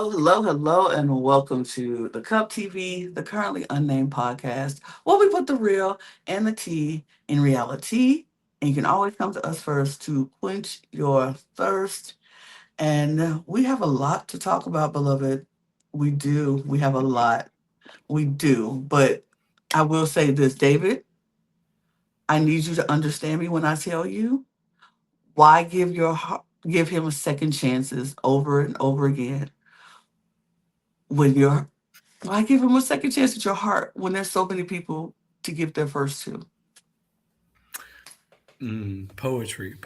Hello, and welcome to the Cup TV, the Currently Unnamed Podcast, where we put the real and the tea in reality. And you can always come to us first to quench your thirst. And we have a lot to talk about, beloved. We do. We have a lot. We do. But I will say this, David, I need you to understand me when I tell you why give him a second chances over and over again when you're why give him a second chance at your heart when there's so many people to give their first to? Poetry.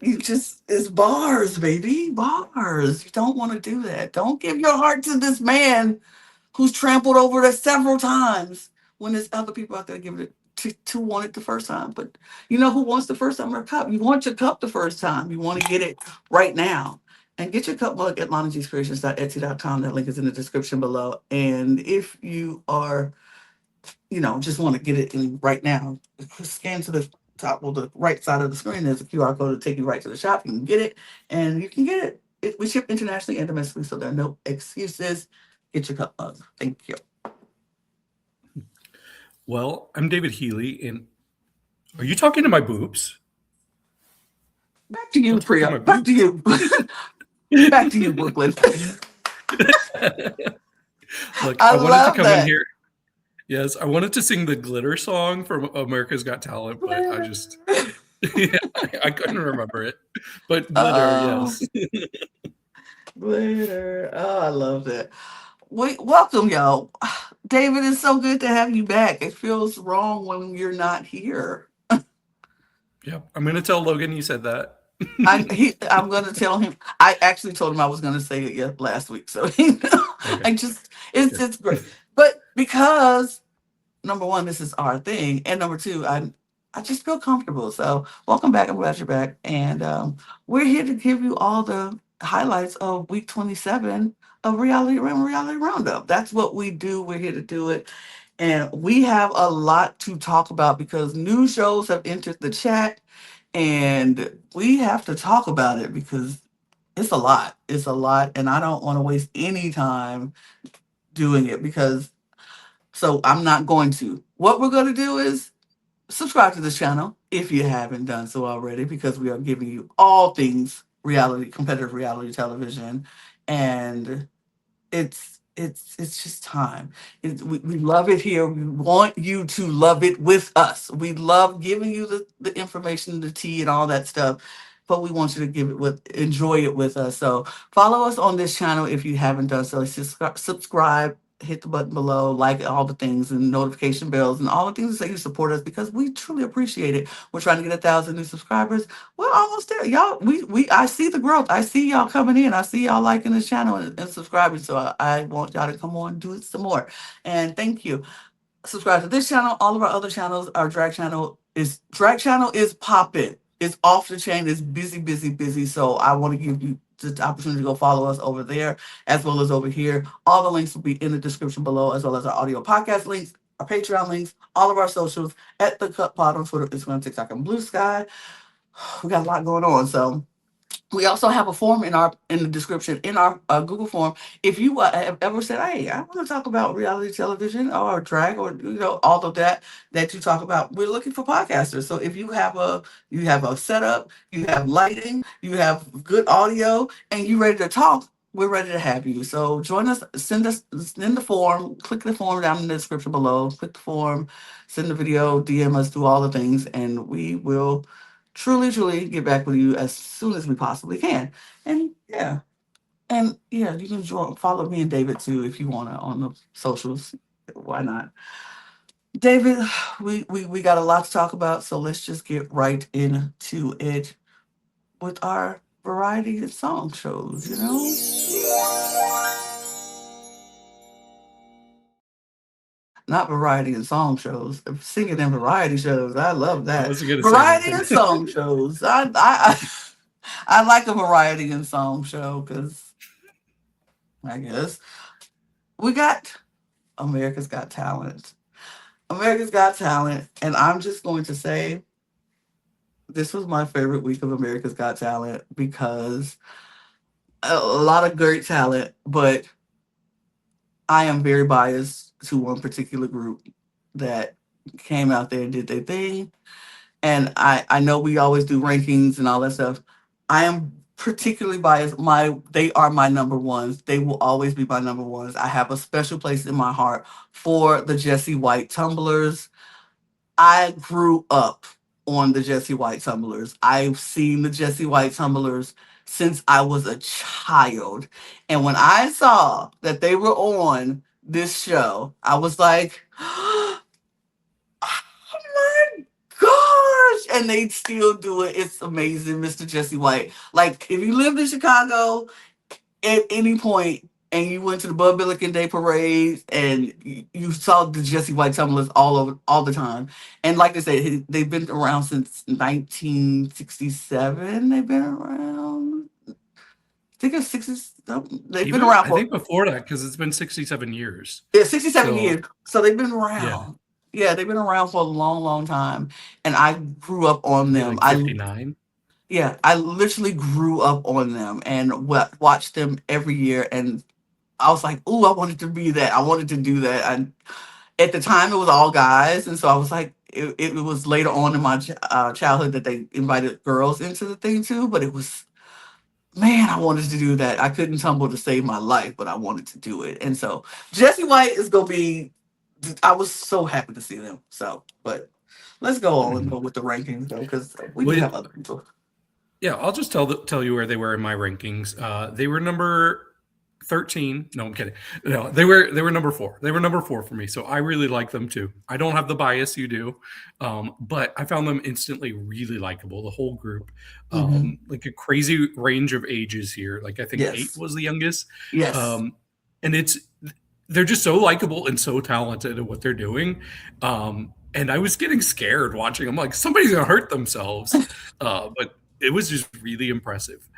You just, it's bars, baby, bars. You don't want to do that. Don't give your heart to this man who's trampled over it several times when there's other people out there giving it to want it the first time. But you know who wants the first time their cup? You want your cup the first time. You want to get it right now. And get your cup mug at lonagcreations.etsy.com. That link is in the description below. And if you are, just want to get it in right now, scan to the top or the right side of the screen. There's a QR code to take you right to the shop. You can get it, and you can get it. We ship internationally and domestically, so there are no excuses. Get your cup mug. Thank you. Well, I'm David Healy, and are you talking to my boobs? Back to you, Don't talk to Priya. my Back to boobs. you. Back to you, Brooklyn. Look, I I wanted to love come in that. here. Yes, I wanted to sing the glitter song from America's Got Talent, but I just yeah, I couldn't remember it. But glitter, Oh, yes. glitter. Oh, I love that. Welcome, y'all. David, it's so good to have you back. It feels wrong when you're not here. Yeah, I'm gonna tell Logan you said that. I'm gonna tell him. I actually told him I was gonna say it last week. So Okay, I just it's good. great. But because number one, this is our thing, and number two, I just feel comfortable. So welcome back. I'm glad you're back, and we're here to give you all the highlights of week 27 of Reality Roundup. That's what we do. We're here to do it. And we have a lot to talk about because new shows have entered the chat and we have to talk about it because it's a lot. It's a lot. And I don't want to waste any time doing it because, so I'm not going to. What we're going to do is subscribe to this channel if you haven't done so already because we are giving you all things competitive reality television. And it's just time. We love it here. We want you to love it with us. We love giving you the information, the tea, and all that stuff. But we want you to enjoy it with us. So follow us on this channel if you haven't done so. Subscribe, hit the button below, like all the things and notification bells and all the things that say you support us because we truly appreciate it. We're trying to get 1,000 new subscribers. We're almost there, y'all. I see the growth. I see y'all coming in. I see y'all liking this channel and subscribing. So I want y'all to come on, do it some more. And thank you. Subscribe to this channel. All of our other channels. Our drag channel is popping. It's off the chain. It's busy, busy, busy. So I want to give you the opportunity to go follow us over there as well as over here. All the links will be in the description below, as well as our audio podcast links, our Patreon links, all of our socials at the Cut Pod on Twitter, Instagram, TikTok, and Blue Sky. We got a lot going on. So we also have a form in the description in our Google form. If you have ever said, "Hey, I want to talk about reality television or drag or all of that you talk about," we're looking for podcasters. So if you have a setup, you have lighting, you have good audio, and you ready to talk, we're ready to have you. So join us. Send us in the form. Click the form down in the description below. Click the form. Send the video. DM us. Do all the things, and we will truly, truly get back with you as soon as we possibly can. And you can follow me and David too if you want to on the socials. Why not? David, we got a lot to talk about, so let's just get right into it with our variety of song shows. Not variety and song shows, singing and variety shows. I love I that. wasn't gonna say Variety and anything. song shows. I like a variety and song show because I guess we got America's Got Talent. America's Got Talent, and I'm just going to say this was my favorite week of America's Got Talent because a lot of great talent, but I am very biased to one particular group that came out there and did their thing. And I know we always do rankings and all that stuff. I am particularly biased. They are my number ones. They will always be my number ones. I have a special place in my heart for the Jessie White tumblers. I grew up on the Jessie White tumblers. I've seen the Jessie White tumblers since I was a child. And when I saw that they were on this show, I was like, oh my gosh. And they still do it. It's amazing, Mr. Jessie White. Like, if you lived in Chicago at any point and you went to the Bud Billiken Day parade and you saw the Jessie White tumblers all over all the time. And like I said, they've been around since 1967. They've been around. I think it's 60. They've been Even around I for think before that, because it's been 67 years. yeah, 67 So years. So they've been yeah, around. Yeah, they've been around for a long, long time. And I grew up on maybe them. like 59. Yeah, I literally grew up on them and watched them every year. And I was like, "Ooh, I wanted to be that. I wanted to do that." And at the time, it was all guys, and so I was like, it was later on in my childhood that they invited girls into the thing too. But it was, man, I wanted to do that. I couldn't tumble to save my life, but I wanted to do it. And so Jessie White is gonna be. I was so happy to see them. So, but let's go on and Mhm. go with the rankings though, because we do Well, have other people. yeah, I'll just tell you where they were in my rankings. They were number 13. No, I'm kidding. No, they were number 4. They were number 4 for me. So I really like them too. I don't have the bias you do, but I found them instantly really likable. The whole group, Hmm. like a crazy range of ages here. Like I think 8 Yes, was the youngest, yes. um, and they're just so likable and so talented at what they're doing. And I was getting scared watching them. Like somebody's gonna hurt themselves, but it was just really impressive.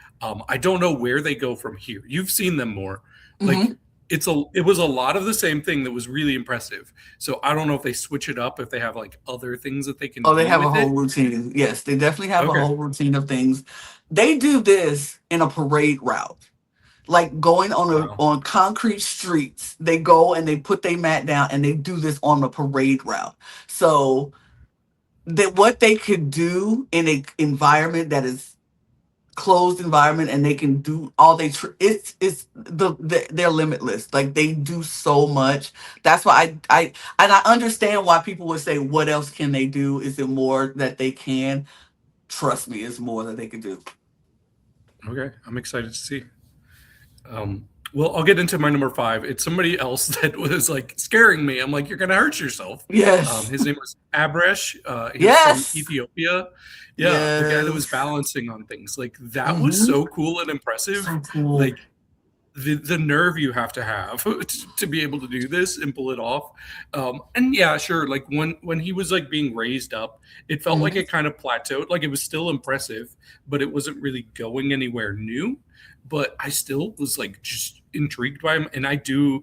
I don't know where they go from here. You've seen them more. Like Hmm. it was a lot of the same thing that was really impressive. So I don't know if they switch it up, if they have like other things that they can Oh, they do have a with whole it. routine. Yes, they definitely have a Okay. whole routine of things. They do this in a parade route, like going Wow. on concrete streets. They go and they put their mat down and they do this on the parade route. So that what they could do in a environment that is closed environment and they can do all it's they're limitless. Like they do so much. That's why I understand why people would say, what else can they do? Is it more that they can? Trust me, it's more that they can do. Okay. I'm excited to see. Well, I'll get into my number 5. It's somebody else that was like scaring me. I'm like, you're gonna hurt yourself. Yes. His name was Abresh. He's from Yes. Ethiopia. Yeah, the guy that was Yes. balancing on things. Like that was Hmm. so cool and impressive. So cool. Like the nerve you have to have to be able to do this and pull it off. And yeah, sure. Like when he was like being raised up, it felt like Mhm. it kind of plateaued. Like it was still impressive, but it wasn't really going anywhere new. But I still was like just intrigued by him, and I do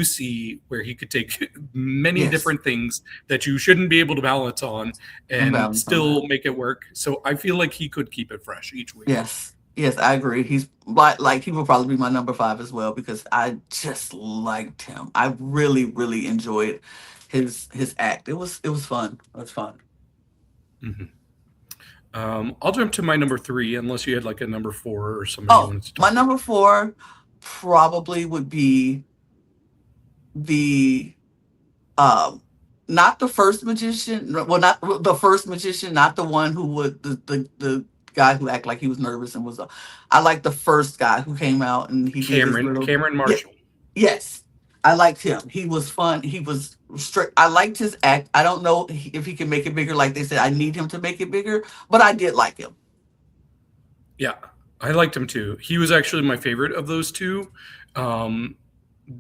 see where he could take many Yes. different things that you shouldn't be able to balance on I'm and balanced on that. still make it work. So I feel like he could keep it fresh each week. Yes. Yes, I agree. He's like he will probably be my number five as well because I just liked him. I really, really enjoyed his act. It was fun. It was fun. Mhm. I'll jump to my number 3, unless you had like a number 4 or somebody you Oh, wanted to my talk about. number four probably would be the um not the first magician, well, not the first magician, not the one who would the guy who acted like he was nervous and was I like the first guy who came out and he did his little. Cameron Yeah, Marshall. yes, I liked him. He was fun. He was strict. I liked his act. I don't know if he can make it bigger, like they said I need him to make it bigger, but I did like him. Yeah, I liked him too. He was actually my favorite of those two, um,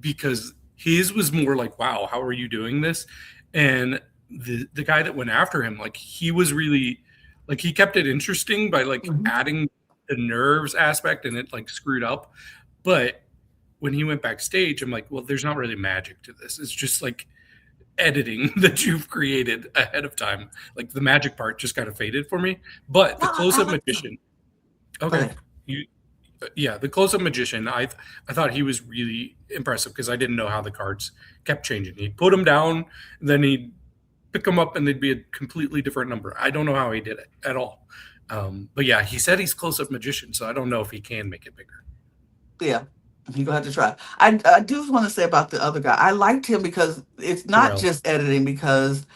because his was more like, "Wow, how are you doing this?" And the guy that went after him, like he was really like he kept it interesting by like Mhm. adding the nerves aspect, and it like screwed up. But when he went backstage, I'm like, well, there's not really magic to this. It's just like editing that you've created ahead of time. Like the magic part just kind of faded for me. But the No, I close-up liked him. magician, Go okay, ahead. you Yeah, the close-up magician. I thought he was really impressive because I didn't know how the cards kept changing. He'd put them down, then he'd pick them up, and they'd be a completely different number. I don't know how he did it at all. But yeah, he said he's close-up magician, so I don't know if he can make it bigger. Yeah, you're gonna have to try. I do want to say about the other guy. I liked him because it's not Terrell. just editing, because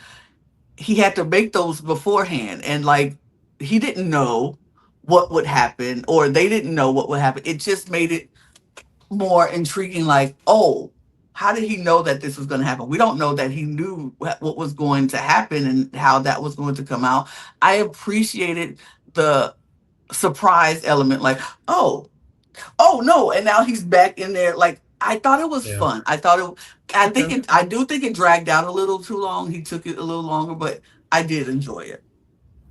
he had to make those beforehand, and like he didn't know what would happen, or they didn't know what would happen. It just made it more intriguing. Like, oh, how did he know that this was going to happen? We don't know that he knew what was going to happen and how that was going to come out. I appreciated the surprise element, like, oh no, and now he's back in there. Like, I thought it was Yeah. fun. I thought it. Okay. I do think it dragged out a little too long. He took it a little longer, but I did enjoy it.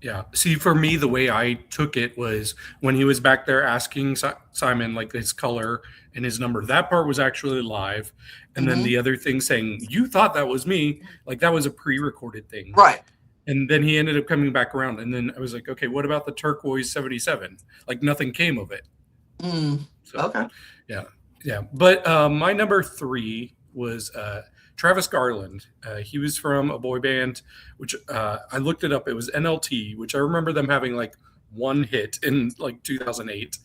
Yeah. See, for me, the way I took it was when he was back there asking Simon like his color and his number. That part was actually live, and then Hmm. the other thing saying you thought that was me, like that was a pre-recorded thing. Right. And then he ended up coming back around, and then I was like, okay, what about the turquoise 77? Like nothing came of it. Mm. So Okay. yeah, yeah. But my number three was Travis Garland. He was from a boy band, which I looked it up. It was NLT, which I remember them having like one hit in like 2008.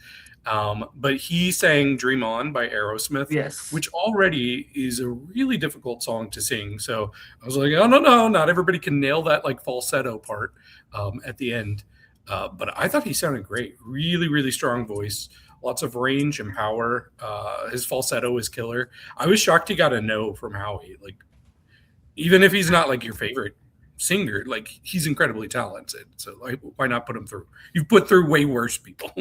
But he sang Dream On by Aerosmith, Yes. which already is a really difficult song to sing. So I was like, oh, no, no, not everybody can nail that like falsetto part at the end. But I thought he sounded great. Really, really strong voice, lots of range and power. His falsetto is killer. I was shocked he got a no from Howie. Like, even if he's not like your favorite singer, like he's incredibly talented. So like, why not put him through? You've put through way worse people.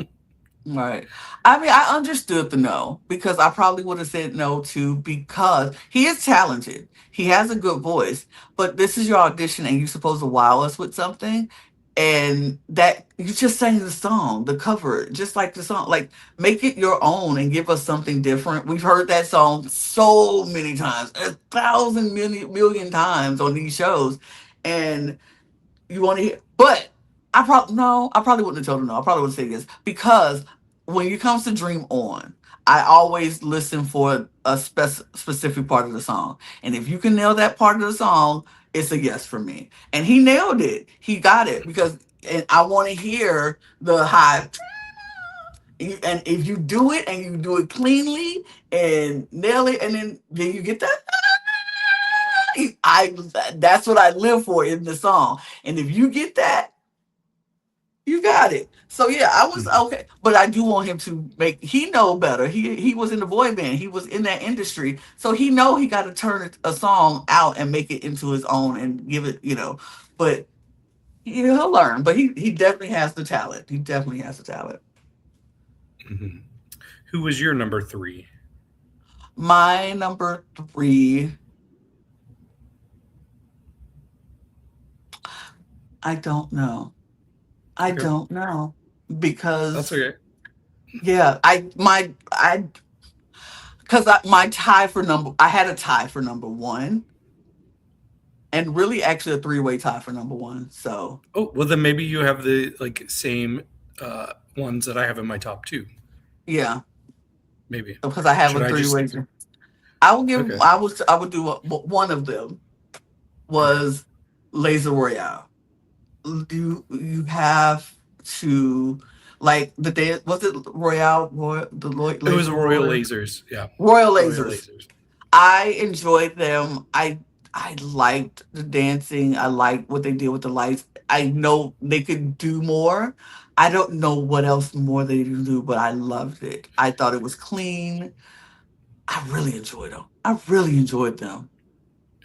Right. I mean, I understood the no, because I probably would have said no too, because he is talented. He has a good voice, but this is your audition and you're supposed to wow us with something. And that you just sang the song, the cover, just like the song, like make it your own and give us something different. We've heard that song so many times, 1,000 million times on these shows. And you want to hear, but I probably no, I probably wouldn't have told him no. I probably would say yes, because when it comes to Dream On, I always listen for a specific part of the song, and if you can nail that part of the song, it's a yes for me. And he nailed it. He got it, because and I want to hear the high. And if you do it and you do it cleanly and nail it, and then you get that. I That's what I live for in the song. And if you get that, you got it. So yeah, I was okay, but I do want him to make. He know better. He was in the boy band. He was in that industry, so he know he got to turn a song out and make it into his own and give it. But he'll learn. But he definitely has the talent. He definitely has the talent. Mhm. Who was your number three? My number three. I don't know. I Okay, don't know, that's because okay. yeah, I because my tie for number, I had a tie for number one, and really actually a three-way tie for number one. So Oh well, then maybe you have the like same ones that I have in my top two. yeah, Maybe because I have should a I just three-way. I will give. okay? I would do one of them Okay, was Laser Royale. You have to, like, the day, was it Royale, it was Laser Royal Royale, Lasers. Yeah, Royal Royal Lasers. Lasers. I enjoyed them. I liked the dancing. I liked what they did with the lights. I know they could do more. I don't know what else more they can do, but I loved it. I thought it was clean. I really enjoyed them. I really enjoyed them.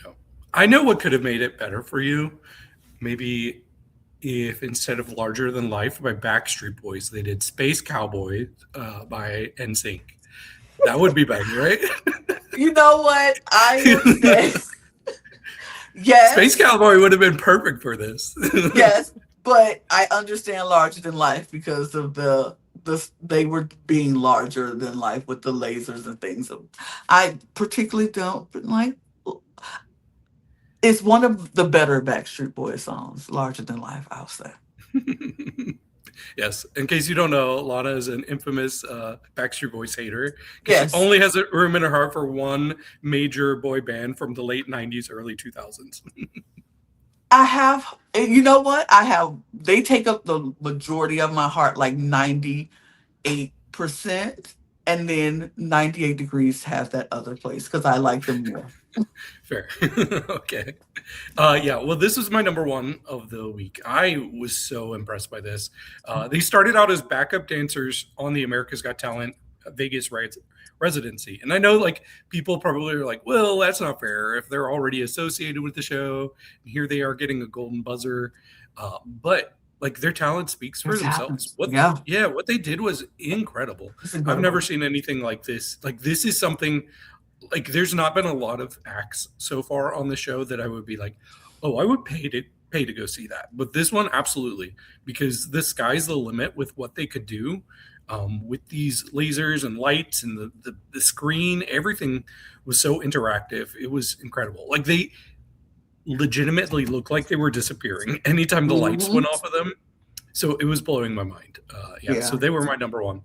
Yeah. I know what could have made it better for you. Maybe if instead of Larger Than Life by Backstreet Boys, they did Space Cowboy by NSYNC. That would be better, right? You know what? I will say Space yes, Cowboy would have been perfect for this. yes, but I understand larger than life because of they were being larger than life with the lasers and things. I particularly don't like. It's one of the better Backstreet Boys songs, "Larger Than Life." I'll say. Yes. In case you don't know, Lana is an infamous Backstreet Boys hater because she Yes. only has a room in her heart for one major boy band from the late 90s, early 2000s. I have, and you know what? I have, they take up the majority of my heart, like 98%. And then 98 Degrees has that other place because I like them more. Fair. Okay. Yeah, well, this was my number one of the week. I was so impressed by this. They started out as backup dancers on the America's Got Talent Vegas residency. And I know like people probably are like, well, that's not fair if they're already associated with the show. And here they are getting a golden buzzer. But like their talent speaks for This themselves. happens. Yeah, What they did was incredible. it's I've never incredible. seen anything like this. Like this is something like there's not been a lot of acts so far on the show that I would be like, oh, I would pay to go see that. But this one, absolutely, because the sky's the limit with what they could do with these lasers and lights and the screen. Everything was so interactive. It was incredible. Like they legitimately looked like they were disappearing anytime the lights Hmm. went off of them. So it was blowing my mind. Yeah, so Yeah. they were my number one.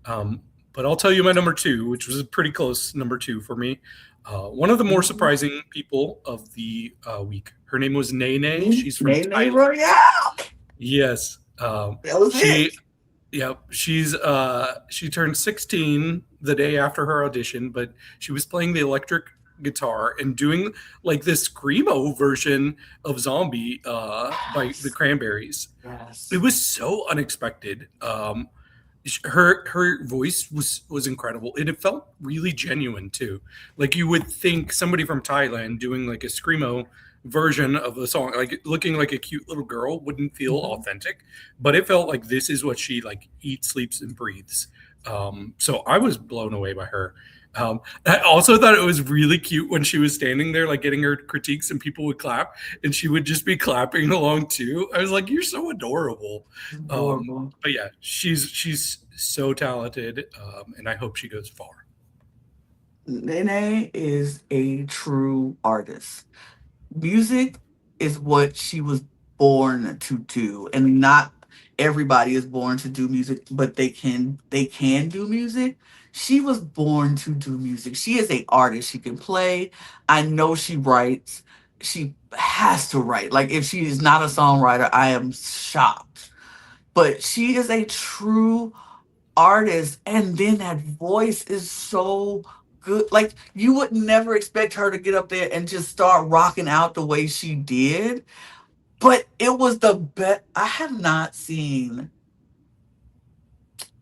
Um, but I'll tell you my number two, which was a pretty close number two for me. One of the more Mhm. surprising people of the week. Her name was Nene. She's from Nene Thailand. Royale. Yes. That was She, it. yeah, she turned 16 the day after her audition, but she was playing the electric guitar and doing like this screamo version of Zombie by the Yes. Cranberries. It Yes. was so unexpected. Her voice was incredible and it felt really genuine too. Like you would think somebody from Thailand doing like a screamo version of the song, like looking like a cute little girl, wouldn't feel Mhm. authentic, but it felt like this is what she like eats, sleeps, and breathes. So I was blown away by her. I also thought it was really cute when she was standing there, like getting her critiques, and people would clap, and she would just be clapping along too. I was like, "You're so adorable." Adorable. But yeah, she's so talented, and I hope she goes far. Nene is a true artist. Music is what she was born to do, and not everybody is born to do music, but they can do music. She was born to do music. She is a artist. She can play. I know she writes. She has to write. Like if she is not a songwriter, I am shocked. But she is a true artist, and then that voice is so good. Like you would never expect her to get up there and just start rocking out the way she did, but it was the best. I have not seen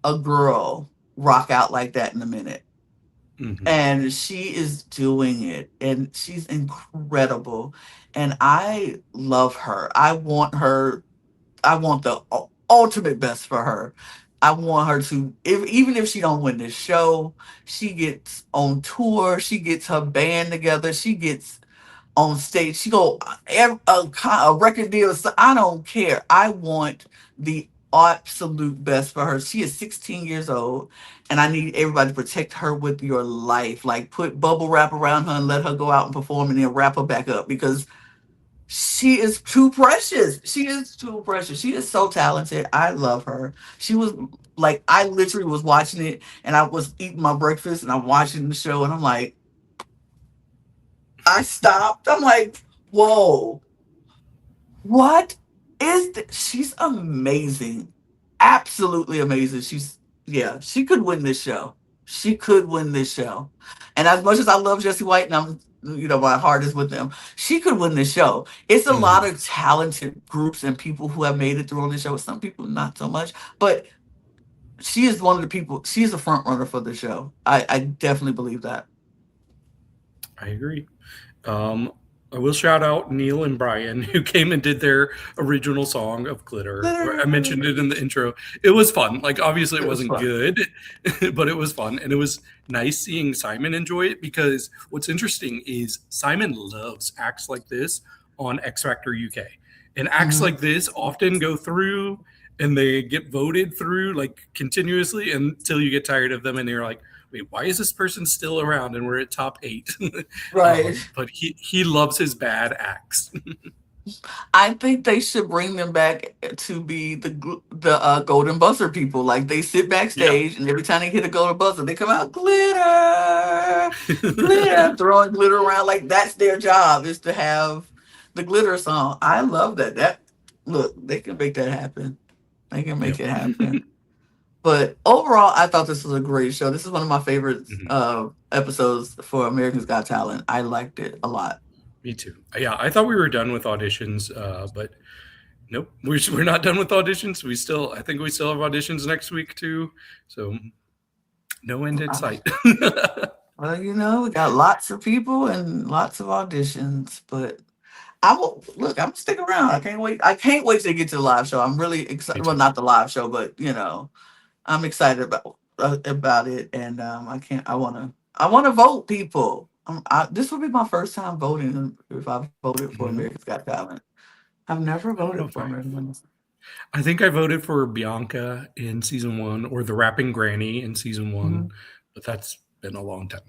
a girl rock out like that in a minute, Hmm. and she is doing it, and she's incredible, and I love her. I want the ultimate best for her. I want her to, if even if she don't win this show, she gets on tour. She gets her band together. She gets on stage. She go a record deal. So I don't care. I want the absolute best for her. She is 16 years old, and I need everybody to protect her with your life. Like put bubble wrap around her and let her go out and perform, and then wrap her back up because she is too precious. She is too precious. She is so talented. I love her. She was like, I literally was watching it and I was eating my breakfast and I'm watching the show and I'm like, I stopped. I'm like, whoa, what is this? She's amazing. Absolutely amazing. Yeah, she could win this show. She could win this show. And as much as I love Jesse White and my heart is with them, she could win this show. It's a lot Hmm. of talented groups and people who have made it through on this show. Some people not so much, but she is one of the people, she's a front runner for the show. I definitely believe that. I agree. Um, I will shout out Neil and Brian who came and did their original song of Glitter. I mentioned it in the intro. It was fun. Like obviously it It was wasn't fun. good, but it was fun, and it was nice seeing Simon enjoy it because what's interesting is Simon loves acts like this on X Factor UK, and acts Mhm. like this often go through and they get voted through like continuously until you get tired of them and you're like, wait, why is this person still around and we're at top 8? Right. But he loves his bad acts. I think they should bring them back to be the golden buzzer people. Like they sit Yeah. backstage, and every time they hit a golden buzzer, they come out glitter, glitter, throwing glitter around. Like that's their job is to have the glitter song. I love that. That look, they can make that happen. They can make Yep. it happen. But overall, I thought this was a great show. This is one of my favorite Mhm. episodes for America's Got Talent. I liked it a lot. Me too. Yeah, I thought we were done with auditions, but nope, we're not done with auditions. I think we still have auditions next week too. So no end in sight. Well, we got lots of people and lots of auditions, but I will look. I'm gonna stick around. I can't wait. I can't wait to get to the live show. I'm really Me excited. Well, too. not the live show, but I'm excited about it, and I can't. I wanna vote, people. This will be my first time voting if I've voted for Mhm. America's Got Talent. I've never I don't know voted if for America's. I think I voted for Bianca in season one or the rapping granny in season one, Mhm. but that's been a long time.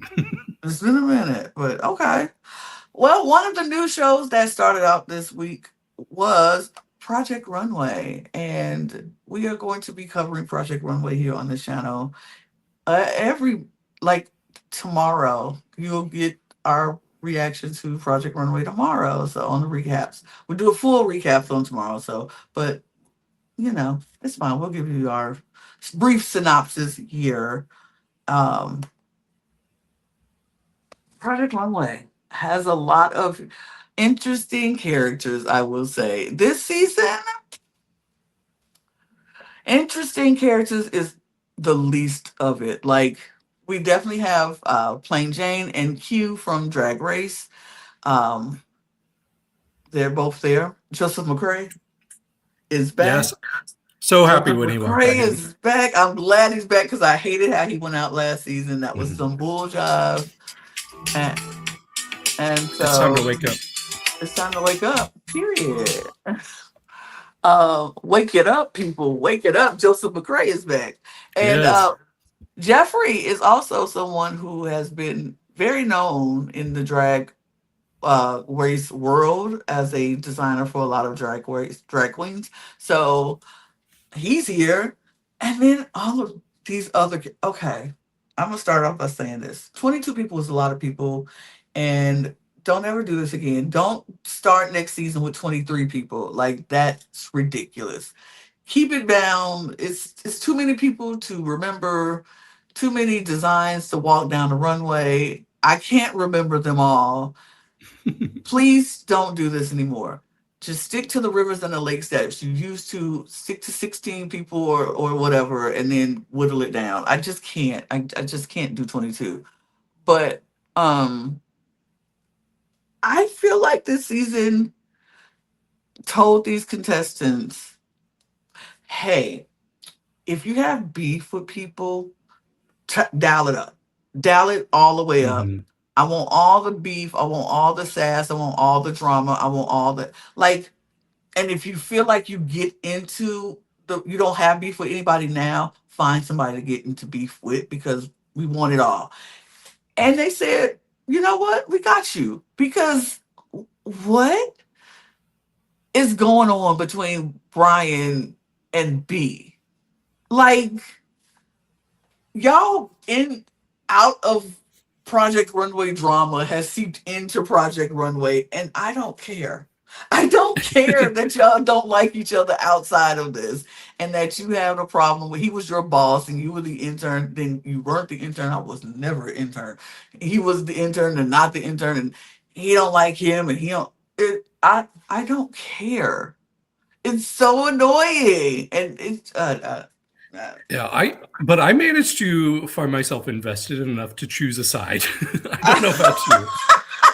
It's been a minute, but okay. Well, one of the new shows that started out this week was Project Runway, and we are going to be covering Project Runway here on this channel. Every like tomorrow, you'll get our reaction to Project Runway tomorrow. So on the recaps, we do a full recap on tomorrow. So, but it's fine. We'll give you our brief synopsis here. Um, Project Runway has a lot of interesting characters, I will say. This season, interesting characters is the least of it. Like, we definitely have Plain Jane and Q from Drag Race. Um, they're both there. Joseph McCrae is back. Yes, so happy Joseph when he walked McCrae back in. is back. I'm glad he's back because I hated how he went out last season. That was Mhm. some bull jive. And, and It's time to so wake up. it's time to wake up, period. Wake it up, people. Wake it up. Joseph McCrae is back. And Yes. Jeffrey is also someone who has been very known in the drag race world as a designer for a lot of drag queens. So he's here. And then all of these other okay. I'm gonna start off by saying this. 22 people is a lot of people, and don't ever do this again. Don't start next season with 23 people. Like that's ridiculous. Keep it down. It's too many people to remember, too many designs to walk down the runway. I can't remember them all. Please don't do this anymore. Just stick to the rivers and the lakes that you used to. Stick to 16 people or whatever, and then whittle it down. I just can't. I just can't do 22. But um, I feel like this season told these contestants, hey, if you have beef with people, dial it up. Dial it all the way up. Mhm. I want all the beef. I want all the sass. I want all the drama. I want all the like. And if you feel like you don't have beef with anybody now, find somebody to get into beef with because we want it all. And they said, you know what? We got you. Because what is going on between Brian and B? Like, y'all in out of Project Runway drama has seeped into Project Runway, and I don't care. I don't care that y'all don't like each other outside of this, and that you have a problem with he was your boss and you were the intern. Then you weren't the intern. I was never an intern. He was the intern and not the intern, and he don't like him, and he don't. I don't care. It's so annoying, and it's Yeah, but I managed to find myself invested enough to choose a side. I don't know about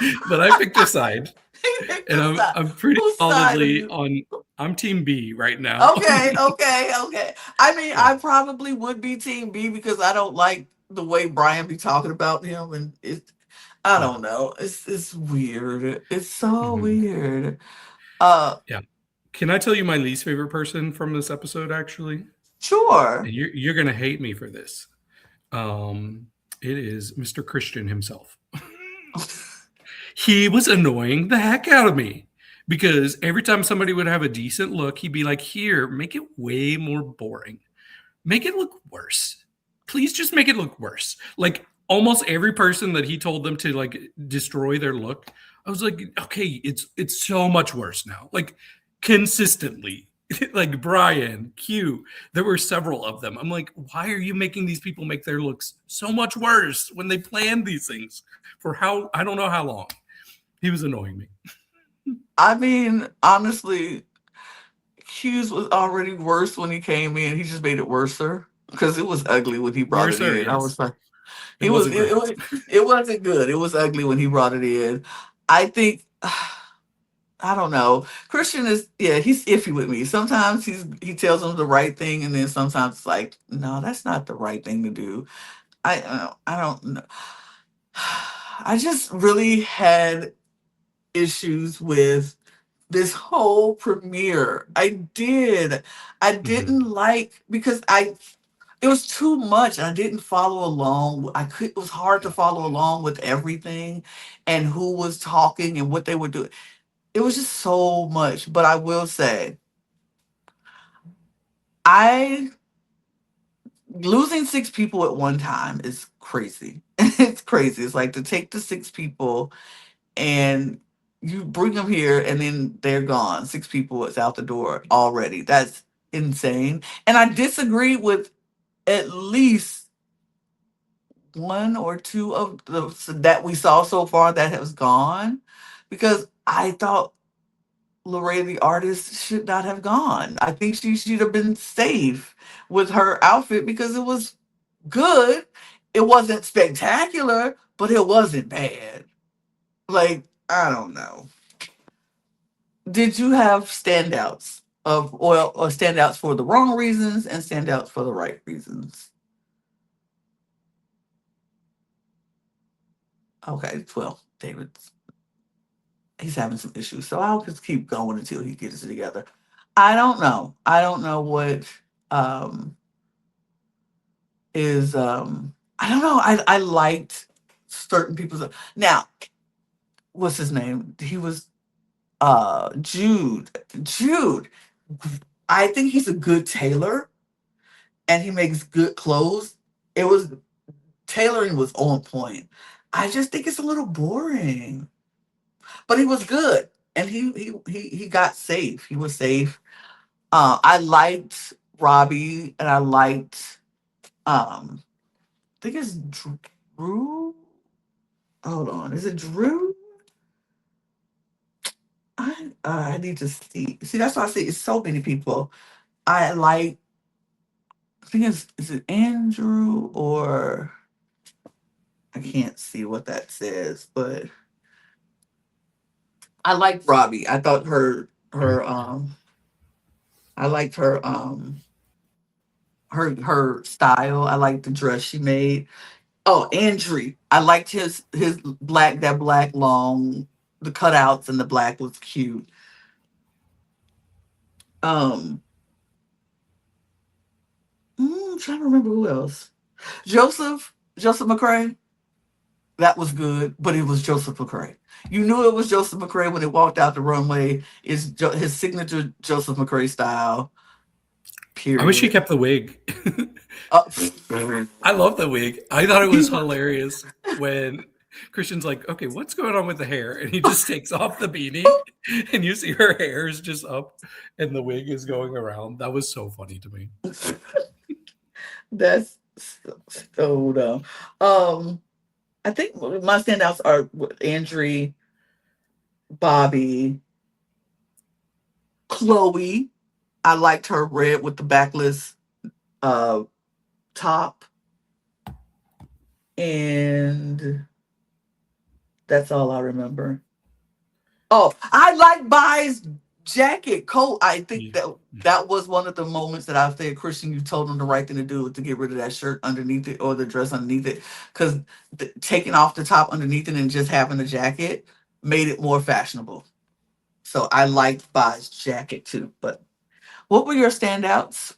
you, but I picked a side, pick and the side. I'm pretty Whose side are solidly you? on. I'm Team B right now. Okay, okay, okay. I mean, Yeah. I probably would be Team B because I don't like the way Brian be talking about him, and I Yeah. don't know. It's weird. It's so Mhm. weird. Uh, Yeah. Can I tell you my least favorite person from this episode? Actually, sure. and you're gonna hate me for this. It is Mr. Christian himself. He was annoying the heck out of me because every time somebody would have a decent look, he'd be like, "Here, make it way more boring. Make it look worse. Please just make it look worse." Like almost every person that he told them to like destroy their look, I was like, "Okay, it's so much worse now." Like consistently. Like Brian, Q, there were several of them. I'm like, why are you making these people make their looks so much worse when they planned these things for how I don't know how long? He was annoying me. I mean, honestly, Hughes was already worse when he came in. He just made it worser because it was ugly when he brought it Worser, in. I yes. was like, It he was wasn't great. it wasn't good. It was ugly when he brought it in. I think I don't know. Christian is he's iffy with me. Sometimes he tells him the right thing, and then sometimes it's like, no, that's not the right thing to do. I don't know. I just really had issues with this whole premiere. I did. I didn't Mhm. like because I it was too much. I didn't follow along. It was hard to Yeah. follow along with everything and who was talking and what they were doing. It was just so much. But I will say, I losing six people at one time is crazy. It's crazy. It's like to take the six people and you bring them here and then they're gone. Six people is out the door already. That's insane. And I disagree with at least one or two of the that we saw so far that has gone because I thought Lorraine the artist should not have gone. I think she should have been safe with her outfit because it was good. It wasn't spectacular, but it wasn't bad. Like, I don't know. Did you have standouts of oil or standouts for the wrong reasons and standouts for the right reasons? Okay, well, David's he's having some issues, so I'll just keep going until he gets it together. I don't know. I don't know what um is I don't know. I liked certain people's now, what's his name? He was Jude. Jude. I think he's a good tailor and he makes good clothes. It was tailoring was on point. I just think it's a little boring. But he was good. And he got safe. He was safe. I liked Robbie and I liked I think it's Drew. Hold on. Is it Drew? I need to see. See, that's why I say it's so many people. I like I think it's is it Andrew or I can't see what that says, but I liked Robbie. I thought I liked her style. I liked the dress she made. Oh, Andrew. I liked his black long the cutouts and the black was cute. Um I'm trying to remember who else. Joseph McCray. That was good, but it was Joseph McCray. You knew it was Joseph McCray when it walked out the runway. It's his signature Joseph McCray style. I wish he Period. kept the wig. Uh, I love the wig. I thought it he was was hilarious when Christian's like, okay, what's going on with the hair? And he just takes off the beanie and you see her hair is just up and the wig is going around. That was so funny to me. that's so dumb. I think my standouts are Andrew, Bobby, Chloe. I liked her red with the backless uh top, and that's all I remember. Oh, I like Bai's jacket coat. I think Yeah. that was one of the moments that I said, Christian, you told him the right thing to do to get rid of that shirt underneath it or the dress underneath it, because taking off the top underneath it and just having the jacket made it more fashionable. So I liked Bai's jacket too. But what were your standouts?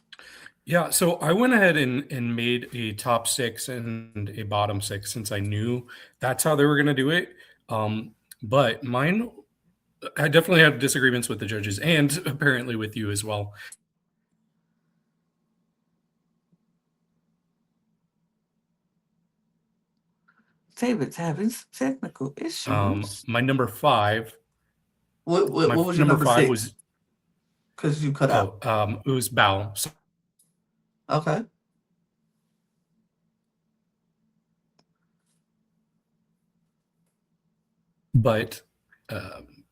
Yeah, so I went ahead and made a top six and a bottom six since I knew that's how they were going to do it. But mine I definitely have disagreements with the judges and apparently with you as well. David's having some technical issues. My number five, What my was your number number five six? was Because you cut out. it was Bao. So, Okay. but um,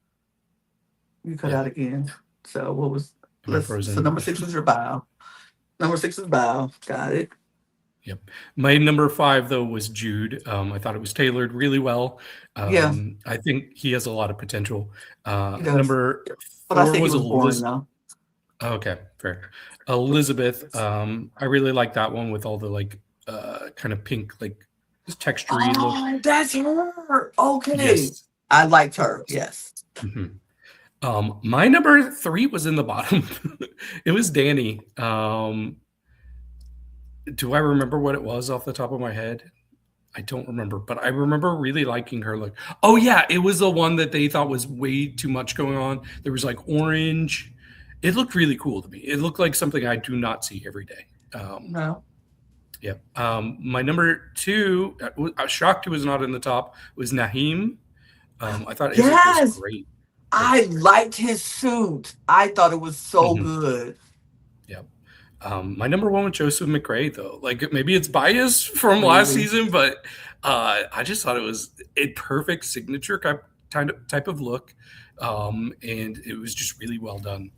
You cut yeah, out again. So what was am I so frozen? number six was your bow. Number six is bow. Got it. Yep. My number five though was Jude. I thought it was tailored really well. Yeah, I think he has a lot of potential. he does. Number But I four think he was was boring Elizabeth. though. Okay, fair. Elizabeth. I really like that one with all the like kind of pink like textury look. Oh, that's her. Okay. Yes. I liked her. Yes. Mhm. My number three was in the bottom. It was Danny. Do I remember what it was off the top of my head? I don't remember, but I remember really liking her look. Oh yeah, it was the one that they thought was way too much going on. There was like orange. It looked really cool to me. It looked like something I do not see every day. No. Yeah. My number two, I was shocked he was not in the top, was Naheem. I thought his look was Yes. great. I liked his suit. I thought it was so Mhm. good. Yeah. My number one was Joseph McRae, though. Like maybe it's bias from last Maybe. season, but I just thought it was a perfect signature type of look, and it was just really well done.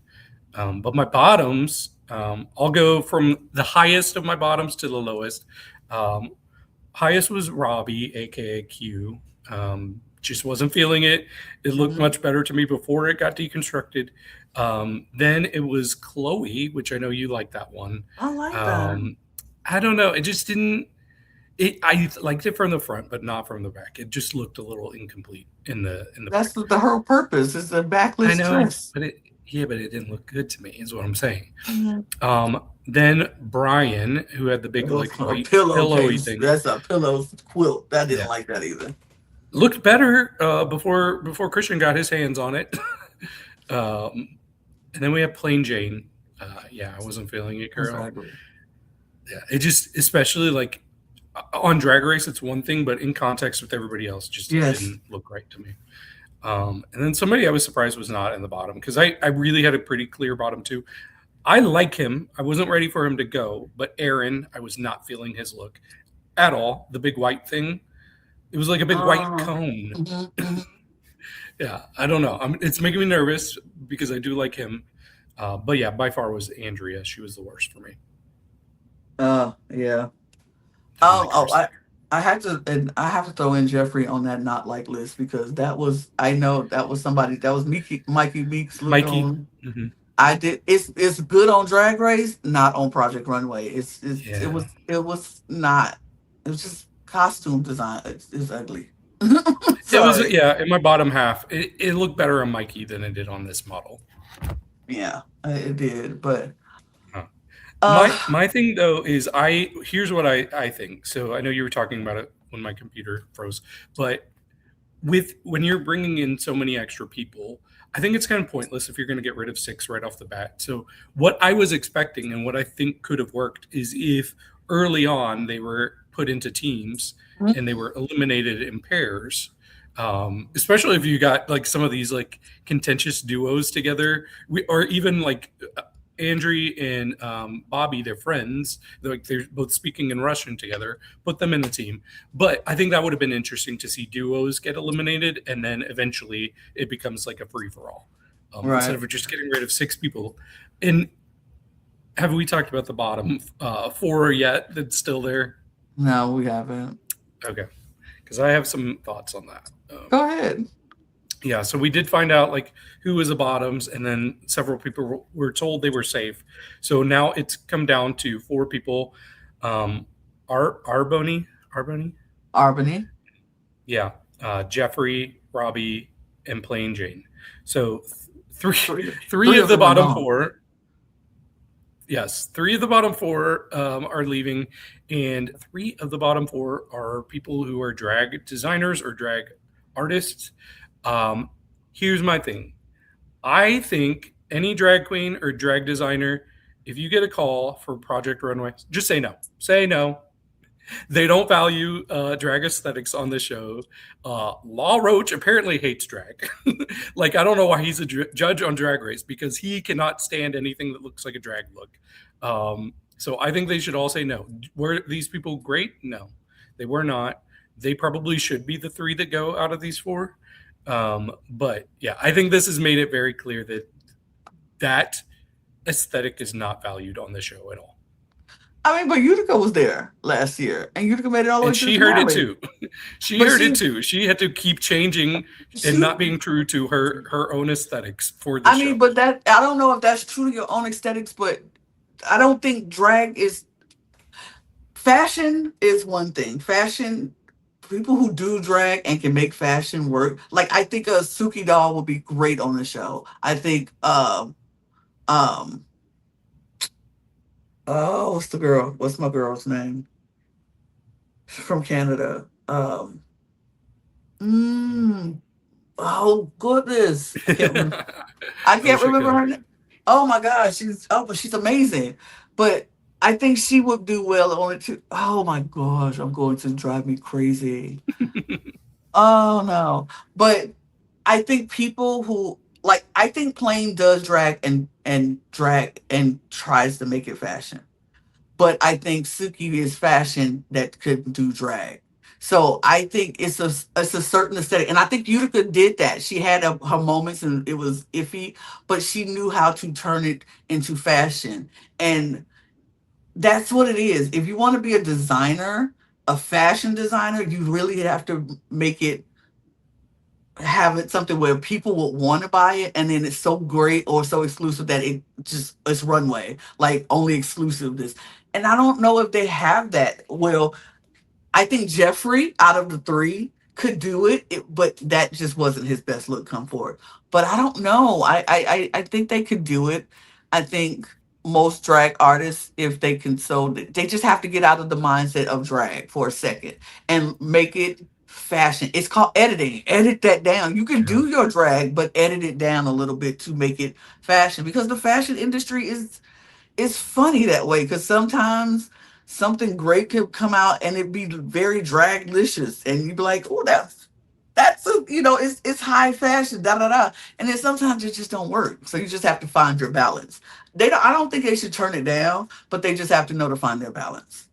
But my bottoms, I'll go from the highest of my bottoms to the lowest. Um, Highest was Robbie, aka Q. Just wasn't feeling it. It looked Mhm. much better to me before it got deconstructed. Then it was Chloe, which I know you like that one. I like that. Um, I don't know. It just didn't. I liked it from the front, but not from the back. It just looked a little incomplete in the That's back. the whole purpose. Is the I backless know, dress. but it didn't look good to me. Is what I'm saying. Mhm. Then Brian, who had the big like A white pillowy pillowcase. thing. That's a pillow quilt. I didn't Yeah, like that either. looked better before Christian got his hands on it. um, and then we have Plain Jane. Yeah, I wasn't feeling it, girl. Exactly. Yeah, it just especially like on Drag Race, it's one thing, but in context with everybody else, just Yes. didn't look right to me. And then somebody I was surprised was not in the bottom because I really had a pretty clear bottom too. I like him. I wasn't ready for him to go, but Aaron, I was not feeling his look at all. The big white thing, it was like a big white Oh. cone. Mhm. Yeah, I don't know. It's making me nervous because I do like him. But yeah, by far was Andrea. She was the worst for me. Yeah. I don't like her Oh, style. I had to, and I have to throw in Jeffrey on that not like list because that was, I know that was somebody that was Mikey Meeks look Mikey. on. Hmm. I did. It's good on Drag Race, not on Project Runway. Yeah. It was not. It was just costume design. It's ugly. It was, Sorry. yeah, in my bottom half. It looked better on Mikey than it did on this model. Yeah, it did. But Huh. uh, My thing though is here's what I think. So I know you were talking about it when my computer froze, but with when you're bringing in so many extra people, I think it's kind of pointless if you're going to get rid of six right off the bat. So what I was expecting and what I think could have worked is if early on they were put into teams and they were eliminated in pairs. Especially if you got like some of these like contentious duos together, or even like Andrew and Bobby, they're friends. They're both speaking in Russian together. Put them in the team. But I think that would have been interesting to see duos get eliminated, and then eventually it becomes like a free for all instead right. of just getting rid of six people. And have we talked about the bottom four yet? That's still there. No, we haven't. Okay, because I have some thoughts on that. Go ahead. Yeah, so we did find out like who was the bottoms, and then several people were told they were safe. So now it's come down to four people. Arboni, Albany. yeah, Jeffrey, Robbie, and Plain Jane. So Three, three three of of the them are bottom gone. four. Yes, three of the bottom four are leaving, and three of the bottom four are people who are drag designers or drag artists. Um, Here's my thing. I think any drag queen or drag designer, if you get a call for Project Runway, just say no. Say no. They don't value drag aesthetics on the show. Law Roach apparently hates drag. Like, I don't know why he's a judge on Drag Race because he cannot stand anything that looks like a drag look. So I think they should all say no. Were these people great? No, they were not. They probably should be the three that go out of these four. But yeah, I think this has made it very clear that that aesthetic is not valued on the show at all. I mean, but Utica was there last year, and Utica made it all the way And to the she heard it finale. too. She But heard it too. She had to keep changing and she, not being true to her own aesthetics for the I mean, show. but that I don't know if that's true to your own aesthetics, but I don't think drag is fashion is one thing. Fashion, people who do drag and can make fashion work. Like I think a Suki doll would be great on the show. I think um oh, what's the girl? What's my girl's name? She's from Canada. Mm, oh goodness. I I can't wish I remember could. her name. Oh my gosh, but she's amazing. But I think she would do well on it too. Oh my gosh, I'm going to drive me crazy. Oh no. But I think people who like I think Plain does drag and tries to make it fashion. But I think Suki is fashion that could do drag. So I think it's a certain aesthetic, and I think Utica did that. She had her moments, and it was iffy, but she knew how to turn it into fashion, and that's what it is. If you want to be a designer, a fashion designer, you really have to make it have it something where people will want to buy it, and then it's so great or so exclusive that it's runway, like only exclusive this. And I don't know if they have that. Well, I think Jeffrey out of the three could do but that just wasn't his best look come forward. But I don't know. I think they could do it. I think most drag artists, if they can, so they just have to get out of the mindset of drag for a second and make it fashion. It's called editing. Edit that down. You can Yeah. do your drag, but edit it down a little bit to make it fashion because the fashion industry is it's funny that way because sometimes something great could come out and it be very draglicious, and you'd be like, "Oh, that's a it's high fashion, da da da," and then sometimes it just don't work. So you just have to find your balance. They don't. I don't think they should turn it down, but they just have to know to find their balance.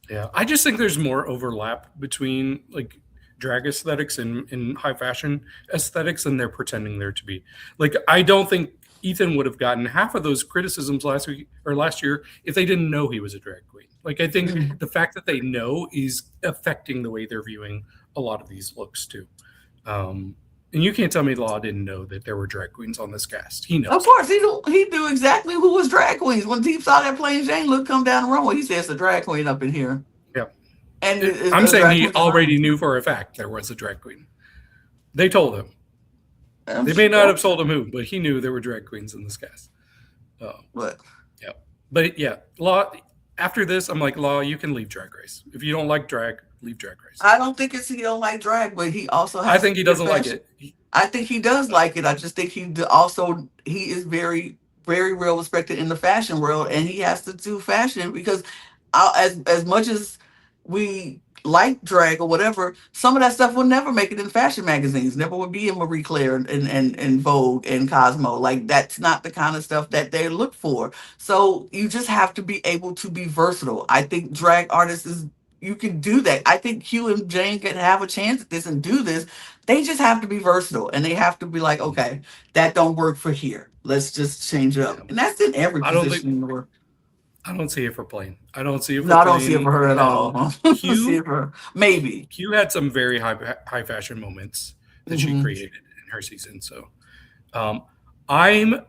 Yeah, I just think there's more overlap between like drag aesthetics and high fashion aesthetics than they're pretending there to be. Like, I don't think Ethan would have gotten half of those criticisms last week or last year if they didn't know he was a drag queen. Like, I think Mhm. the fact that they know is affecting the way they're viewing a lot of these looks too. Um, and you can't tell me Law didn't know that there were drag queens on this cast. He Of knows that. course, he knew exactly who was drag queens. When he saw that plain Jane look come down the runway, he said, "It's a drag queen up in here," Yeah. and it's I'm a saying drag he queen design. already knew for a fact there was a drag queen. They told him. I'm They may not have sure, told him who, but he knew there were drag queens in this cast. but Yeah. But yeah, Law, after this, I'm like, Law, you can leave Drag Race. If you don't like drag, leave Drag Race. I don't think it's he don't like drag, but he also I has to think he be a doesn't like fashion. it. I think he does like it. I just think also he is very very real respected in the fashion world, and he has to do fashion because as much as we like drag or whatever, some of that stuff will never make it in fashion magazines. Never would be in Marie Claire and Vogue and Cosmo. Like that's not the kind of stuff that they look for. So you just have to be able to be versatile. I think drag artists is you can do that. I think Q and Jane can have a chance at this and do this. They just have to be versatile and they have to be like, okay, that don't work for here. Let's just change it up. Yeah. And that's in every I don't think position in the world. I don't see it for playing. I don't see it for No, I don't see it playing for her at at all. all. I don't see Q it for her. Maybe. Q had some very high fashion moments that she Hmm. created in her season. So um, I'm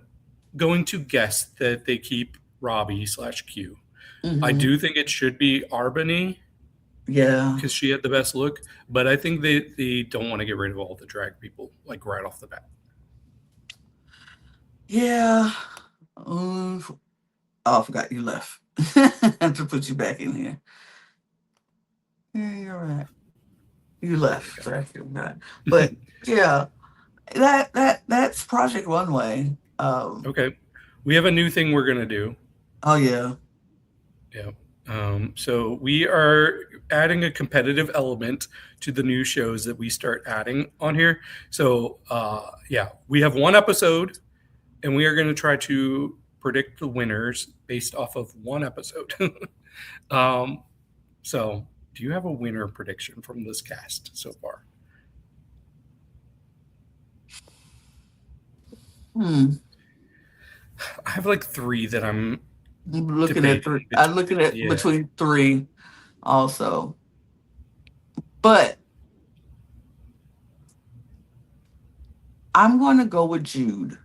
going to guess that they keep Robbie/Q. I Hmm. do think it should be Arbany Yeah. because she had the best look. But I think they don't want to get rid of all the drag people like right off the bat. Yeah. Um, oh, I forgot you left. I have to put you back in here. Yeah, you're right. You There left. you So I feel bad. go. But yeah. That's Project Runway. Okay. We have a new thing we're gonna do. Oh yeah. Yeah. So we are adding a competitive element to the new shows that we start adding on here. So yeah, we have one episode, and we are going to try to predict the winners based off of one episode. um, so, do you have a winner prediction from this cast so far? Hmm. I have like three that I'm I'm looking at debating three. I'm between. looking at Yeah. between three also. But I'm going to go with Jude.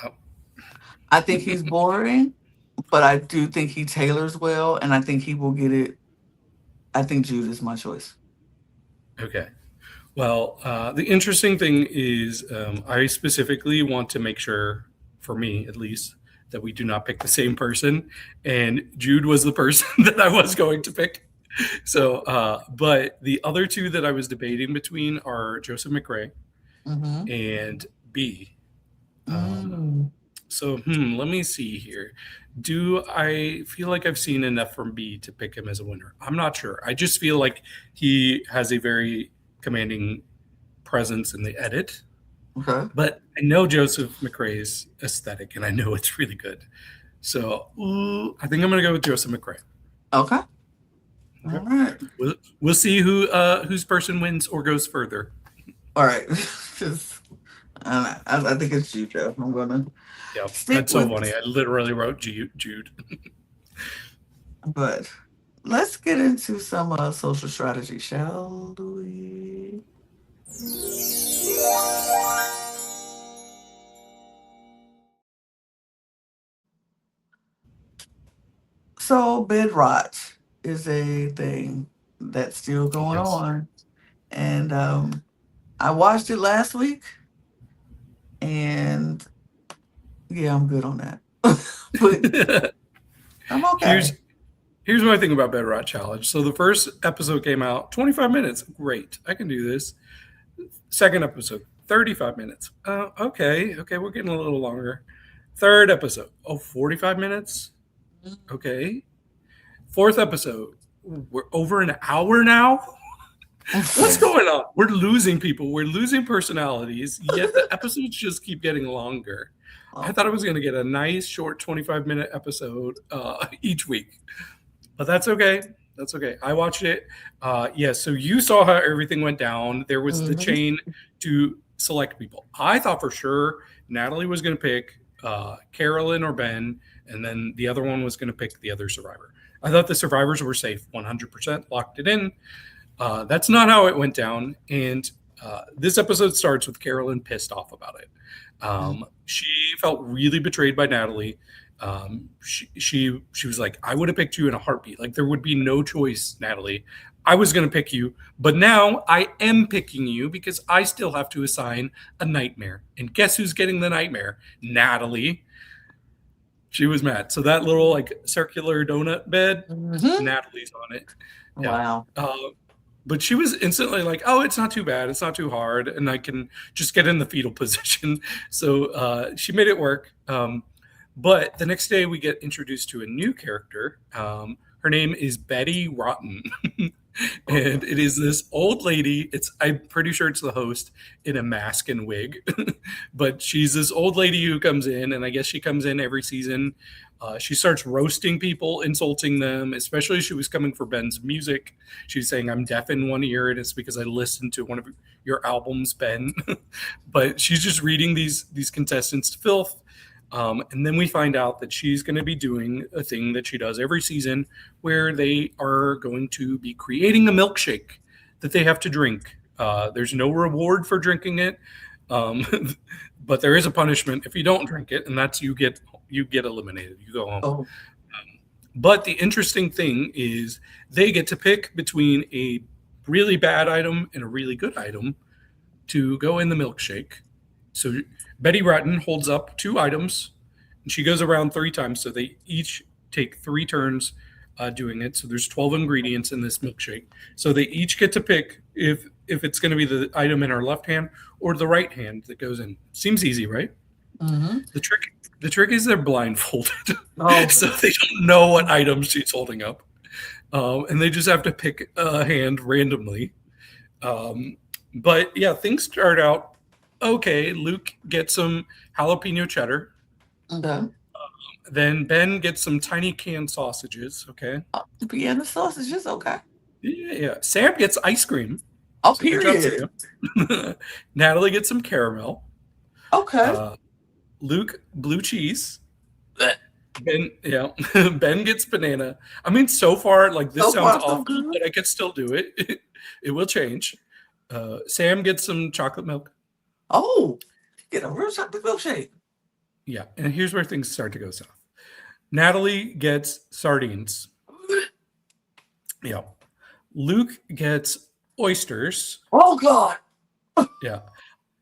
Oh. I think he's boring, but I do think he tailors well, and I think he will get it. I think Jude is my choice. Okay. Well, the interesting thing is, I specifically want to make sure, for me at least, that we do not pick the same person. And Jude was the person that I was going to pick. So, but the other two that I was debating between are Joseph McRae Mm-hmm. and B. Um, Mm. so, let me see here. Do I feel like I've seen enough from B to pick him as a winner? I'm not sure. I just feel like he has a very commanding presence in the edit. Okay. But I know Joseph McRae's aesthetic, and I know it's really good. So I think I'm going to go with Joseph McRae. Okay. All Okay. right. We'll see whose person wins or goes further. All right. Just, I think it's Jude, though. I'm going to Yeah, stick that's so with, funny. I literally wrote Jude. but let's get into some social strategy, shall we? So, bed rot is a thing that's still going Yes. on. And I watched it last week, and yeah, I'm good on that. But I'm here's okay. here's my thing about Bed Rot Challenge. So the first episode came out 25 minutes. Great, I can do this. Second episode 35 minutes. Okay, we're getting a little longer. Third episode, 45 minutes. Okay. Fourth episode, we're over an hour now. What's going on? We're losing people. We're losing personalities, yet the episodes just keep getting longer. I thought I was going to get a nice short 25-minute episode each week, but that's okay. That's okay. I watched it. Yeah, so you saw how everything went down. There was the Mhm. chain to select people. I thought for sure Natalie was going to pick Carolyn or Ben, and then the other one was going to pick the other survivor. I thought the survivors were safe, 100%, locked it in. That's not how it went down. And this episode starts with Carolyn pissed off about it. She felt really betrayed by Natalie. She was like, I would have picked you in a heartbeat. Like there would be no choice, Natalie. I was going to pick you, but now I am picking you because I still have to assign a nightmare. And guess who's getting the nightmare? Natalie. She was mad. So that little like circular donut bed, Mhm. Natalie's on it. Yeah. Wow. But she was instantly like, "Oh, it's not too bad. It's not too hard, and I can just get in the fetal position." So she made it work. But the next day, we get introduced to a new character. Her name is Betty Rotten, and it is this old lady. I'm pretty sure it's the host in a mask and wig, but she's this old lady who comes in, and I guess she comes in every season. She starts roasting people, insulting them, especially she was coming for Ben's music. She's saying, I'm deaf in one ear, and it's because I listened to one of your albums, Ben. But she's just reading these contestants to filth. And then we find out that she's going to be doing a thing that she does every season where they are going to be creating a milkshake that they have to drink. There's no reward for drinking it. But there is a punishment if you don't drink it, and that's you get eliminated. You go home. Oh. But the interesting thing is they get to pick between a really bad item and a really good item to go in the milkshake. So Betty Rotten holds up two items, and she goes around three times. So they each take 3 turns doing it. So there's 12 ingredients in this milkshake. So they each get to pick if if it's going to be the item in our left hand or the right hand that goes in. Seems easy, right? Mm-hmm. The trick is they're blindfolded, Oh, so they don't know what item she's holding up, and they just have to pick a hand randomly. But yeah, things start out okay. Luke gets some jalapeno cheddar. okay. Then Ben gets some tiny canned sausages. Okay. The Vienna sausages, okay. Yeah. Sam gets ice cream. Oh, So good job, period. Sam. Natalie gets some caramel. Okay. Luke, blue cheese. Blech. Ben, yeah. Ben gets banana. I mean, so far, like this So sounds far, so awful, good. but I could still do it. It will change. Sam gets some chocolate milk. Oh, get a real chocolate milkshake. Yeah. And here's where things start to go south. Natalie gets sardines. Yeah. Luke gets oysters. Oh, God. Yeah.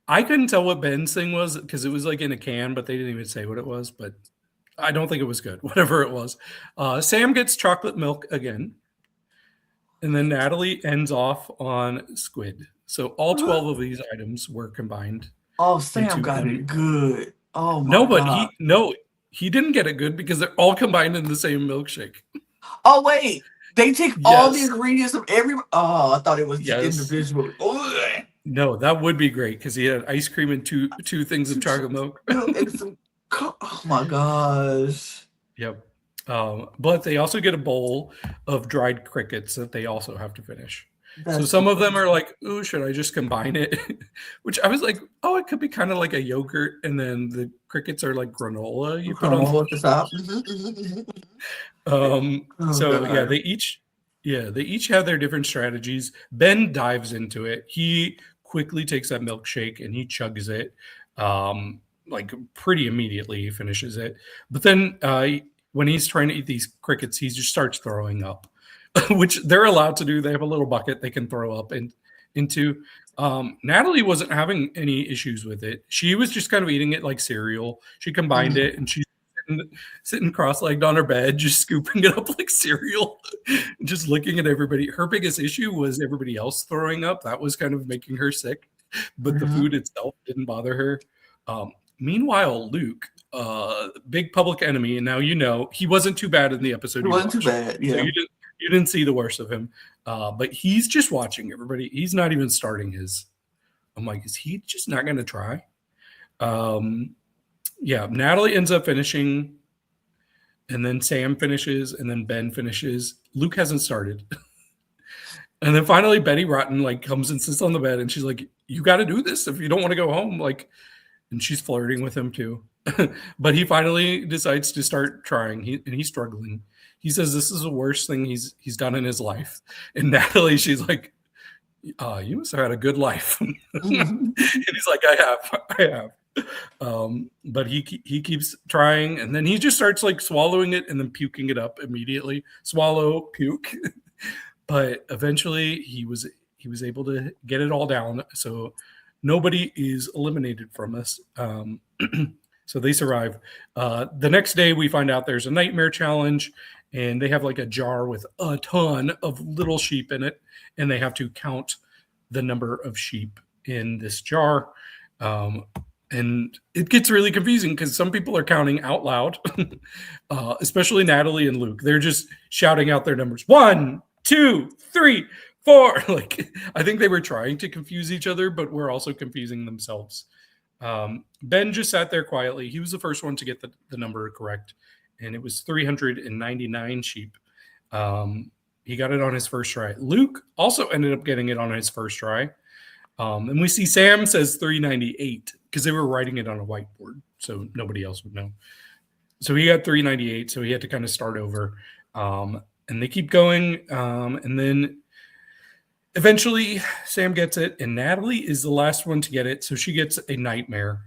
I couldn't tell what Ben's thing was because it was like in a can, but they didn't even say what it was. But I don't think it was good, whatever it was. Sam gets chocolate milk again. And then Natalie ends off on squid. So all 12 of these items were combined. Oh, Sam into got one. it good. Oh, my No, but God. he didn't get it good because they're all combined in the same milkshake. Oh, wait. They take all the Yes. ingredients of every. Oh, I thought it was Yes. individual. Ugh. No, that would be great because he had ice cream and two things of chocolate milk. And some. Oh, my gosh. Yep. But they also get a bowl of dried crickets that they also have to finish. So That's some of them are like, "Ooh, should I just combine it?" Which I was like, "Oh, it could be kind of like a yogurt." And then the crickets are like granola you put on. at the top. Oh, So yeah, God. they each have their different strategies. Ben dives into it. He quickly takes that milkshake and he chugs it, like pretty immediately. He finishes it, but then when he's trying to eat these crickets, he just starts throwing up, which they're allowed to do. They have a little bucket they can throw up into. Natalie wasn't having any issues with it. She was just kind of eating it like cereal. She combined it and she's sitting cross-legged on her bed, just scooping it up like cereal, just looking at everybody. Her biggest issue was everybody else throwing up. That was kind of making her sick, but the food itself didn't bother her. Meanwhile, Luke, big public enemy, and now you know he wasn't too bad in the episode. It wasn't too bad. Yeah. So you didn't see the worst of him, but he's just watching everybody. He's not even starting his. I'm like, is he just not going to try? Yeah, Natalie ends up finishing, and then Sam finishes, and then Ben finishes. Luke hasn't started. And then finally Betty Rotten like comes and sits on the bed and she's like, "You got to do this if you don't want to go home." Like, and she's flirting with him too. But he finally decides to start trying. He's struggling. He says this is the worst thing he's done in his life. And Natalie, she's like, "You must have had a good life." And he's like, I have. But he keeps trying, and then he just starts like swallowing it and then puking it up immediately. Swallow, puke. But eventually he was able to get it all down. So nobody is eliminated from us. So they survive. The next day we find out there's a nightmare challenge, and they have like a jar with a ton of little sheep in it, and they have to count the number of sheep in this jar. And it gets really confusing because some people are counting out loud, especially Natalie and Luke. They're just shouting out their numbers. 1, 2, 3, 4. Like, I think they were trying to confuse each other, but were also confusing themselves. Ben just sat there quietly. He was the first one to get the number correct, and it was 399 sheep. He got it on his first try. Luke also ended up getting it on his first try. And we see Sam says 398 because they were writing it on a whiteboard, so nobody else would know. So he got 398, so he had to kind of start over. And they keep going, and then eventually Sam gets it, and Natalie is the last one to get it, so she gets a nightmare,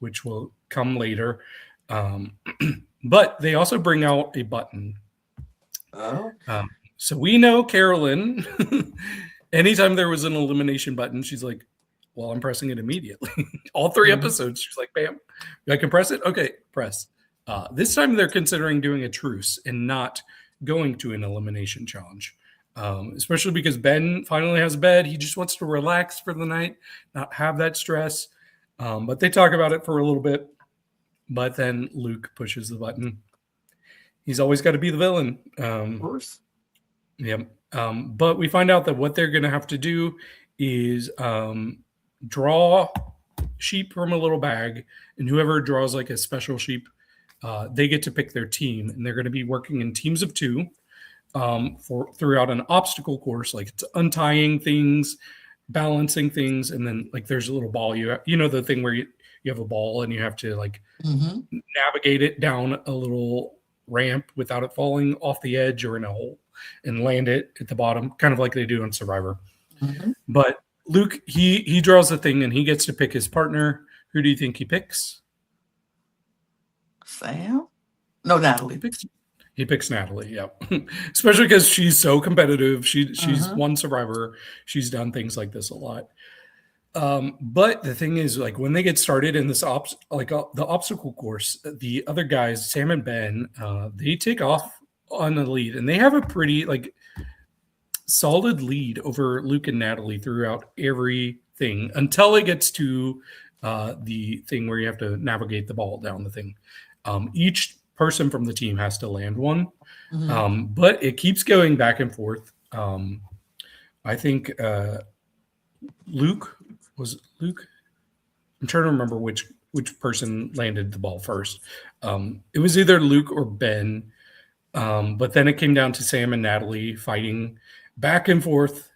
which will come later. But they also bring out a button. Oh. So we know Carolyn, anytime there was an elimination button, she's like, "Well, I'm pressing it immediately." All 3 episodes, she's like, "Bam, I can press it? Okay, press." This time they're considering doing a truce and not going to an elimination challenge. especially because Ben finally has a bed. He just wants to relax for the night, not have that stress. But they talk about it for a little bit. But then Luke pushes the button. He's always got to be the villain. Of course. Yeah. But we find out that what they're going to have to do is draw sheep from a little bag, and whoever draws like a special sheep, they get to pick their team, and they're going to be working in teams of two for throughout an obstacle course. Like it's untying things, balancing things, and then like there's a little ball. You know the thing where you have a ball and you have to like Mm-hmm. navigate it down a little ramp without it falling off the edge or in a hole and land it at the bottom, kind of like they do on Survivor. Mm-hmm. But Luke, he draws the thing and he gets to pick his partner. Who do you think he picks? Sam? No, He Natalie. picks he picks Natalie. Yeah, especially because she's so competitive. She's Mm-hmm. won Survivor. She's done things like this a lot. But the thing is, like when they get started in this the obstacle course, the other guys, Sam and Ben, they take off on the lead, and they have a pretty like solid lead over Luke and Natalie throughout everything until it gets to the thing where you have to navigate the ball down the thing. Each person from the team has to land one, Mm-hmm. but it keeps going back and forth. I think Luke was Luke. I'm trying to remember which person landed the ball first. It was either Luke or Ben, but then it came down to Sam and Natalie fighting back and forth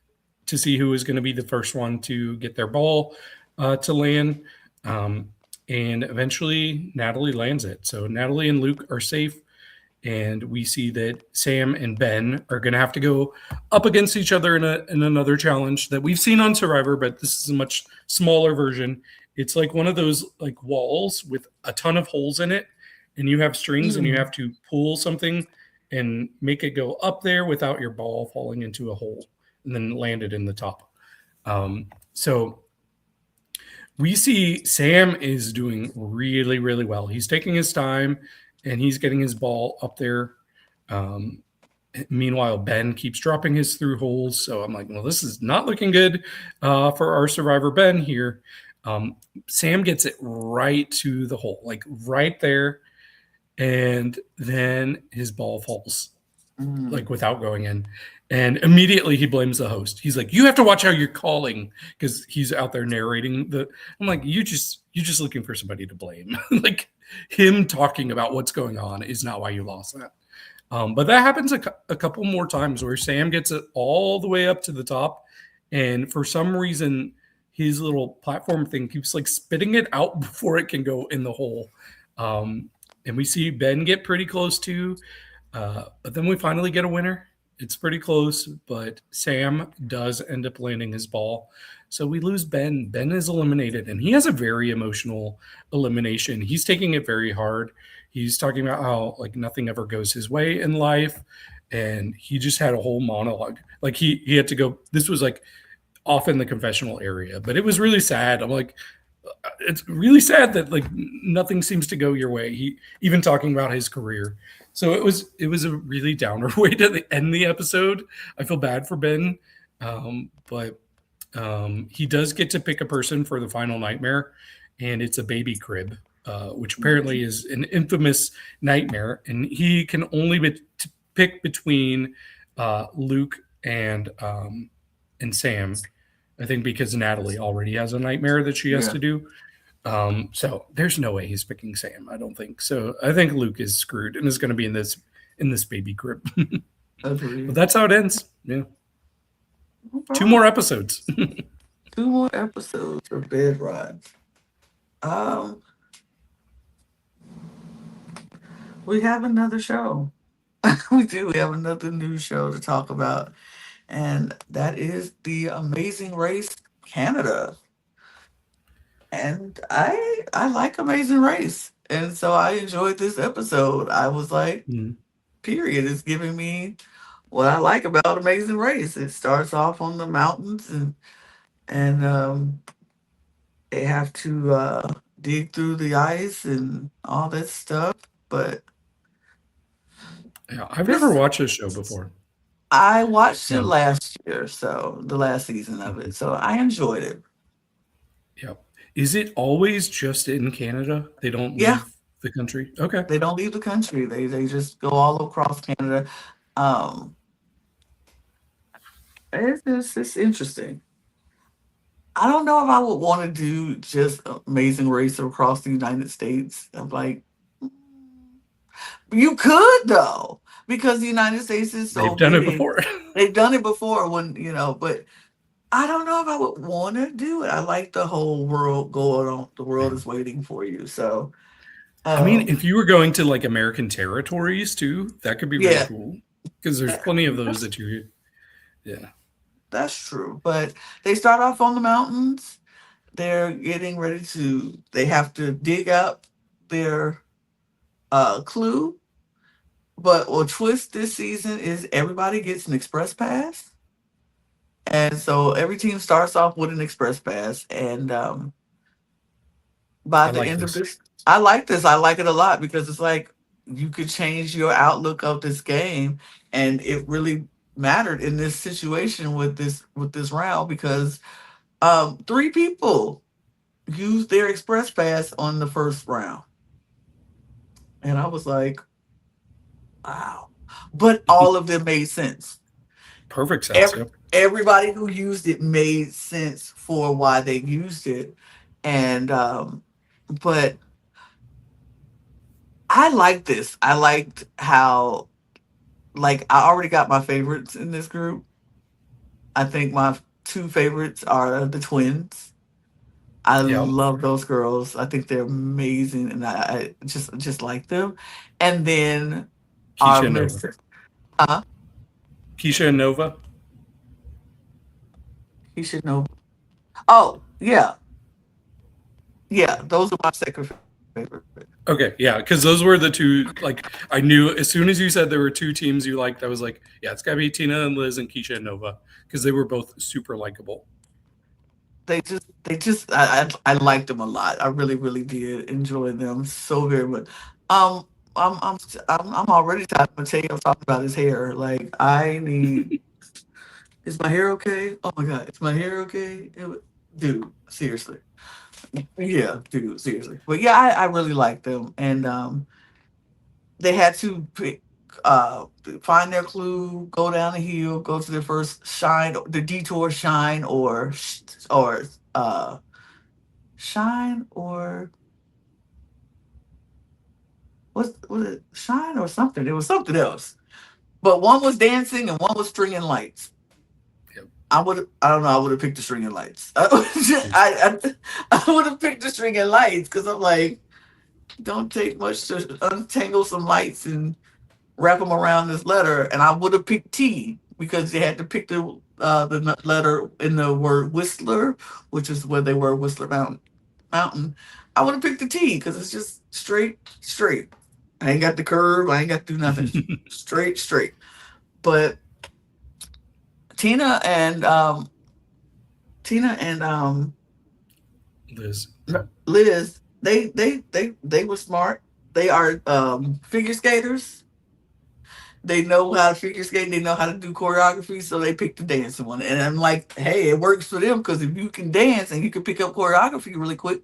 to see who was going to be the first one to get their ball to land. And eventually, Natalie lands it. So Natalie and Luke are safe. And we see that Sam and Ben are going to have to go up against each other in another challenge that we've seen on Survivor, but this is a much smaller version. It's like one of those like walls with a ton of holes in it, and you have strings and you have to pull something and make it go up there without your ball falling into a hole and then land it in the top. So we see Sam is doing really, really well. He's taking his time and he's getting his ball up there. Meanwhile, Ben keeps dropping his through holes. So I'm like, well, this is not looking good for our survivor Ben here. Sam gets it right to the hole, like right there. And then his ball falls, like without going in. And immediately he blames the host. He's like, "You have to watch how you're calling," because he's out there narrating the. I'm like, you're just looking for somebody to blame. Like him talking about what's going on is not why you lost that. But that happens a couple more times where Sam gets it all the way up to the top, and for some reason his little platform thing keeps like spitting it out before it can go in the hole. And we see Ben get pretty close too, but then we finally get a winner. It's pretty close, but Sam does end up landing his ball. So we lose Ben. Ben is eliminated, and he has a very emotional elimination. He's taking it very hard. He's talking about how like nothing ever goes his way in life, and he just had a whole monologue. Like he had to go. This was like off in the confessional area, but it was really sad. I'm like, it's really sad that like nothing seems to go your way. He even talking about his career. So it was a really downer way to end the episode. I feel bad for Ben, but he does get to pick a person for the final nightmare, and it's a baby crib, which apparently is an infamous nightmare, and he can only pick between Luke and Sam. I think because Natalie already has a nightmare that she has to do. So there's no way he's picking Sam. I don't think so. I think Luke is screwed and is going to be in this baby crib. But that's how it ends. Yeah. No 2 more episodes. 2 more episodes of Bed Rides. We have another show. We do. We have another new show to talk about, and that is the Amazing Race Canada. And I like Amazing Race, and so I enjoyed this episode. I was like, period. It's giving me what I like about Amazing Race. It starts off on the mountains, and they have to dig through the ice and all that stuff. But Yeah, I've never watched this show before. I watched it Um, last year, so the last season of it. mhm. So I enjoyed it. Yeah. Is it always just in Canada? They don't Yeah, leave the country? Okay. they don't leave the country. They just go all across Canada. Um, it's interesting. I don't know if I would want to do just Amazing Race across the United States. I'm like, "Mm, you could though, because the United States is so They've done it big. before. They've done it before when, but I don't know if I would want to do it. I like the whole world going on. The world Yeah. is waiting for you. So, I mean, um, if you were going to like American territories too, that could be really yeah, cool because there's plenty of those that's that you, yeah, that's true. But they start off on the mountains. They're getting ready to. They have to dig up their clue. But what twist this season is everybody gets an express pass, and so every team starts off with an express pass, and by I the like end of this. this, I like this. I like it a lot because it's like you could change your outlook of this game, and it really mattered in this situation with this round because three people used their express pass on the first round, and I was like, wow. But all of them made sense. Perfect sense. Every Yep. everybody who used it made sense for why they used it, and but I like this. I liked how like I already got my favorites in this group. I think my two favorites are the twins. I Yep. love those girls. I think they're amazing, and I just like them. And then our Keisha and Nova. Mister, uh, Keisha and Nova. he should know. Oh yeah, yeah. Those are my second favorite. Okay, yeah, because those were the two. Like, I knew as soon as you said there were two teams you liked, I was like, yeah, it's got to be Tina and Liz and Keisha and Nova because they were both super likable. I liked them a lot. I really really did enjoy them so very much. Um, I'm already tired of Mateo talking about his hair. Like I need. Is my hair okay? Oh my god, is my hair okay? Dude, seriously. Yeah, dude, seriously. But yeah, I really like them, and they had to pick, find their clue, go down the hill, go to their first shine, the detour shine, or shine or what was it? Shine or something? It was something else. But one was dancing and one was stringing lights. Yep. I don't know. I would have picked the stringing lights. I would have picked the stringing lights because I'm like, don't take much to untangle some lights and wrap them around this letter. And I would have picked T because they had to pick the letter in the word Whistler, which is where they were Whistler Mountain. Mountain. I would have picked the T because it's just straight, straight. I ain't got the curve. I ain't got to do nothing. Straight, straight. But Tina and um, Tina and Liz. Yeah. Liz, they were smart. They are figure skaters. They know how to figure skate. They know how to do choreography, so they picked the dancing one. And I'm like, hey, it works for them because if you can dance and you can pick up choreography really quick,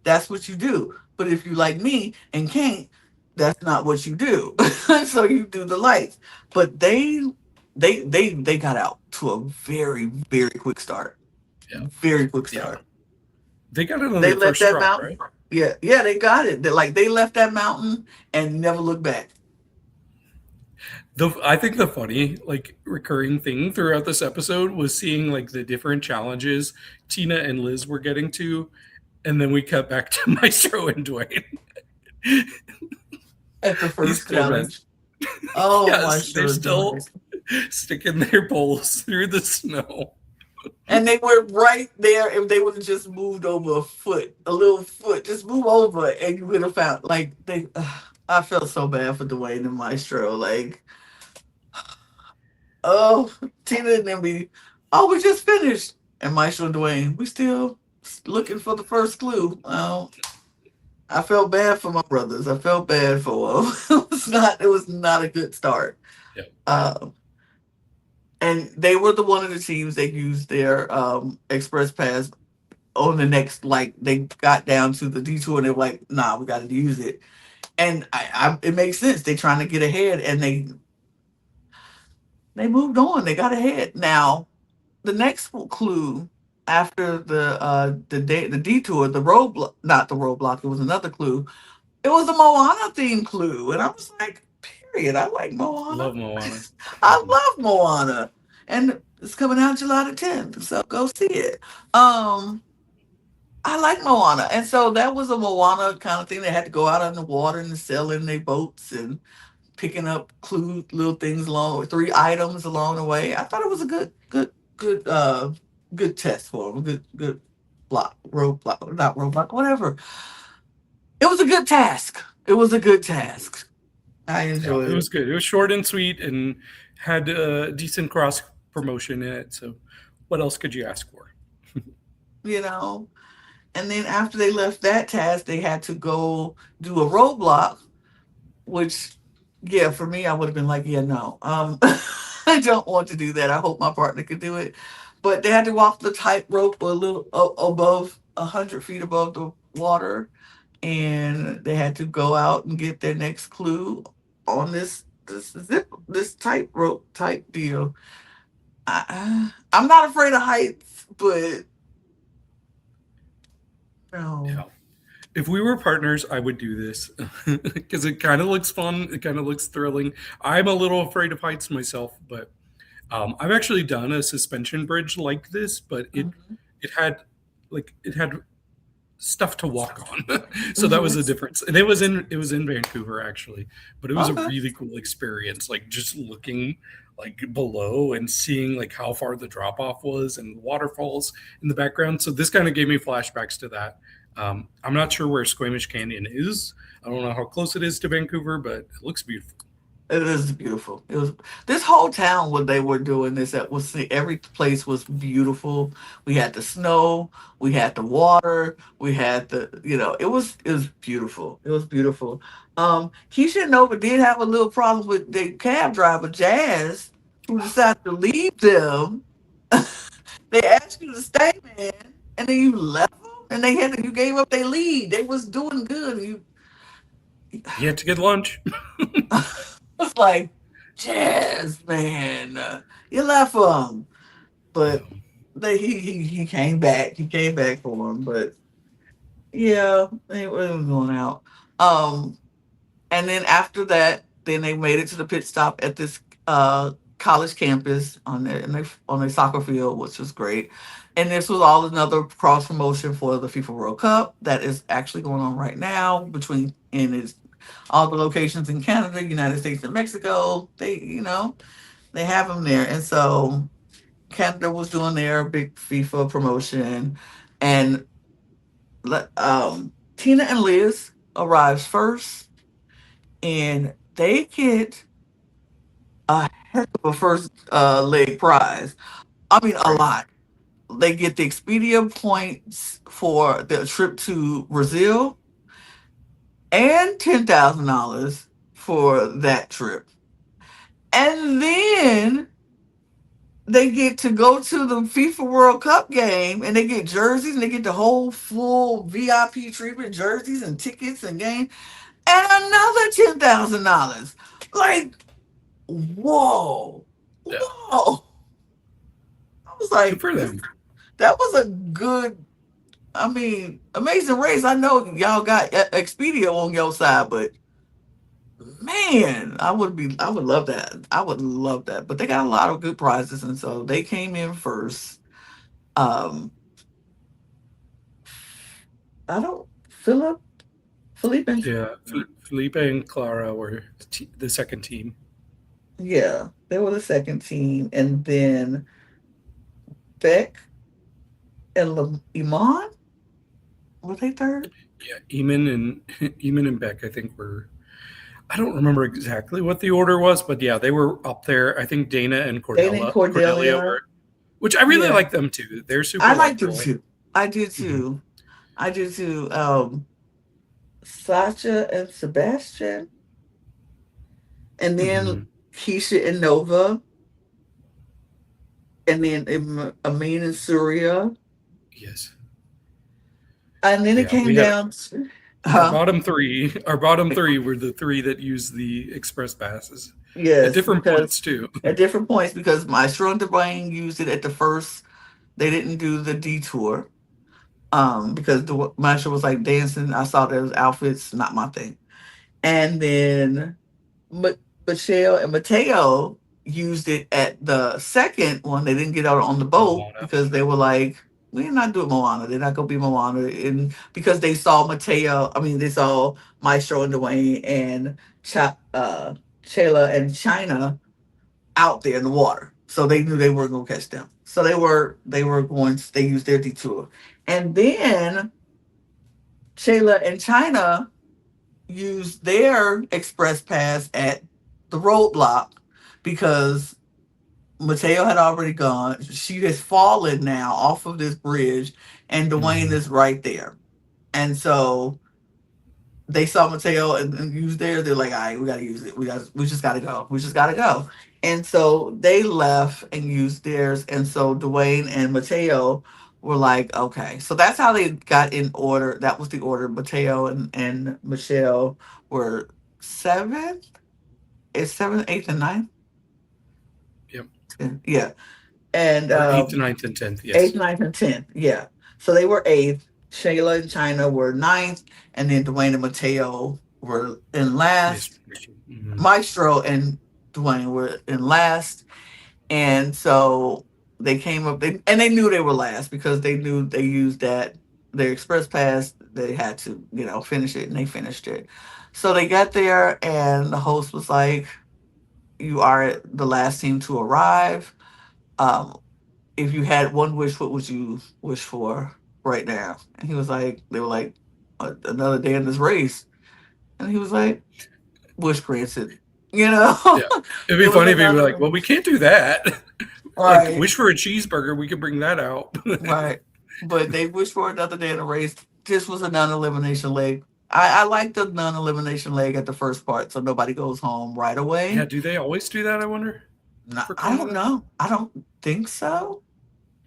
that's what you do. But if you like me and can't, that's not what you do. So you do the lights. But they got out to a very very quick start. Yeah. Very quick Yeah. start. They got it on They their left first that try, mountain. right? Yeah, yeah, they got it. They left that mountain and never looked back. I think the funny, like, recurring thing throughout this episode was seeing like the different challenges Tina and Liz were getting to, and then we cut back to Maestro and Dwayne. At the These first poor men. challenge. Oh my Yes, they're sure still doing. sticking their poles through the snow. And they were right there if they would have just moved over a foot, a little foot, just move over and you would have found like they I felt so bad for Dwayne and Maestro. Like, oh, Tina and them be, oh, we just finished. And Maestro and Dwayne, we still looking for the first clue. I felt bad for my brothers. I felt bad for them. It was not a good start. Yeah. Um, And they were the one of the teams that used their express pass on the next, like they got down to the detour and they were like, nah, we got to use it. And it makes sense. They trying to get ahead and they moved on. They got ahead. Now the next clue after the detour, the roadblock, not the roadblock, it was another clue. It was a Moana theme clue, and I was like, period. I like Moana. Love Moana. I Mhm. love Moana, and it's coming out July 10th, so go see it. Um, I like Moana, and so that was a Moana kind of thing. They had to go out on the water and sail in their boats and picking up clues, little things along, 3 items along the way. I thought it was a good test for them. Good roadblock, not roadblock, whatever. It was a good task. It was a good task. I Yeah, it enjoyed it. was good. It was short and sweet and had a decent cross promotion in it. So, what else could you ask for? You know. And then after they left that task, they had to go do a roadblock, which, yeah, for me, I would have been like, yeah, no, I don't want to do that. I hope my partner could do it. But they had to walk the tightrope a little above 100 feet above the water, and they had to go out and get their next clue on this tightrope type deal. I'm not afraid of heights, but no. Yeah. If we were partners, I would do this because it kind of looks fun. It kind of looks thrilling. I'm a little afraid of heights myself, but I've actually done a suspension bridge like this, but Mhm. it had it had stuff to walk on, so that was Mhm. the difference. And it was in Vancouver actually, but it was a Okay. really cool experience. Like just looking like below and seeing like how far the drop off was and waterfalls in the background. So this kind of gave me flashbacks to that. I'm not sure where Squamish Canyon is. I don't know how close it is to Vancouver, but it looks beautiful. It is beautiful. It was this whole town when they were doing this. That was every place was beautiful. We had the snow, we had the water, we had it was beautiful. It was beautiful. Keisha and Nova did have a little problem with the cab driver Jazz, who decided to leave them. They asked you to stay, man, and then you left them, and you gave up their lead. They was doing good. And you He had to get lunch. was like, Jazz, man, you left him, Yeah. but he came back. He came back for him, but yeah, it was going out. Um, and then after that, then they made it to the pit stop at this college campus on their soccer field, which was great. And this was all another cross promotion for the FIFA World Cup that is actually going on right now between and it's all the locations in Canada, United States, and Mexico. They have them there, and so Canada was doing their big FIFA promotion, and Tina and Liz arrives first, and they get a heck of a first leg prize. I mean, a Right. lot. They get the Expedia points for the trip to Brazil and $10,000 for that trip. And then they get to go to the FIFA World Cup game and they get jerseys and they get the whole full VIP treatment, jerseys and tickets and game, and another $10,000. Like, whoa, Yeah. whoa. I was Good like, for them. that was a good, I mean, Amazing Race. I know y'all got Expedia on your side, but man, I would love that. I would love that. But they got a lot of good prizes, and so they came in first. Um, I don't Philip and Yeah. Felipe and Clara were the second team. yeah, they were the second team, and then Beck and Iman were they third? Yeah. Eamon and Eamon and Beck, I think, were. I don't remember exactly what the order was, but yeah, they were up there. I think Dana and Dana and Cordelia Cordelia. were, which I really Yeah, like them too. They're super I liked them likable. too. I did Hmm. too. I did too. Sasha and Sebastian, and then Hmm. Keisha and Nova. and then Amin and Surya, Yes. and then it Yeah, came we had down to, huh? our bottom three were the three that used the express passes at Yes, different because points too. at different points, because Maestro and Dwayne used it at the first. They didn't do the detour, because the Maestro was like dancing. I saw those outfits, not my thing. And then Ma- Michelle and Mateo used it at the second one. They didn't get out on the boat Moana. because they were like, we're not doing Moana. They're not gonna be Moana. And because they saw Mateo, I mean they saw Maestro and Dwayne and Chayla and China out there in the water. So they knew they weren't gonna catch them. So they were going to, they used their detour. And then Chayla and China used their express pass at the roadblock because Mateo had already gone. She has fallen now off of this bridge, and Dwayne Mhm. is right there. And so they saw Mateo and used theirs. They're like, all right, we gotta use it. We just gotta go. We just gotta go. And so they left and used theirs. And so Dwayne and Mateo were like, okay. So that's how they got in order. That was the order. Mateo and Michelle were seventh. It's seventh, eighth, and ninth. Yep. Yeah. And Or eighth, ninth, and 10th. eighth, Yes. ninth, and tenth. Yeah. So they were eighth. Shayla and China were ninth, and then Dwayne and Mateo were in Yes. last. Mhm. Maestro and Dwayne were in last, and so they came up. And they knew they were last because they knew they used that their express pass. They had to, finish it, and they finished it. So they got there, and the host was like, "You are the last team to arrive. Um, if you had one wish, what would you wish for right now?" And he was like, "They were like, another day in this race," and he was like, "Wish granted." You know, Yeah. It'd be it was funny if he was like, another. well, we can't do that. Like, Right, wish for a cheeseburger. We could bring that out. right. But they wished for another day in the race. This was a non-elimination leg. I like the non-elimination leg at the first part, so nobody goes home right Yeah. away. Do they always do that, I wonder, No, for I don't Canada? know. I don't think so.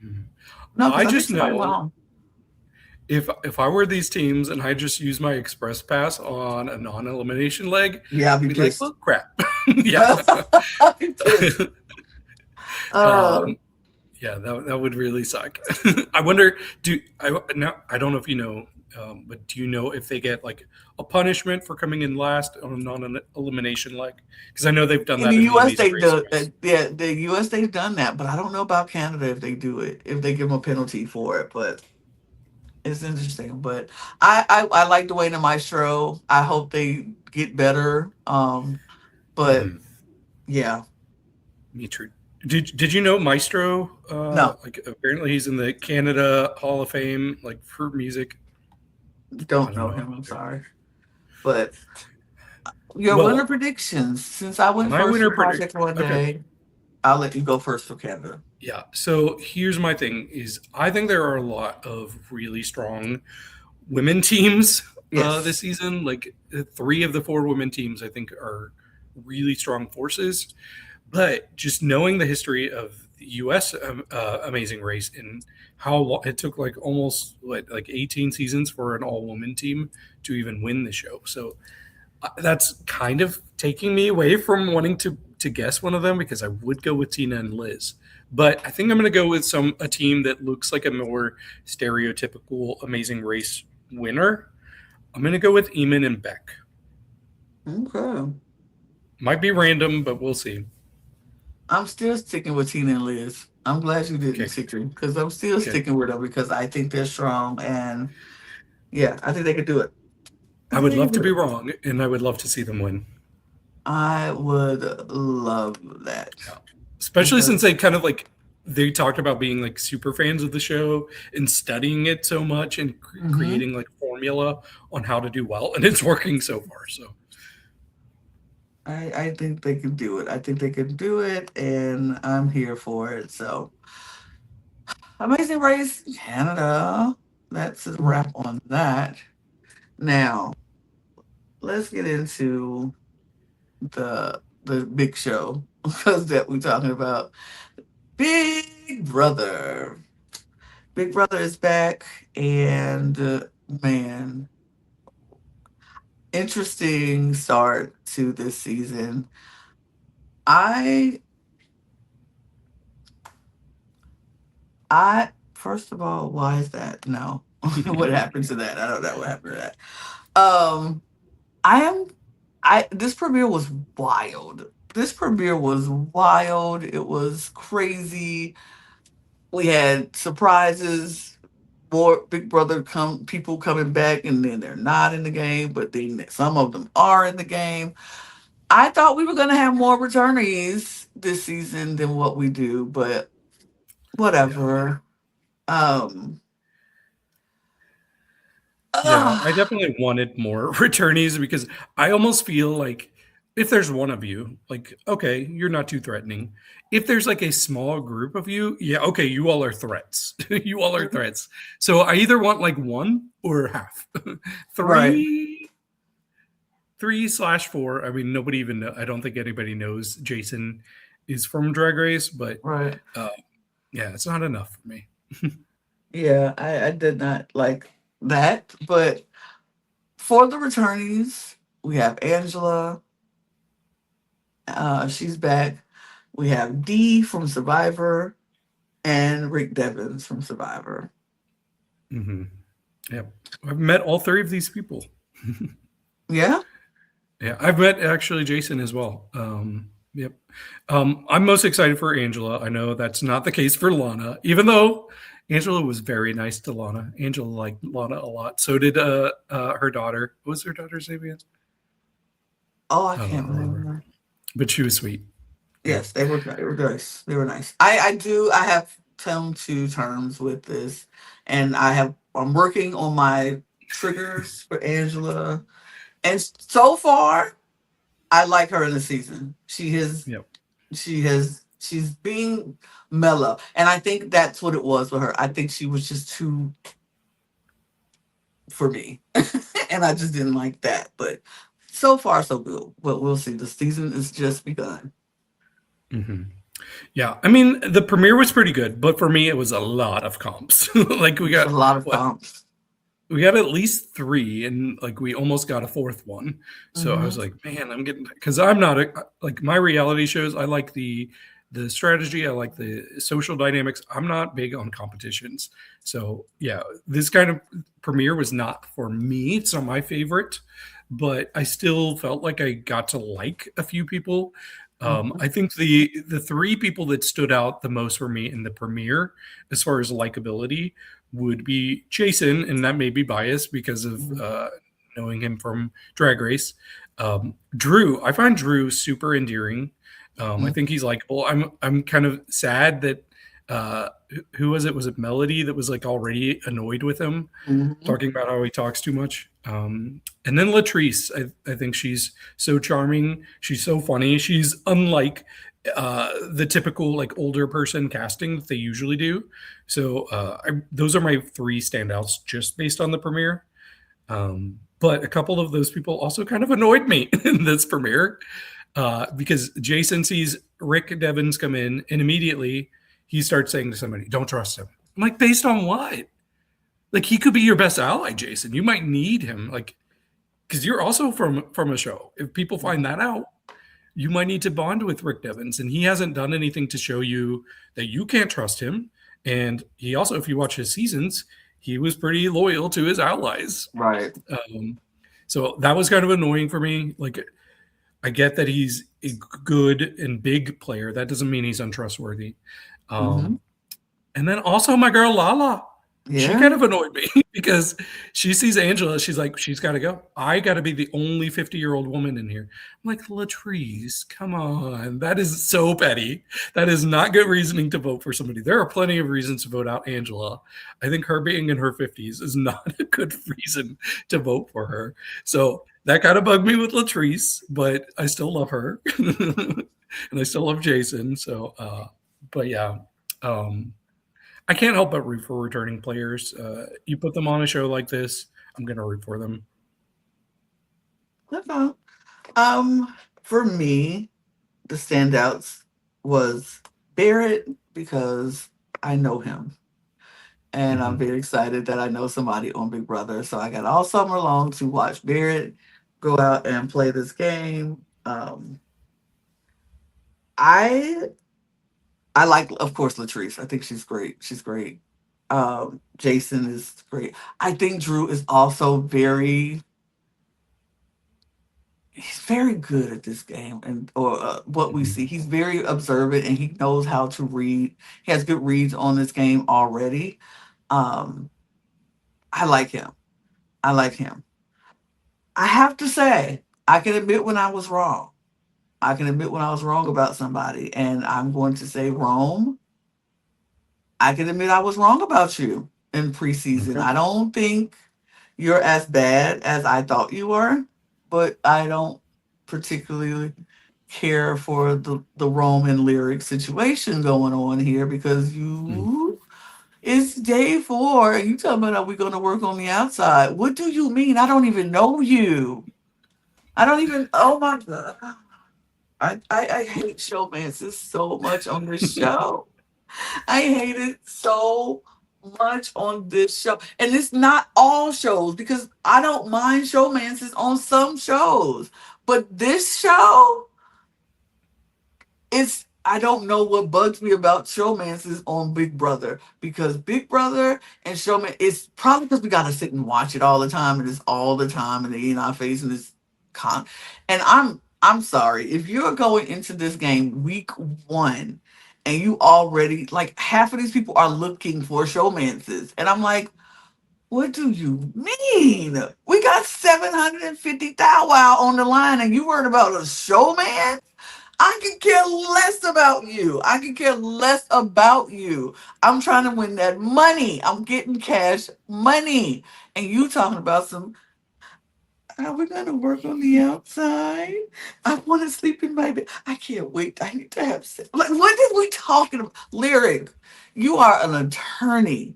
Mhm. No, because I I think just somebody went know home. if I were these teams and I just used my express pass on a non-elimination leg, Yeah, I'll I'd be be like, pissed. well, crap. Yeah. I'll be pissed. Uh, um, yeah, that would really suck. I wonder. Do I now? I don't know if you know, but do you know if they get like a punishment for coming in last on a non-elimination leg? Because I know they've done in that the in the U.S., Amazing they Race do. race. Yeah, the U.S. they've done that, but I don't know about Canada if they do it, if they give them a penalty for it. But it's interesting. But I like Dwayne and Maestro. I hope they get better. But Mhm. yeah, Me too. Did you know Maestro? no, Like apparently he's in the Canada Hall of Fame, like for music. I don't don't know know. him. I'm sorry. But your winner Well, predictions. Since I went my first winner for predict. Project One Okay. Day, I'll let you go first for Canada. Yeah. So here's my thing: is I think there are a lot of really strong women teams Yes. this season. Like three of the four women teams, I think, are really strong forces. But just knowing the history of the U.S. Amazing Race and how it took like almost like 18 seasons for an all woman team to even win the show. So that's kind of taking me away from wanting to guess one of them because I would go with Tina and Liz. But I think I'm going to go with a team that looks like a more stereotypical Amazing Race winner. I'm going to go with Eamon and Beck. Okay. Might be random, but we'll see. I'm still sticking with Tina and Liz. I'm glad you didn't, Okay, Secret, because I'm still good. sticking with them because I think they're strong and yeah, I think they could do it. I I think would they love can to do be it. wrong, and I would love to see them win. I would love that Yeah. Especially since because they kind of like they talked about being like super fans of the show and studying it so much and mhm, creating like formula on how to do well, and it's working so far. So I think they can do it. I think they can do it, and I'm here for it. So, Amazing Race Canada. That's a wrap on that. Now, let's get into the big show because that we're talking about. Big Big Brother. Big Brother is back, and man, interesting start to this season. I, first of all, why is that? No, what happened to that? I don't know what happened to that. Um, I am, this premiere was wild. This premiere was wild. It was crazy. We had surprises, more Big Brother people coming back, and then they're not in the game, but then some of them are in the game. I thought we were gonna have more returnees this season than what we do, but Yeah. whatever. Um, Yeah, I uh, definitely wanted more returnees because I almost feel like if there's one of you, like, okay, you're not too threatening. If there's like a small group of you, yeah, okay, you all are threats. You all are threats. So I either want like one or half. right, Three, 3/4. I mean, nobody even I don't think anybody knows Jason is from Drag Race, but right. uh, yeah, it's not enough for me. Yeah, I did not like that, but for the returnees, we have Angela. She's back. We have Dee from Survivor and Rick Devens from Survivor. Hmm. Yeah, I've met all three of these people. Yeah. Yeah, I've met actually Jason as well. Yep. I'm most excited for Angela. I know that's not the case for Lana, even though Angela was very nice to Lana. Angela liked Lana a lot. So did her daughter. What was her daughter's name again? Oh, I I don't can't remember. remember. But she was sweet. Yep. Yes, they were nice. They were nice. I have come to terms with this, and I'm working on my triggers for Angela, and so far I like her in the season. Yep. She's being mellow, and I think that's what it was with her. I think she was just too for me, and I just didn't like that. But so far so good. But we'll see. The season is just begun. Hmm. Yeah. I mean, the premiere was pretty good, but for me, it was a lot of comps. Like we It's a got lot of what comps. we got at least three, and like we almost got a fourth one. So I Hmm. was like, man, I'm getting because I'm not like my reality shows. I like the strategy. I like the social dynamics. I'm not big on competitions. So yeah, this kind of premiere was not for me. It's not my favorite, but I still felt like I got to like a few people. Hmm. I think the three people that stood out the most for me in the premiere, as far as likability, would be Jason, and that may be biased because of knowing him from Drag Race. Drew, I find Drew super endearing. I think he's likable. I'm kind of sad that who was it? Was it Melody that was like already annoyed with him, Hmm. talking about how he talks too much? And then Latrice, I think she's so charming. She's so funny. She's unlike the typical like older person casting that they usually do. So those are my three standouts just based on the premiere. But a couple of those people also kind of annoyed me in this premiere because Jason sees Rick Devens come in and immediately he starts saying to somebody, "Don't trust him." I'm like, based on what? Like he could be your best ally, Jason. You might need him, like because you're also from a show. If people find that out, you might need to bond with Rick Devens, and he hasn't done anything to show you that you can't trust him. And he also, if you watch his seasons, he was pretty loyal to his allies. Right. Um, so that was kind of annoying for me. Like, I get that he's a good and big player. That doesn't mean he's untrustworthy. Hmm. Um, and then also my girl Lala, she Yeah. kind of annoyed me because she sees Angela. She's like, she's got to go. I got to be the only 50-year-old woman in here. I'm like, Latrice, come on. That is so petty. That is not good reasoning to vote for somebody. There are plenty of reasons to vote out Angela. I think her being in her 50s is not a good reason to vote for her. So that kind of bugged me with Latrice, but I still love her. And I still love Jason. So, but yeah. Um, I can't help but root for returning players. You put them on a show like this, I'm going to root for them. Okay. Um, for me, the standouts was Barrett because I know him. And I'm Mhm. very excited that I know somebody on Big Brother. So I got all summer long to watch Barrett go out and play this game. I I like, of course, Latrice. I think she's great. She's great. Jason is great. I think Drew is also he's very good at this game, and or what we Mhm. see. He's very observant and he knows how to read. He has good reads on this game already. Um, I like him. I like him. I have to say, I can admit when I was wrong. I can admit when I was wrong about somebody, and I'm going to say, Rome, I can admit I was wrong about you in preseason. Okay. I don't think you're as bad as I thought you were, but I don't particularly care for the Roman lyric situation going on here because Mm. you it's day 4 and you tell me that we're gonna work on the outside. What do you mean? I don't even know you. I don't even oh my god. I hate showmances so much on this show. I hate it so much on this show. And it's not all shows because I don't mind showmances on some shows. But this show, it's I don't know what bugs me about showmances on Big Brother because Big Brother and showman it's probably because we gotta sit and watch it all the time and it's all the time and they in our face and it's con and I'm sorry if you're going into this game week 1 and you already like half of these people are looking for showmances and I'm like what do you mean we got 750 thou wow on the line and you worried about a showman. I can care less about you. I can care less about you. I'm trying to win that money. I'm getting cash money. And you talking about some, are we going to work on the outside? I want to sleep in my bed. I can't wait. I need to have sex. Like, what are we talking about? Lyric, you are an attorney.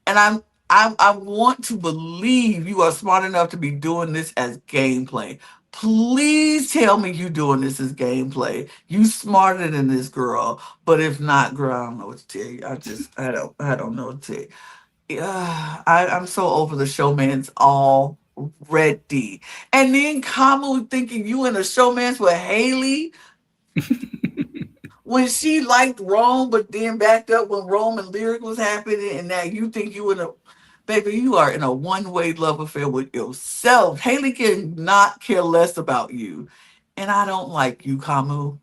And I want to believe you are smart enough to be doing this as gameplay. Please tell me you doing this as gameplay. You smarter than this girl. But if not, girl, I don't know what to tell you. I don't know what to tell you. Yeah, I'm so over the showman's already. And then Kamu thinking you in a showman's with Haley when she liked Rome, but then backed up when Rome and Lyric was happening, and now you think you in a baby, you are in a one-way love affair with yourself. Haley can not care less about you. And I don't like you, Kamu.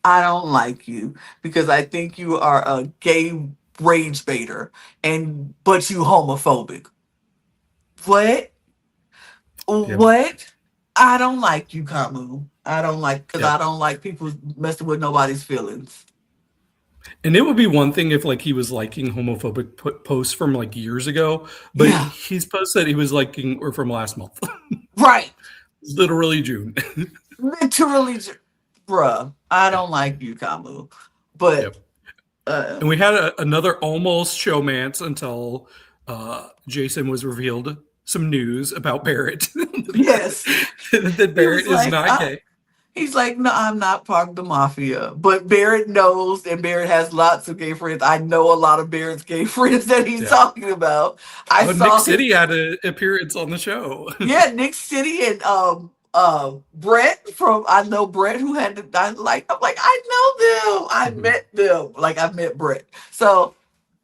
I don't like you because I think you are a gay rage baiter and but you homophobic. What? Yep. What? I don't like you, Kamu. I don't like because Yep. I don't like people messing with nobody's feelings. And it would be one thing if like he was liking homophobic posts from like years ago, but Yeah, his posts that he was liking were from last month, right. literally June. Literally, bruh, I Yeah. don't like you, Kamu. But Yep. uh, And we had another almost showmance until Jason was revealed some news about Barrett yes, that he was Barrett is like, not gay. he's like, no, I'm not part of the mafia. But Barrett knows, and Barrett has lots of gay friends. I know a lot of Barrett's gay friends that he's Yeah. talking about. I Oh, Nick saw him, City had an appearance on the show. yeah, Nick City and Brett from I know Brett who had the I'm like I know them. I Mhm. met them. Like I met Brett. So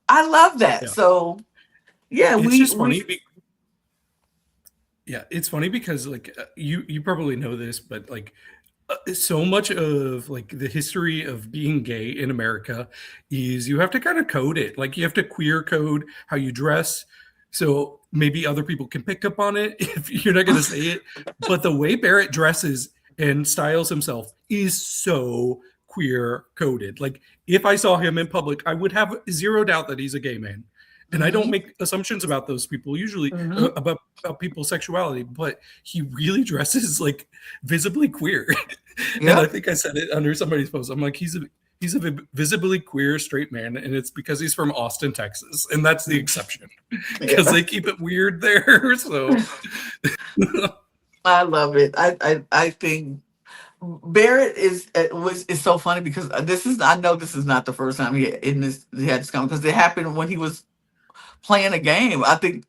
I love that. Yeah. So yeah, It's just we funny. Yeah, it's funny because like you probably know this, but like so much of like the history of being gay in America is you have to kind of code it. Like you have to queer code how you dress. So maybe other people can pick up on it if you're not going to say it. But the way Barrett dresses and styles himself is so queer coded. Like if I saw him in public, I would have zero doubt that he's a gay man. And I don't hmm make assumptions about those people usually hmm about people's sexuality, but he really dresses like visibly queer. And I Yep. think I said it under somebody's post. I'm like, he's a visibly queer straight man, and it's because he's from Austin, Texas, and that's the exception because Yeah. they keep it weird there. So I love it. I think Barrett is so funny because this is I know this is not the first time he had this comment because it happened when he was playing a game. I think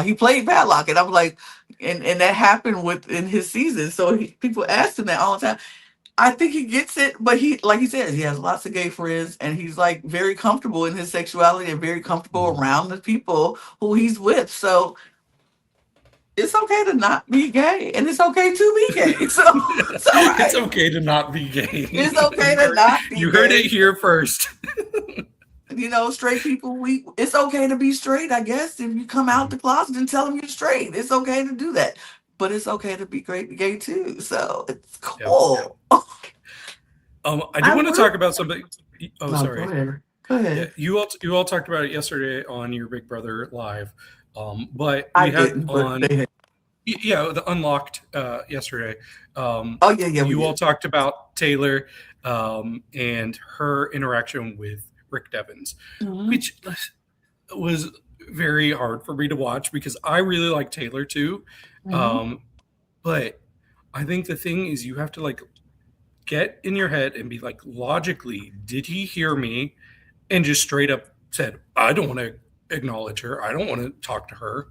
he played Padlock, and I'm like, and that happened within his season. So people asked him that all the time. I think he gets it, but he, like he says, he has lots of gay friends, and he's like very comfortable in his sexuality and very comfortable Mhm. around the people who he's with. So it's okay to not be gay, and it's okay to be gay. So it's all It's right. okay to not be gay. It's okay to not be You heard it gay. here first. Straight people, it's okay to be straight, I guess. If you come out Mhm. the closet and tell them you're straight, it's okay to do that. But it's okay to be great gay too. So it's Yep. cool. I do I want to really talk about something. Oh, no, go sorry. ahead. Go Yeah, ahead. you all talked about it yesterday on your Big Brother live, but I we had didn't, but on they had. yeah the Unlocked yesterday. Oh yeah, yeah, we You all did. talked about Taylor and her interaction with Rick Devens, Hmm. which was very hard for me to watch because I really like Taylor too. Hmm. Um, but I think the thing is you have to like get in your head and be like, logically, did he hear me and just straight up said, I don't want to acknowledge her. I don't want to talk to her.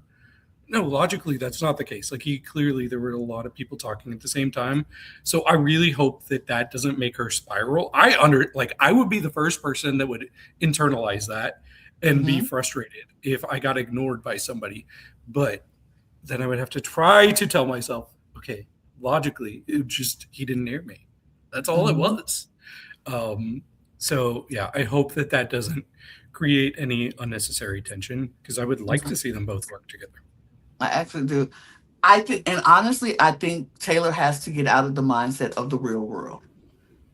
No, logically, that's not the case. Like, he clearly, there were a lot of people talking at the same time. So I really hope that that doesn't make her spiral. I would be the first person that would internalize that and be Hmm. frustrated if I got ignored by somebody. But then I would have to try to tell myself, okay, logically, it just, he didn't hear me. That's all it Hmm. was. Um, so yeah, I hope that that doesn't create any unnecessary tension because I would like to see them both work together. I actually do. I think, and honestly, I think Taylor has to get out of the mindset of the real world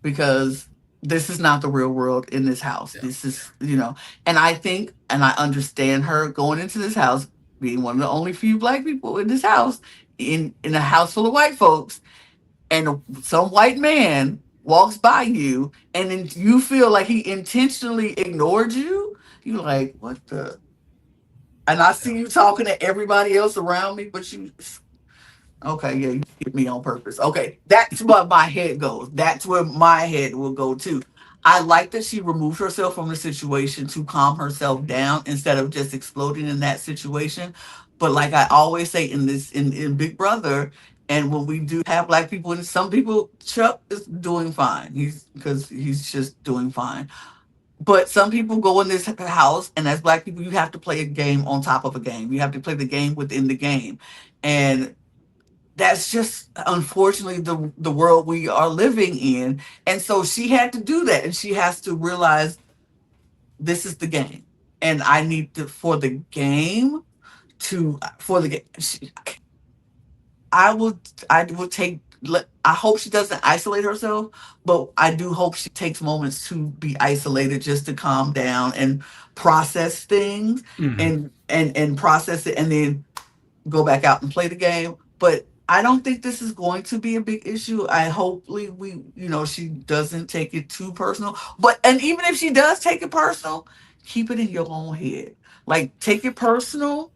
because this is not the real world in this house. Yeah. This is, and I think, and I understand her going into this house, being one of the only few black people in this house, in a house full of white folks, and some white man walks by you, and then you feel like he intentionally ignored you. You're like, what the? And I Yeah. see you talking to everybody else around me, but you okay, yeah, you hit me on purpose. Okay, that's what my head goes. That's where my head will go too. I like that she removed herself from the situation to calm herself down instead of just exploding in that situation. But like I always say in Big Brother, and when we do have black people and some people, Chuck is doing fine. He's just doing fine. But some people go in this house, and as black people, you have to play a game on top of a game. You have to play the game within the game, and that's just unfortunately the world we are living in. And so she had to do that, and she has to realize this is the game, and I need to for the game. I will take. I hope she doesn't isolate herself, but I do hope she takes moments to be isolated just to calm down and process things, Hmm. and process it, and then go back out and play the game. But I don't think this is going to be a big issue. I hopefully she doesn't take it too personal. But and even if she does take it personal, keep it in your own head. Like take it personal,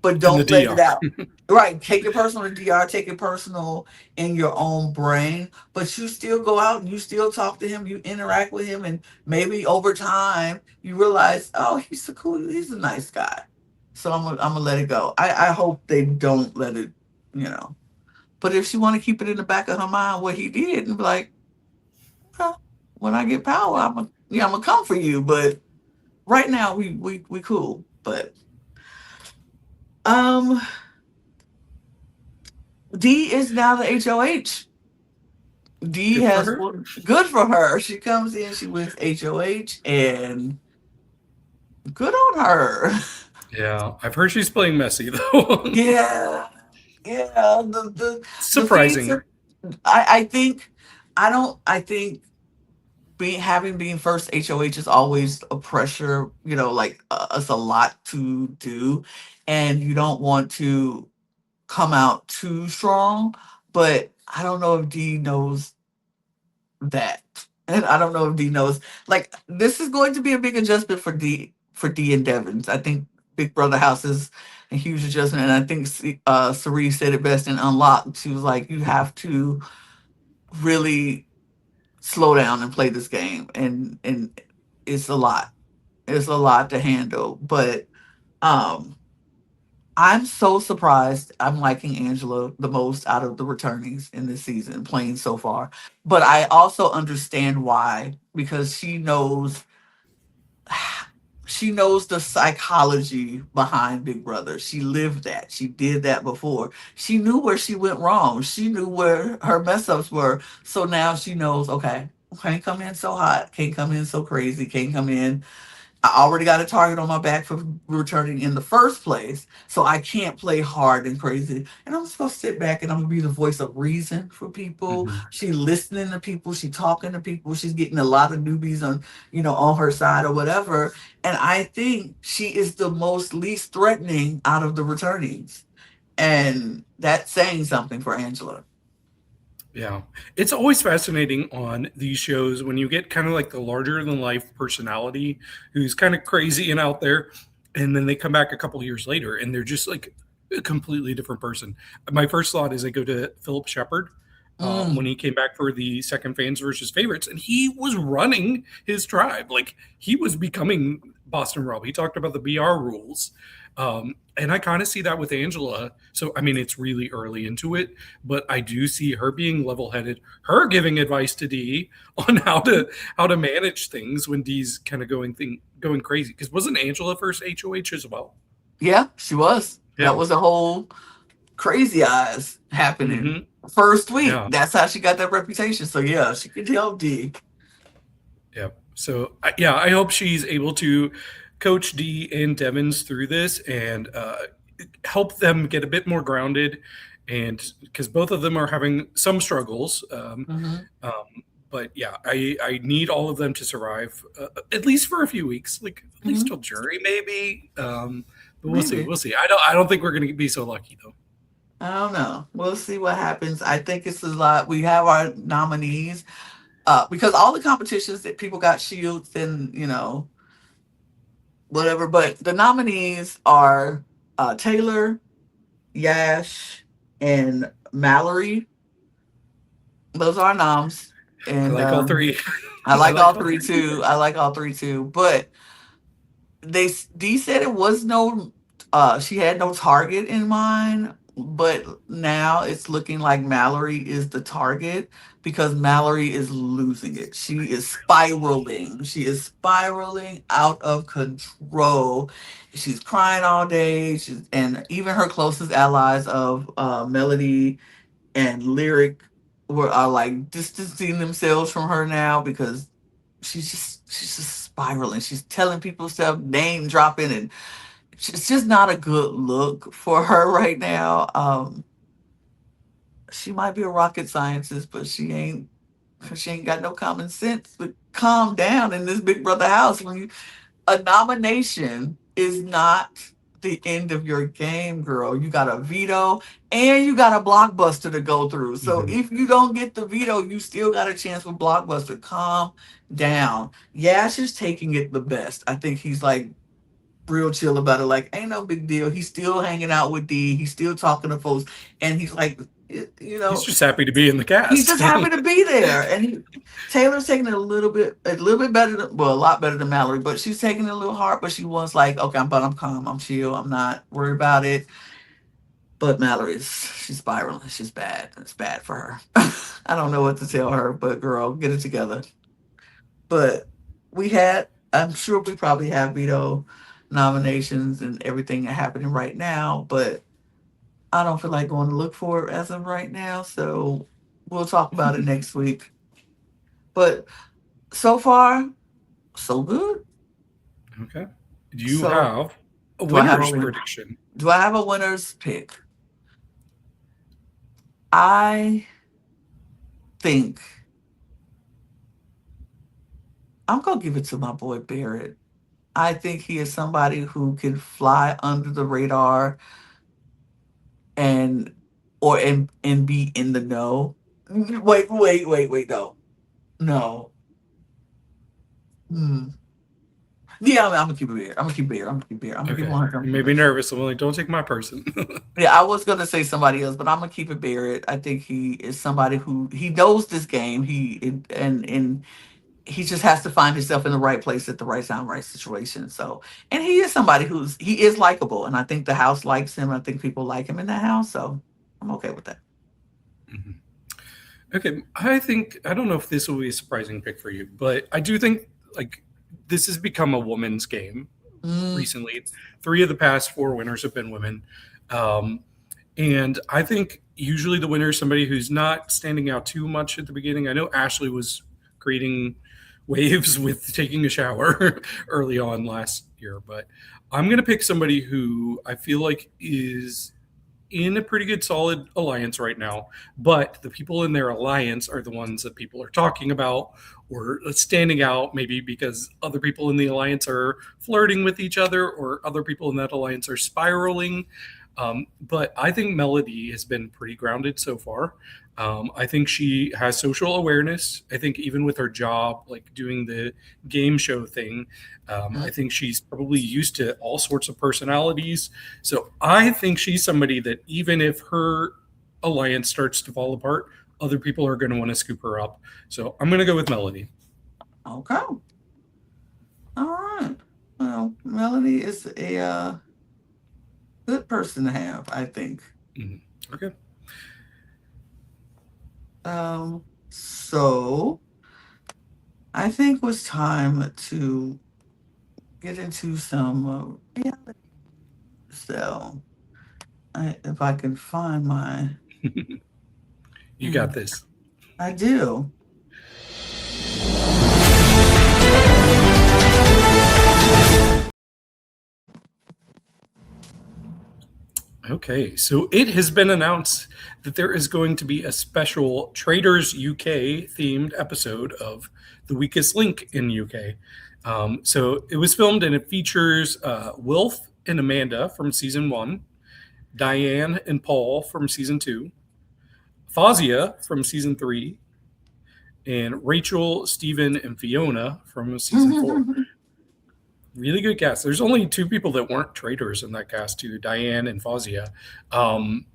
but In the don't let it DR. out. Right, take it personal in DR, take it personal in your own brain, but you still go out and you still talk to him, you interact with him, and maybe over time you realize, oh, he's a nice guy. So I'm gonna let it go. I hope they don't let it, you know. But if she want to keep it in the back of her mind what he did, and be like, well, when I get power, I'm gonna come for you. But right now we cool. But um, D is now the HOH. D Good for has her. good for her. She comes in, she wins HOH, and good on her. Yeah, I've heard she's playing messy though. Yeah, yeah. The feeds Surprising. are. I think. I don't. I think being first HOH is always a pressure. Like it's a lot to do, and you don't want to come out too strong. But I don't know if D knows that. And I don't know if D knows. Like this is going to be a big adjustment for D and Devons. I think Big Brother House is a huge adjustment, and I think Cerise said it best in Unlocked. She was like, "You have to." really slow down and play this game, and it's a lot. It's a lot to handle, but um I'm so surprised I'm liking Angela the most out of the returnees in this season, playing so far. But I also understand why, because she knows the psychology behind Big Brother. She lived that. She did that before. She knew where she went wrong. She knew where her mess ups were. So now she knows, okay, can't come in so hot, can't come in so crazy, can't come in. I already got a target on my back for returning in the first place, so I can't play hard and crazy. And I'm just gonna sit back and I'm gonna be the voice of reason for people. Mhm. She listening to people, she talking to people, she's getting a lot of newbies on, on her side or whatever. And I think she is the most least threatening out of the returnees, and that's saying something for Angela. Yeah. It's always fascinating on these shows when you get kind of like the larger than life personality who's kind of crazy and out there. And then they come back a couple years later and they're just like a completely different person. My first thought is I go to Philip Shepard when Mm, he came back for the second fans versus favorites, and he was running his tribe. Like he was becoming Boston Rob. He talked about the BR rules. And I kind of see that with Angela. So, I mean, it's really early into it, but I do see her being level-headed, her giving advice to Dee on how to manage things when Dee's kind of going crazy. Because wasn't Angela first HOH as well? yeah, she was. That Yeah. was a whole crazy eyes happening Hmm. first week. Yeah. That's how she got that reputation. So yeah, she could help D. Yeah. So yeah, I hope she's able to coach Dee and Devins through this and help them get a bit more grounded. And because both of them are having some struggles, Hmm. but yeah, I need all of them to survive at least for a few weeks, like at least Hmm. till jury maybe. But we'll see. Maybe. We'll see. I don't think we're going to be so lucky though. I don't know. We'll see what happens. I think it's a lot. We have our nominees because all the competitions that people got shields and whatever. But the nominees are Taylor, Yash, and Mallory. Those are our noms, I and like all three. I I like all like all three three. too. I like all three too. But Dee said it was no she had no target in mind, but now it's looking like Mallory is the target because Mallory is losing it. She is spiraling. She is spiraling out of control. She's crying all day. And even her closest allies of Melody and Lyric are like distancing themselves from her now because she's just spiraling. She's telling people stuff, name dropping, and it's just not a good look for her right now. She might be a rocket scientist, but she ain't got no common sense. But calm down in this Big Brother house. A nomination is not the end of your game, girl. You got a veto and you got a blockbuster to go through. So Mhm. if you don't get the veto, you still got a chance with blockbuster. Calm down. Yash is taking it the best. I think he's like real chill about it. Like, ain't no big deal. He's still hanging out with D. He's still talking to folks. And he's like, you He's know, just happy to be in the he's cast. just happy to be there. And Taylor's taking it a little bit better than, well, a lot better than Mallory, but she's taking it a little hard. But she was like, okay, but I'm calm, I'm chill, I'm not worried about it. But she's spiraling. She's bad. It's bad for her. I don't know what to tell her, but girl, get it together. But I'm sure we probably have veto nominations and everything happening right now, but I don't feel like going to look for it as of right now. So we'll talk about it next week. But so far, so good. Okay. Do you So have a do I have a winner's win? prediction? Do I have a winner's pick? I think I'm gonna give it to my boy Barrett. I think he is somebody who can fly under the radar and and be in the know. Wait, no. No. Hmm. Yeah, I'm gonna keep it here. I'm gonna keep it here. I'm gonna keep it here. I'm gonna keep it Okay. 100. I'm You gonna made keep me it. nervous. I'm like, don't take my person. Yeah, I was gonna say somebody else, but I'm gonna keep it Barrett. I think he is somebody who he knows this game. And he just has to find himself in the right place at the right time, right situation. So, and he is somebody he is likable, and I think the house likes him. I think people like him in that house, so I'm okay with that. Mhm. Okay, I don't know if this will be a surprising pick for you, but I do think like this has become a woman's game Mm, recently. Three of the past four winners have been women. Um, and I think usually the winner is somebody who's not standing out too much at the beginning. I know Ashley was creating waves with taking a shower early on last year, but I'm going to pick somebody who I feel like is in a pretty good solid alliance right now, but the people in their alliance are the ones that people are talking about or standing out, maybe because other people in the alliance are flirting with each other or other people in that alliance are spiraling. But I think Melody has been pretty grounded so far. I think she has social awareness. I think even with her job, like doing the game show thing, I mm. think she's probably used to all sorts of personalities. So I think she's somebody that even if her alliance starts to fall apart, other people are going to want to scoop her up. So I'm going to go with Melody. Okay, all right. Well, Melanie is a good person to have, I think. Mhm. Okay. So I think it was time to get into some reality. So, if I can find my, You got this. I do. Okay, so it has been announced that there is going to be a special Traders UK themed episode of The Weakest Link in UK. So it was filmed and it features Wilf and Amanda from season one, Diane and Paul from season two, Fazia from season three, and Rachel, Stephen, and Fiona from season four. Really good cast. There's only two people that weren't traitors in that cast, too, Diane and Fazia. Um,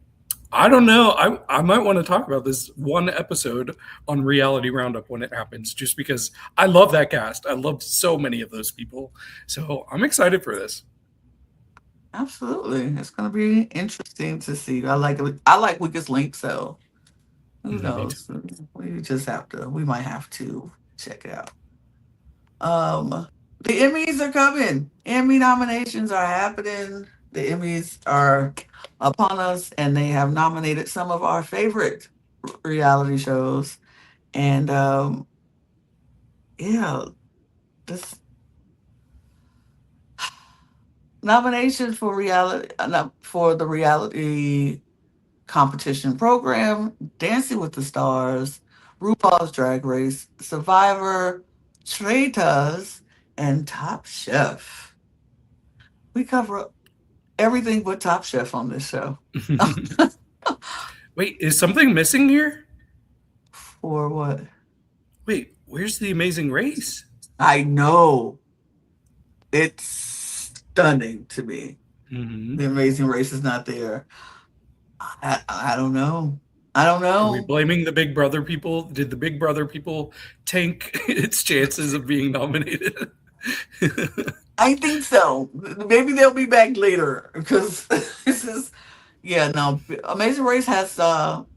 I don't know. I might want to talk about this one episode on Reality Roundup when it happens, just because I love that cast. I love so many of those people. So I'm excited for this. Absolutely, it's going to be interesting to see. I like Weakest Link, so who Me too. knows? We might have to check it out. Um, the Emmys are coming. Emmy nominations are happening. The Emmys are upon us, and they have nominated some of our favorite reality shows. And yeah, this nomination for the reality competition program, Dancing with the Stars, RuPaul's Drag Race, Survivor, Traitors, and Top Chef. We cover everything but Top Chef on this show. Wait, is something missing here? For what? Wait, where's the Amazing Race? I know. It's stunning to me. Hmm. The Amazing Race is not there. I don't know. I don't Are we know. blaming the Big Brother people? Did the Big Brother people tank its chances of being nominated? I think so. Maybe they'll be back later because this is yeah, no. Amazing Race has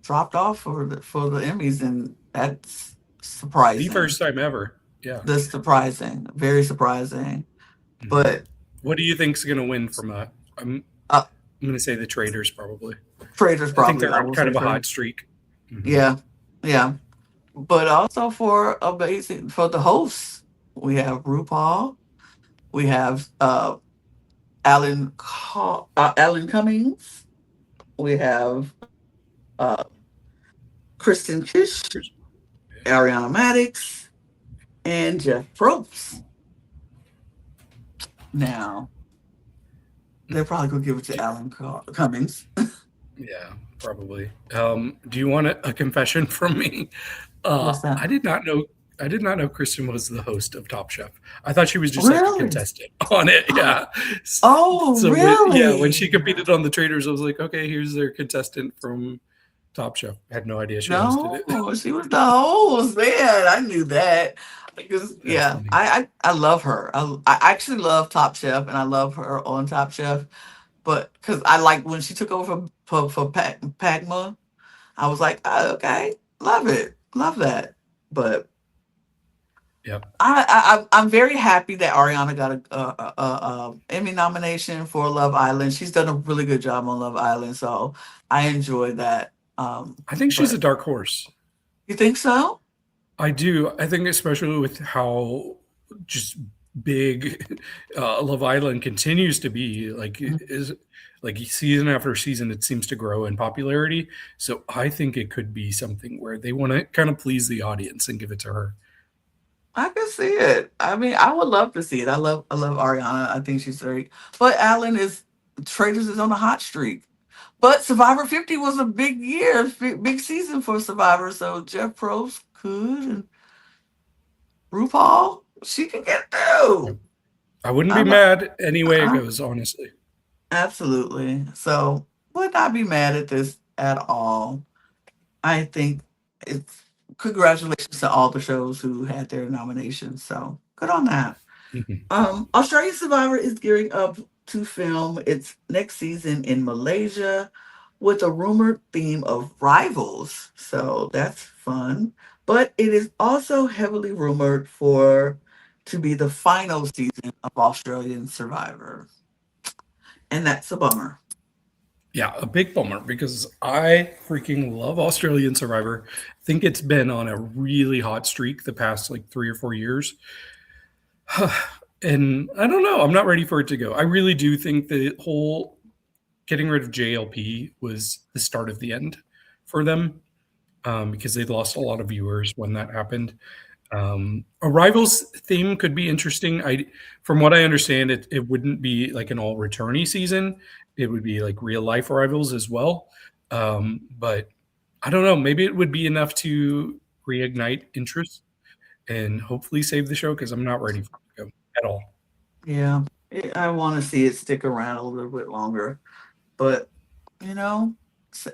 dropped off for the Emmys, and that's The surprising. first time ever. Yeah. That's surprising, very surprising. Mhm. But What do you think's going to win from a? uh, I'm going to say the Traders probably. Traders I think probably. they're I on will kind say of a Traders. hot streak. Hmm. Yeah, yeah. But also for the hosts, we have RuPaul, we have Alan Cummings, we have Kristen Kish, Ariana Maddox, and Jeff Probst. Now they're probably gonna give it to Cummings. Yeah, probably. Do you want a confession from me? What's that? I did not know. I did not know Kristen was the host of Top Chef. I thought she was just like a Really? contestant on it. Yeah. Oh, So yeah, when she really? competed on the Traders, I was like, okay, here's their contestant from Top Chef. I had no idea she hosted No, it. she was the host, man. I knew that because That's yeah, funny. I love her. I actually love Top Chef, and I love her on Top Chef. But because I like when she took over for Pagma, I was like, oh, okay, love it, love that. But Yep. I'm very happy that Ariana got a Emmy nomination for Love Island. She's done a really good job on Love Island, so I enjoyed that. I think she's a But dark horse. you think so? I do. I think especially with how just big Love Island continues to be, like it is like season after season, it seems to grow in popularity. So I think it could be something where they want to kind of please the audience and give it to her. I can see it. I mean, I would love to see it. I love Ariana. I think she's great. But Alan is Traders is on a hot streak. But Survivor 50 was a big year, big season for Survivor. So Jeff Probst could and RuPaul, she can get through. I wouldn't be I'm mad any way it uh, goes, honestly. absolutely. So would not be mad at this at all. I think it's congratulations to all the shows who had their nominations. So good on that. Australian Survivor is gearing up to film its next season in Malaysia with a rumored theme of rivals. So that's fun. But it is also heavily rumored for to be the final season of Australian Survivor. And that's a bummer. Yeah, a big bummer because I freaking love Australian Survivor. I think it's been on a really hot streak the past like 3 or 4 years. And I don't know. I'm not ready for it to go. I really do think the whole getting rid of JLP was the start of the end for them, because they lost a lot of viewers when that happened. A rivals theme could be interesting. From what I understand, it wouldn't be like an all returnee season. It would be like real life rivals as well. But I don't know. Maybe it would be enough to reignite interest and hopefully save the show because I'm not ready for it to go at all. Yeah. I want to see it stick around a little bit longer. But you know,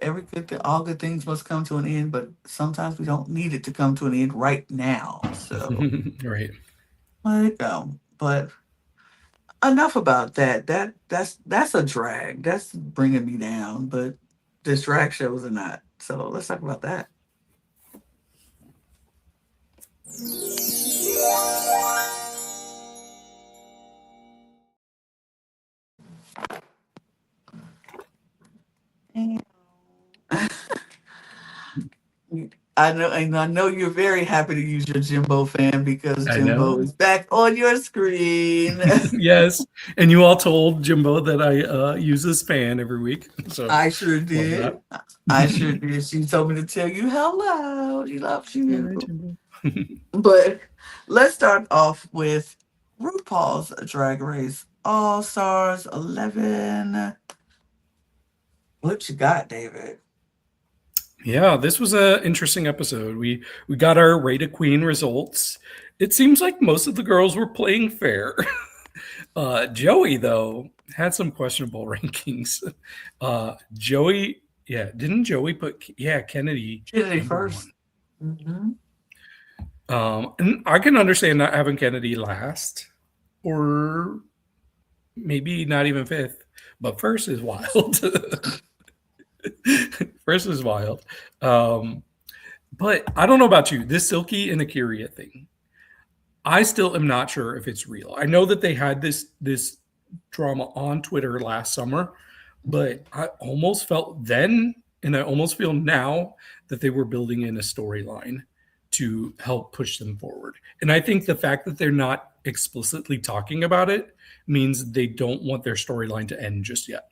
every all good things must come to an end, but sometimes we don't need it to come to an end right now. So Right. let it go. But enough about that. That's a drag. That's bringing me down. But this drag shows are not. So let's talk about that. And I know you're very happy to use your Jimbo fan because I Jimbo know. is back on your screen. Yes. And you all told Jimbo that I use this fan every week. So I sure love did. that. I sure did. She told me to tell you hello. She loves you. Hi, Jimbo. But let's start off with RuPaul's Drag Race All Stars 11. What you got, David? Yeah, this was an interesting episode. We got our Rate a Queen results. It seems like most of the girls were playing fair. Joey, though, had some questionable rankings. Joey, yeah, didn't Joey put, yeah, Kennedy Kennedy number first. one? Mm-hmm. And I can understand not having Kennedy last, or maybe not even fifth, but first is wild. First is wild. Um, but I don't know about you. This Silky and Akira thing, I still am not sure if it's real. I know that they had this drama on Twitter last summer, but I almost felt then, and I almost feel now that they were building in a storyline to help push them forward. And I think the fact that they're not explicitly talking about it means they don't want their storyline to end just yet.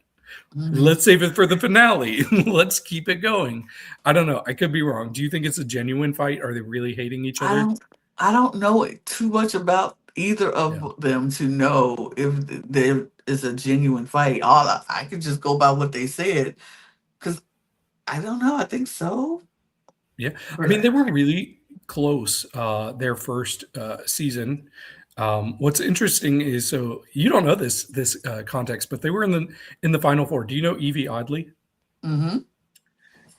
Mm-hmm. Let's save it for the finale. Let's keep it going. I don't know. I could be wrong. Do you think it's a genuine fight? Are they really hating each I other? don't I don't know too much about either Yeah. of them to know if there is a genuine fight. All I could just go by what they said because I don't know. I think so. Yeah. I mean, But they were really close their first season. What's interesting is, so you don't know this context, but they were in the final four. Do you know Evie Oddly? Mm-hmm.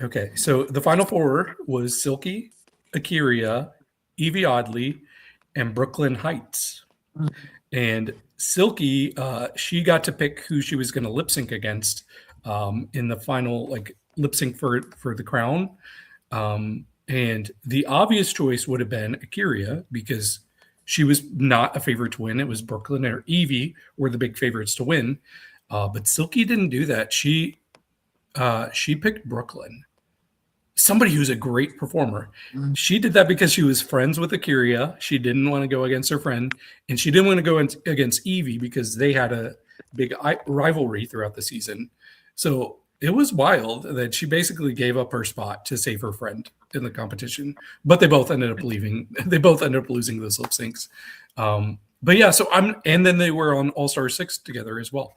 Okay, so the final four was Silky, Akira, Evie Oddly, and Brooklyn Heights. And Silky, she got to pick who she was going to lip sync against in the final like lip sync for the crown. And the obvious choice would have been Akira because she was not a favorite to win. It was Brooklyn or Evie were the big favorites to win. But Silky didn't do that. She picked Brooklyn, somebody who's a great performer. Mm-hmm. She did that because she was friends with Akira. She didn't want to go against her friend, and she didn't want to go against Evie because they had a big rivalry throughout the season. So it was wild that she basically gave up her spot to save her friend in the competition. But they both ended up leaving. They both ended up losing those lip syncs. But yeah, and then they were on All Star 6 together as well.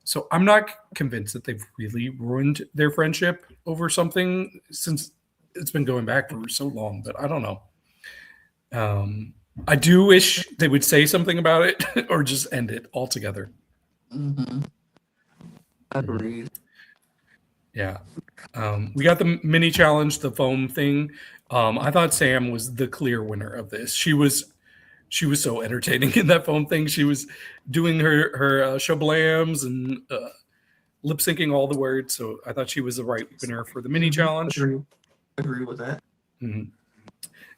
So I'm not convinced that they've really ruined their friendship over something since it's been going back for so long, but I don't know. I do wish they would say something about it or just end it altogether. Mm-hmm. Agreed. Yeah. We got the mini challenge, the foam thing. I thought Sam was the clear winner of this. She was so entertaining in that foam thing. She was doing her shablams and lip syncing all the words. So I thought she was the right winner for the mini challenge. Agree with that. Mm-hmm.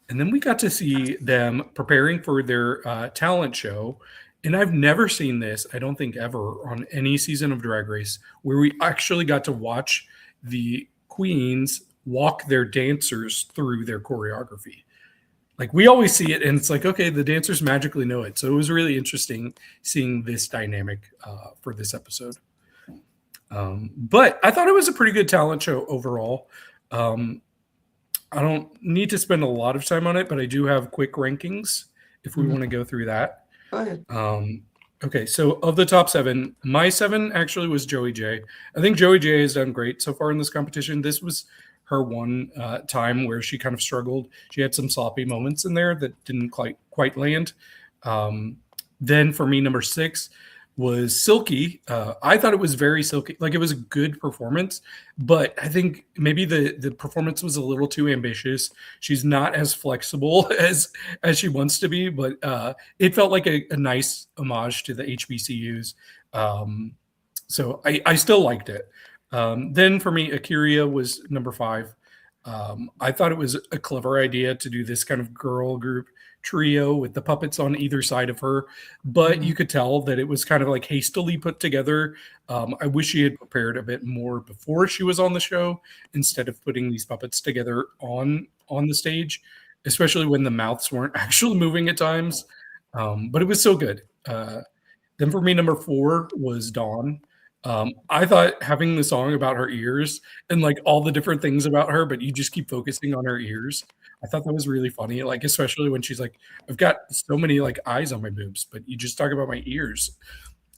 And then we got to see them preparing for their talent show. And I've never seen this, I don't think ever, on any season of Drag Race, where we actually got to watch the queens walk their dancers through their choreography. Like we always see it and it's like, okay, the dancers magically know it. So it was really interesting seeing this dynamic for this episode. But I thought it was a pretty good talent show overall. I don't need to spend a lot of time on it, but I do have quick rankings if we want to go through that. Go ahead. Okay, so of the top 7, my 7 actually was Joey J. I think Joey J has done great so far in this competition. This was her one time where she kind of struggled. She had some sloppy moments in there that didn't quite land. Then for me, number 6 was Silky. I thought it was very Silky. Like it was a good performance, but I think maybe the performance was a little too ambitious. She's not as flexible as she wants to be, but it felt like a nice homage to the HBCUs. So I still liked it. Then for me, Akira was number 5. I thought it was a clever idea to do this kind of girl group trio with the puppets on either side of her, but you could tell that it was kind of like hastily put together. I wish she had prepared a bit more before she was on the show instead of putting these puppets together on the stage, especially when the mouths weren't actually moving at times. But it was so good. Then for me, number 4 was Dawn. I thought having the song about her ears and like all the different things about her, but you just keep focusing on her ears. I thought that was really funny. Like, especially when she's like, I've got so many like eyes on my boobs, but you just talk about my ears.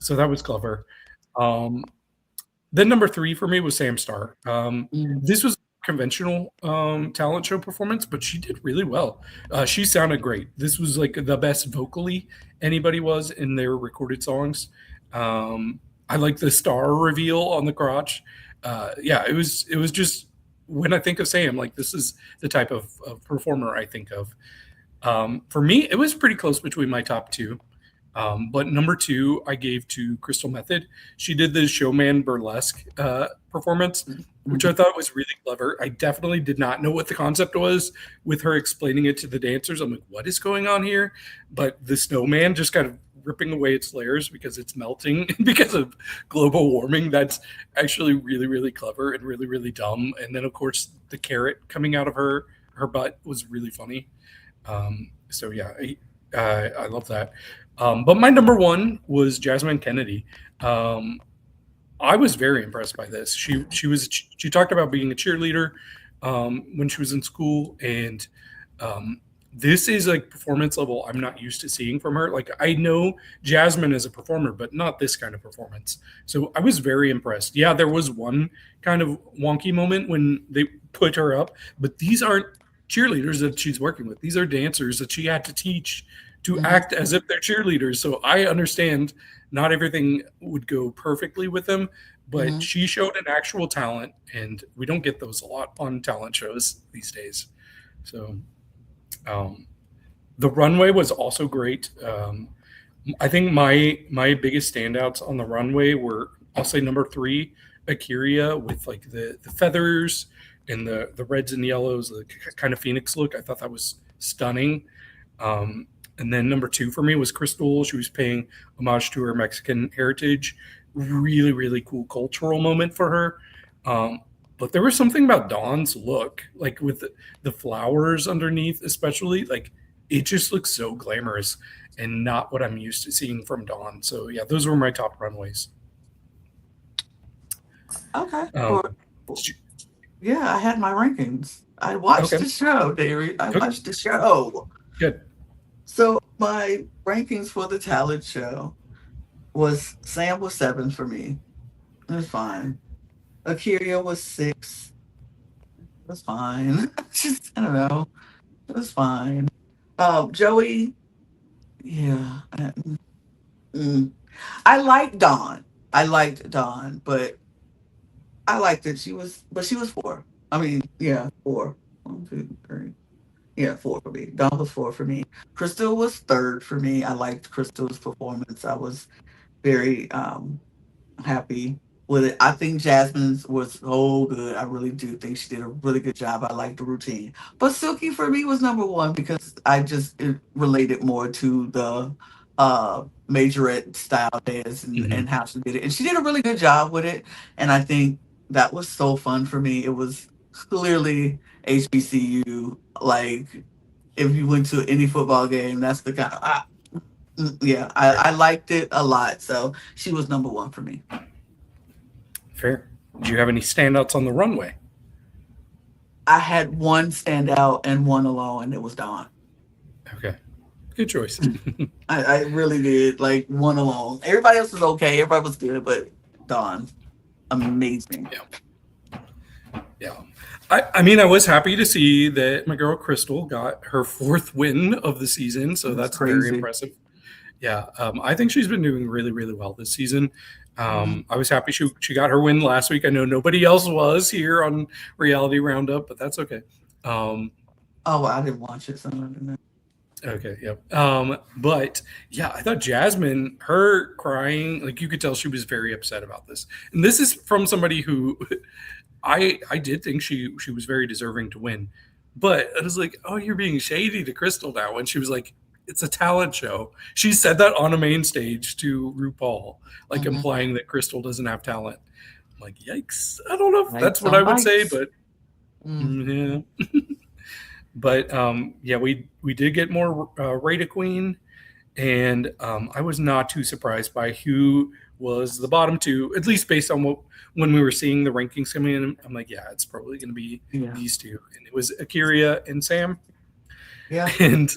So that was clever. Then number 3 for me was Sam Star. This was a conventional talent show performance, but she did really well. She sounded great. This was like the best vocally anybody was in their recorded songs. I like the star reveal on the crotch. Yeah, it was just, when I think of Sam, like this is the type of performer I think of. For me, it was pretty close between my top 2. But number 2, I gave to Crystal Method. She did the showman burlesque performance, which I thought was really clever. I definitely did not know what the concept was with her explaining it to the dancers. I'm like, what is going on here? But the snowman just kind of ripping away its layers because it's melting because of global warming. That's actually really, really clever and really, really dumb. And then, of course, the carrot coming out of her butt was really funny. So, yeah, I love that. But my number 1 was Jasmine Kennedy. I was very impressed by this. She talked about being a cheerleader when she was in school, and this is like performance level I'm not used to seeing from her. Like I know Jasmine is a performer, but not this kind of performance. So I was very impressed. Yeah, there was one kind of wonky moment when they put her up, but these aren't cheerleaders that she's working with. These are dancers that she had to teach to Mhm. act as if they're cheerleaders. So I understand not everything would go perfectly with them, but Mhm. she showed an actual talent, and we don't get those a lot on talent shows these days. So um, the runway was also great. I think my biggest standouts on the runway were, I'll say, number three, Akira, with like the feathers and the reds and yellows, the kind of phoenix look. I thought that was stunning. Um, and then number two for me was Crystal. She was paying homage to her Mexican heritage. Really, really cool cultural moment for her. Um, but there was something about Dawn's look, like with the flowers underneath, especially, like it just looks so glamorous and not what I'm used to seeing from Dawn. So yeah, those were my top runways. Okay. Um, For yeah, I had my rankings. I watched okay, the show, Derry. I okay, watched the show. good. So my rankings for the talent show was Sam was 7 for me. It was fine. Akira was 6. It was fine. Just I don't know. It was fine. Joey, yeah. Mm. I liked Dawn. I liked Dawn, but I liked that she was 4. I mean, yeah, 4. 1, 2, 3. Yeah, 4 for me. Dawn was 4 for me. Crystal was third for me. I liked Crystal's performance. I was very happy with it. I think Jasmine's was so good. I really do think she did a really good job. I liked the routine. But Silky for me was number one because I just it related more to the majorette style dance Hmm. and how she did it. And she did a really good job with it. And I think that was so fun for me. It was clearly HBCU. Like if you went to any football game, that's the kind of yeah, Fair. I liked it a lot. So she was number one for me. Fair. Do you have any standouts on the runway? I had one stand out and one alone, and it was Dawn. Okay, good choice. I really did like one alone. Everybody else was okay. Everybody was good, but Dawn, amazing. Yeah, yeah. I mean, I was happy to see that my girl Crystal got her fourth win of the season, so That's that's very crazy. impressive. Yeah, I think she's been doing really, really well this season. Mhm. I was happy she got her win last week. I know nobody else was here on Reality Roundup, but that's okay. Um, Oh, well, I didn't watch it, so I don't know. okay, yep. But yeah, I thought Jasmine, her crying, like you could tell she was very upset about this. And this is from somebody who I did think she was very deserving to win. But I was like, oh, you're being shady to Crystal now. And she was like, it's a talent show. She said that on a main stage to RuPaul, like Mhm. implying that Crystal doesn't have talent. I'm like, yikes. I don't know if that's Likes what I on would say, likes. but Mm. yeah. But yeah, we did get more Rita Queen, and I was not too surprised by who was the bottom two, at least based on what when we were seeing the rankings coming in. I'm like, yeah, it's probably going to be Yeah, these two, and it was Akira and Sam. yeah. And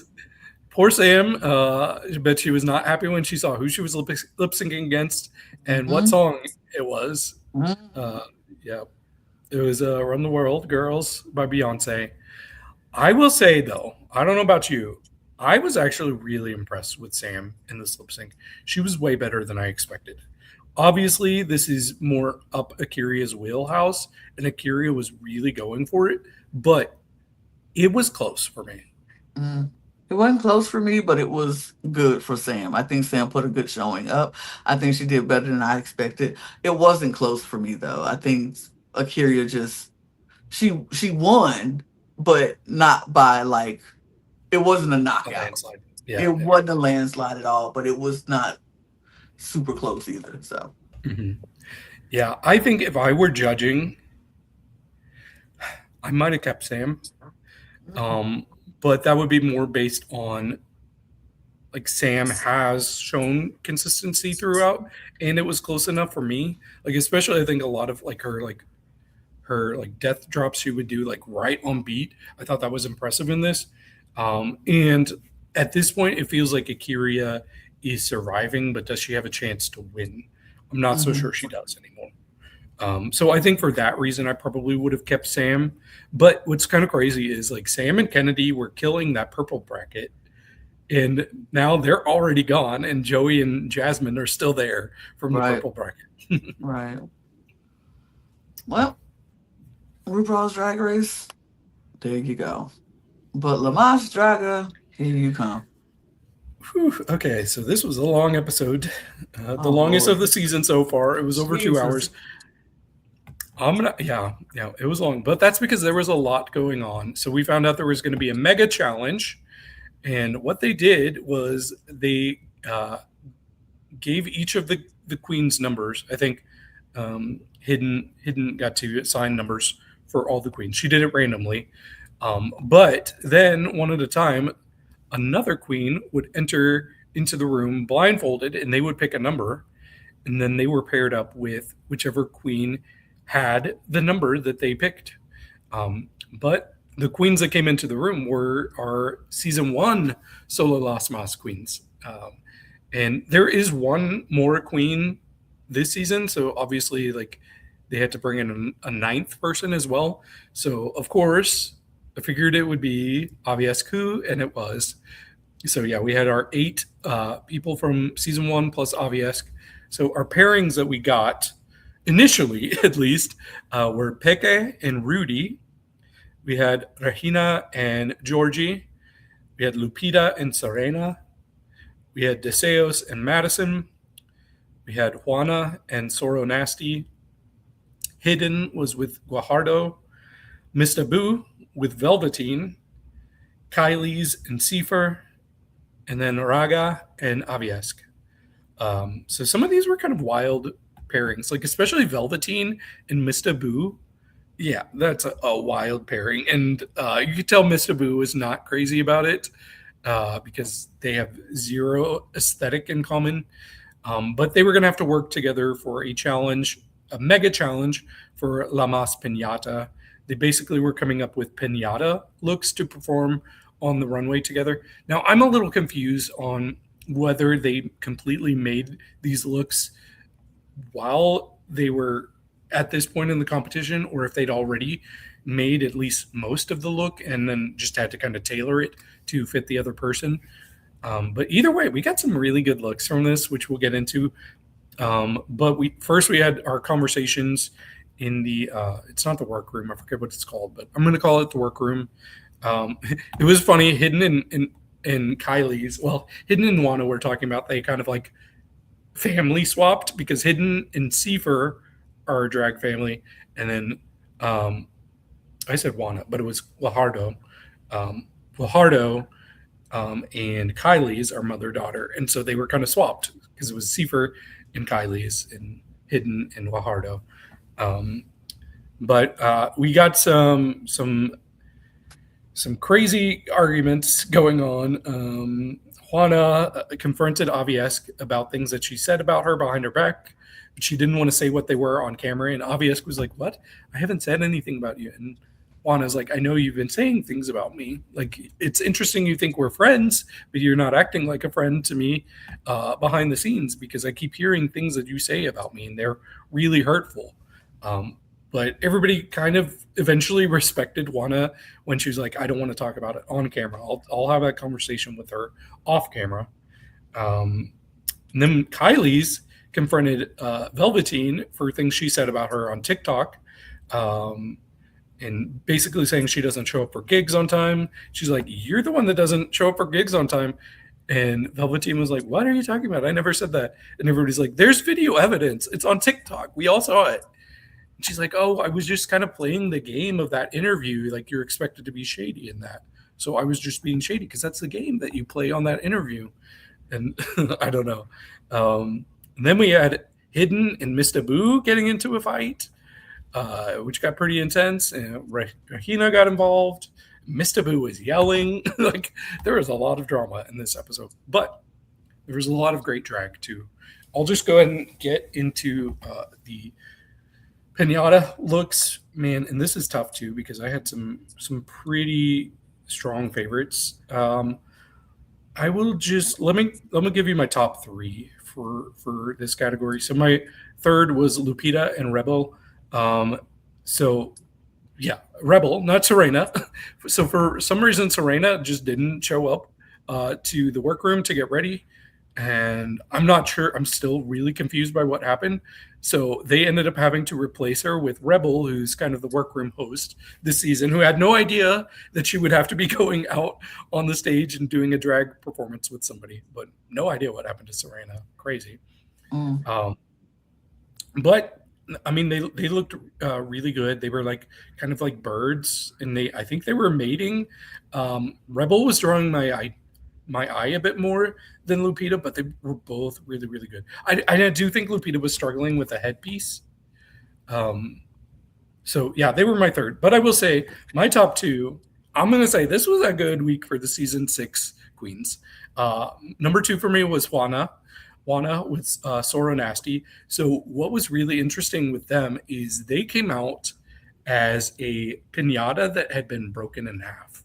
poor Sam, I bet she was not happy when she saw who she was lip syncing against and what Hmm. song it was. Hmm. Uh, yeah, it was "Run the World, Girls" by Beyonce. I will say though, I don't know about you. I was actually really impressed with Sam in this lip sync. She was way better than I expected. Obviously, this is more up Akira's wheelhouse, and Akira was really going for it, but it was close for me. Mm. It wasn't close for me, but it was good for Sam. I think Sam put a good showing up. I think she did better than I expected. It wasn't close for me though. I think Akira just she won, but not by like it wasn't a A knockout. landslide. It Yeah, yeah. wasn't a landslide at all, but it was not super close either. So Hmm. Yeah, I think if I were judging, I might have kept Sam. Um, but that would be more based on like Sam has shown consistency throughout, and it was close enough for me. Like especially, I think a lot of her like death drops she would do like right on beat. I thought that was impressive in this. And at this point, it feels like Akira is surviving, but does she have a chance to win? I'm not so mhm. sure she does anymore. So I think for that reason, I probably would have kept Sam. But what's kind of crazy is like Sam and Kennedy were killing that purple bracket, and now they're already gone, and Joey and Jasmine are still there from the Right. purple bracket. Right. Well, RuPaul's Drag Race, there you go. But Más Draga, here you come. Whew, okay, so this was a long episode, the Oh longest of Lord. the season so far. It was over 2 hours. Jesus. Yeah, it was long, but that's because there was a lot going on. So we found out there was going to be a mega challenge, and what they did was they gave each of the queens numbers. I think Hidden got to assign numbers for all the queens. She did it randomly, but then one at a time, another queen would enter into the room blindfolded, and they would pick a number, and then they were paired up with whichever queen had the number that they picked. But the queens that came into the room were our season one solo Las Más queens. And there is one more queen this season, so obviously, like, they had to bring in a ninth person as well. So of course, I figured it would be Aviescu, and it was. So yeah, we had our eight people from season one plus Aviesk. So our pairings that we got initially, at least, were Peke and Rudy. We had Regina and Georgie. We had Lupita and Serena. We had Deseos and Madison. We had Juana and Soro Nasty. Hidden was with Guajardo. Mr. Boo with Velveteen. Kylie's and Seifer. And then Raga and Aviesk. So some of these were kind of wild pairings, like especially Velveteen and Mr. Boo. Yeah, that's a wild pairing. And you could tell Mr. Boo is not crazy about it because they have zero aesthetic in common. But they were going to have to work together for a challenge, a mega challenge for La Más Pinata. They basically were coming up with pinata looks to perform on the runway together. Now, I'm a little confused on whether they completely made these looks while they were at this point in the competition, or if they'd already made at least most of the look and then just had to kind of tailor it to fit the other person. But either way, we got some really good looks from this, which we'll get into. But we had our conversations in the it's not the workroom, I forget what it's called, but I'm going to call it the workroom. It was funny. Hidden and Kylie's, well, Hidden and Juana were talking about, they kind of like family swapped because Hidden and Seifer are a drag family, and then I said Juana, but it was Guajardo. Guajardo and Kylie's are mother daughter, and so they were kind of swapped because it was Seifer and Kylie's and Hidden and Guajardo. But we got some crazy arguments going on. Juana confronted Aviesk about things that she said about her behind her back, but she didn't want to say what they were on camera. And Aviesk was like, "What? I haven't said anything about you." And Juana's like, "I know you've been saying things about me. Like, it's interesting you think we're friends, but you're not acting like a friend to me behind the scenes because I keep hearing things that you say about me, and they're really hurtful." But everybody kind of eventually respected Juana when she was like, "I don't want to talk about it on camera. I'll have that conversation with her off camera." And then Kylie's confronted Velveteen for things she said about her on TikTok, and basically saying she doesn't show up for gigs on time. She's like, "You're the one that doesn't show up for gigs on time." And Velveteen was like, "What are you talking about? I never said that." And everybody's like, "There's video evidence. It's on TikTok. We all saw it." And she's like, "Oh, I was just kind of playing the game of that interview. Like, you're expected to be shady in that. So I was just being shady because that's the game that you play on that interview." And I don't know. And then we had Hidden and Mr. Boo getting into a fight, which got pretty intense. And Regina got involved. Mr. Boo was yelling. Like, there was a lot of drama in this episode. But there was a lot of great drag, too. I'll just go ahead and get into the pinata looks, man, and this is tough too because I had some pretty strong favorites. I will just let me give you my top three for this category. So my third was Lupita and Rebel. Um, so yeah, Rebel, not Serena. So for some reason, Serena just didn't show up to the workroom to get ready, and I'm not sure. I'm still really confused by what happened. So they ended up having to replace her with Rebel, who's kind of the workroom host this season, who had no idea that she would have to be going out on the stage and doing a drag performance with somebody, but no idea what happened to Serena. Crazy. Mm. Um, but I mean, they looked really good. They were like kind of like birds, and they I think they were mating. Rebel was drawing my eye a bit more than Lupita, but they were both really really good. I do think Lupita was struggling with a headpiece. Um, so yeah, they were my third. But I will say my top two. I'm gonna say this was a good week for the season 6 queens. Number 2 for me was Juana. Juana with Soro Nasty. So what was really interesting with them is they came out as a pinata that had been broken in half.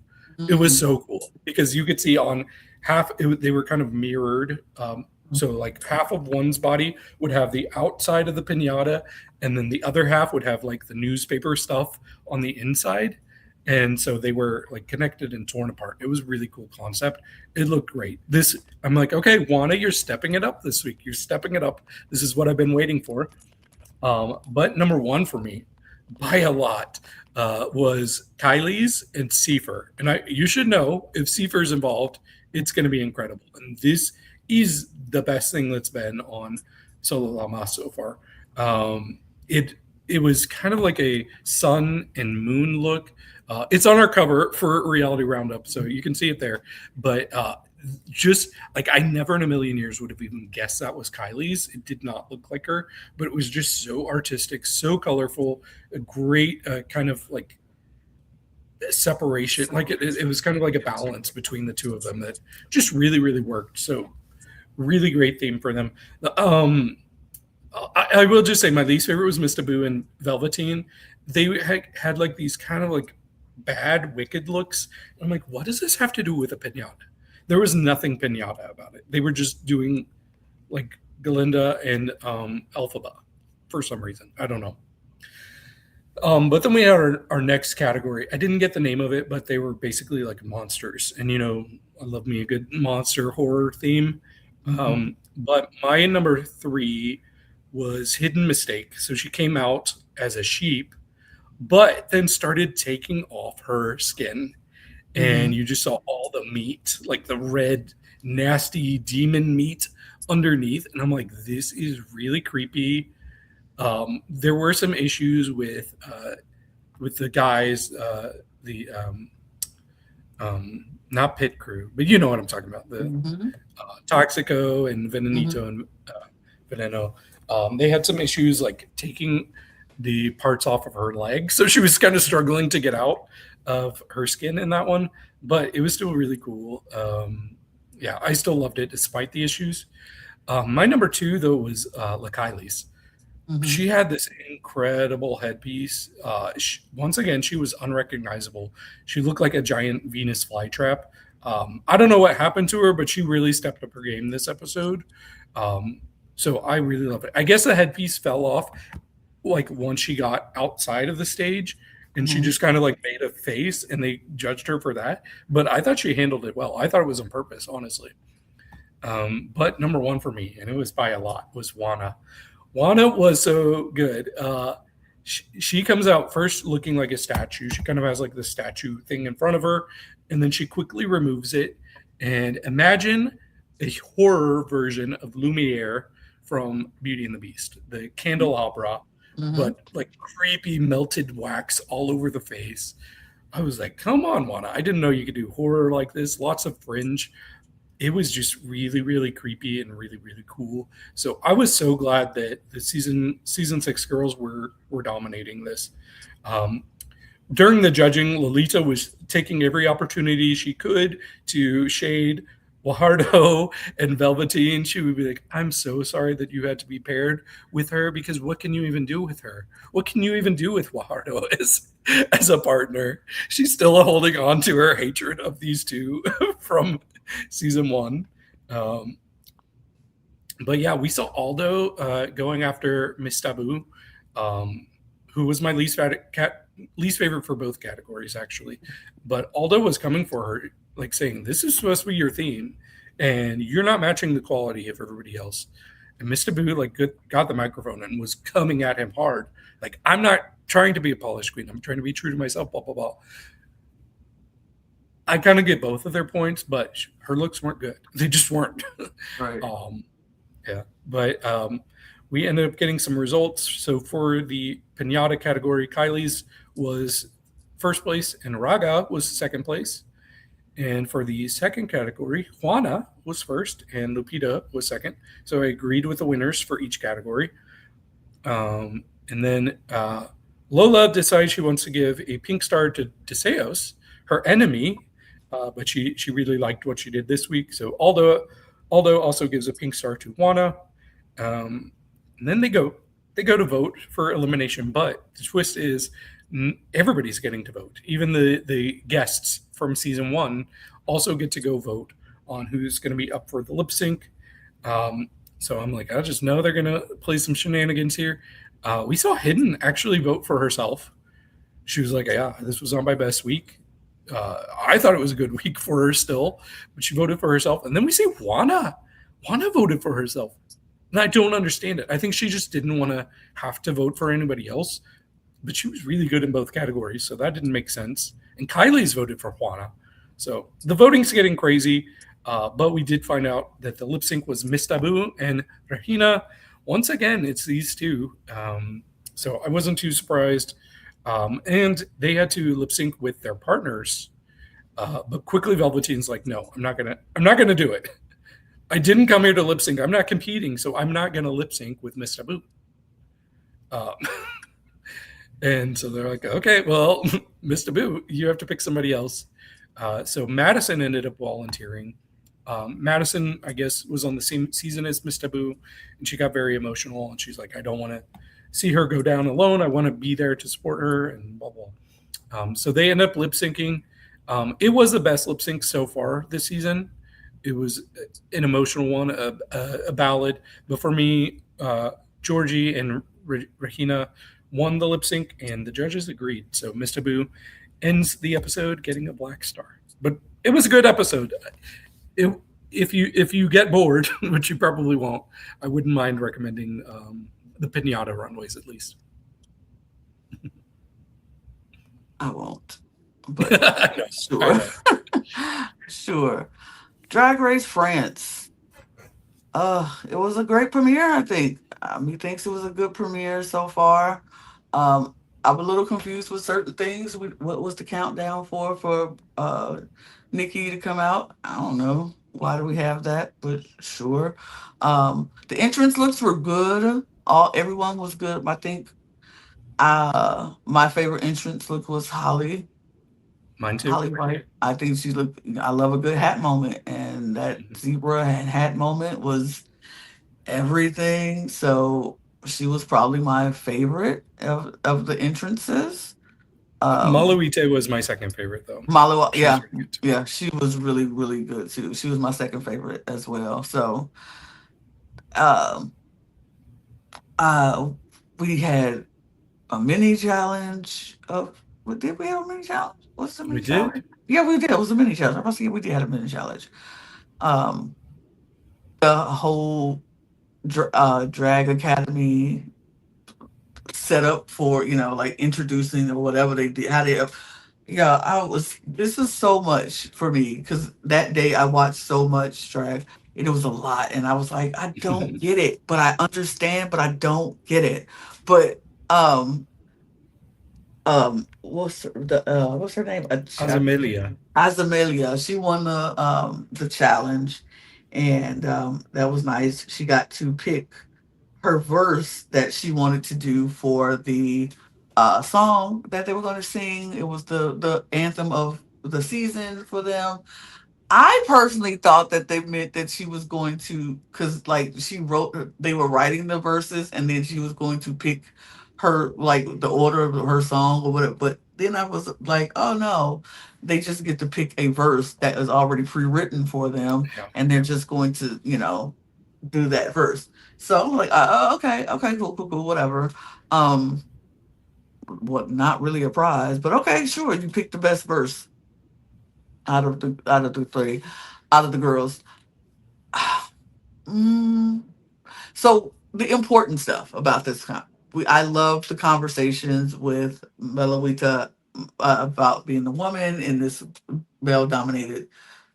It was Mm. so cool because you could see on half they were kind of mirrored. So like half of one's body would have the outside of the pinata, and then the other half would have like the newspaper stuff on the inside. And so they were like connected and torn apart. It was a really cool concept. It looked great. This I'm like, okay, Juana, you're stepping it up this week. You're stepping it up. This is what I've been waiting for. But number one for me, by a lot, was Kylie's and Seifer. And you should know if Seifer's involved, it's going to be incredible. And this is the best thing that's been on Solo La Mas so far. It it was kind of like a sun and moon look. It's on our cover for Reality Roundup, so you can see it there. But just like I never in a million years would have even guessed that was Kylie's. It did not look like her, but it was just so artistic, so colorful, a great kind of like separation. Like it was kind of like a balance between the two of them that just really, really worked. So really great theme for them. I will just say my least favorite was Mr. Boo and Velveteen. They had like these kind of like bad, wicked looks. I'm like, what does this have to do with a pinata? There was nothing pinata about it. They were just doing like Galinda and Elphaba for some reason. I don't know. But then we had our next category. I didn't get the name of it, but they were basically like monsters. And you know, I love me a good monster horror theme. Mhm. But my number 3 was Hidden Mistake. So she came out as a sheep, but then started taking off her skin. And Mhm. you just saw all the meat, like the red, nasty demon meat underneath. And I'm like, this is really creepy. There were some issues with the guys, the not pit crew, but you know what I'm talking about. The Mhm. Toxico and Mhm. Venenito and Veneno. They had some issues like taking the parts off of her leg, so she was kind of struggling to get out of her skin in that one. But it was still really cool. Yeah, I still loved it despite the issues. My number 2 though was Lakailis. Mhm. She had this incredible headpiece. Once again, she was unrecognizable. She looked like a giant Venus flytrap. I don't know what happened to her, but she really stepped up her game this episode. Um, so I really love it. I guess the headpiece fell off like once she got outside of the stage, and she Mhm. just kind of like made a face, and they judged her for that. But I thought she handled it well. I thought it was on purpose, honestly. But number 1 for me, and it was by a lot, was Juana. Juana was so good. She comes out first looking like a statue. She kind of has like the statue thing in front of her, and then she quickly removes it. And imagine a horror version of Lumiere from Beauty and the Beast, the candelabra, Mhm. but like creepy melted wax all over the face. I was like, come on, Juana. I didn't know you could do horror like this. Lots of fringe. It was just really really creepy and really really cool. So I was so glad that the season 6 girls were dominating this. um, During the judging, Lolita was taking every opportunity she could to shade Guajardo and Velveteen. She would be like, I'm so sorry that you had to be paired with her because what can you even do with her? What can you even do with Guajardo as a partner? She's still holding on to her hatred of these two from season 1. Um, but yeah, we saw Aldo going after Miss Taboo, um, who was my least favorite for both categories actually, but Aldo was coming for her, like saying, "This is supposed to be your theme, and you're not matching the quality of everybody else." And Mr. Boo got the microphone and was coming at him hard, like, "I'm not trying to be a polished queen. I'm trying to be true to myself." Blah blah blah. I kind of get both of their points, but her looks weren't good. They just weren't. Right. um, yeah, but we ended up getting some results. So for the pinata category, Kylie's was first place and Raga was second place. And for the second category, Juana was first and Lupita was second. So I agreed with the winners for each category. And then Lola decides she wants to give a pink star to Deseos, her enemy, but she really liked what she did this week. So Aldo also gives a pink star to Juana. And then they go to vote for elimination. But the twist is everybody's getting to vote. Even the guests from season 1 also get to go vote on who's going to be up for the lip sync. So I'm like, I just know they're going to play some shenanigans here. We saw Hidden actually vote for herself. She was like, yeah, this was not my best week. I thought it was a good week for her still, but she voted for herself. And then we see Juana. Juana voted for herself. And I don't understand it. I think she just didn't want to have to vote for anybody else. But she was really good in both categories, so that didn't make sense. And Kylie's voted for Juana. So the voting's getting crazy. But we did find out that the lip sync was Miss Taboo and Regina. Once again, it's these two. So I wasn't too surprised. And they had to lip sync with their partners. But quickly Velveteen's like, no, I'm not gonna do it. I didn't come here to lip sync. I'm not competing, so I'm not gonna lip sync with Miss Taboo. And so they're like, okay, well, Miss Taboo, you have to pick somebody else. So Madison ended up volunteering. Madison, I guess, was on the same season as Miss Taboo, and she got very emotional. And she's like, I don't want to see her go down alone. I want to be there to support her, and blah blah. So they end up lip syncing. It was the best lip sync so far this season. It was an emotional one, a ballad. But for me, Georgie and Regina won the lip sync, and the judges agreed. So Miss Taboo ends the episode getting a black star. But it was a good episode. If you get bored, which you probably won't, I wouldn't mind recommending the Pinata Runways at least. I won't. But sure. Sure. Drag Race France. It was a great premiere, I think. Methinks it was a good premiere so far. I'm a little confused with certain things. What was the countdown for Nikki to come out? I don't know. Why do we have that? But sure. The entrance looks were good. Everyone was good. I think my favorite entrance look was Holly. Mine too. Holly White. I think she looked. I love a good hat moment, and that zebra and hat moment was everything. So she was probably my favorite of the entrances. Maluite was my second favorite though. Malo, She was yeah, really good too. yeah, she was really, really good too. She was my second favorite as well. So, um, uh, we had a mini challenge of. What did we have a mini challenge? What's the We mini did. challenge? Yeah, we did. It was a mini challenge. I was thinking we did have a mini challenge. Um, the whole drag academy set up for like introducing or whatever they did. How they, yeah, I was. This is so much for me because that day I watched so much drag. And it was a lot, and I was like, I don't get it, but I understand, but I don't get it. But what's her name? Azamelia. Azamelia. She won the challenge, and that was nice. She got to pick her verse that she wanted to do for the song that they were going to sing. It was the anthem of the season for them. I personally thought that they meant that she was going to, because like she wrote, they were writing the verses, and then she was going to pick her like the order of her song or whatever. But then I was like, oh no, they just get to pick a verse that is already pre-written for them, Yeah. and they're just going to do that verse. So I'm like, okay, cool, whatever. Um, what, not really a prize, but okay, sure, you picked the best verse out of the three, out of the girls. Mm, so the important stuff about this I love the conversations with Meloita about being a woman in this male dominated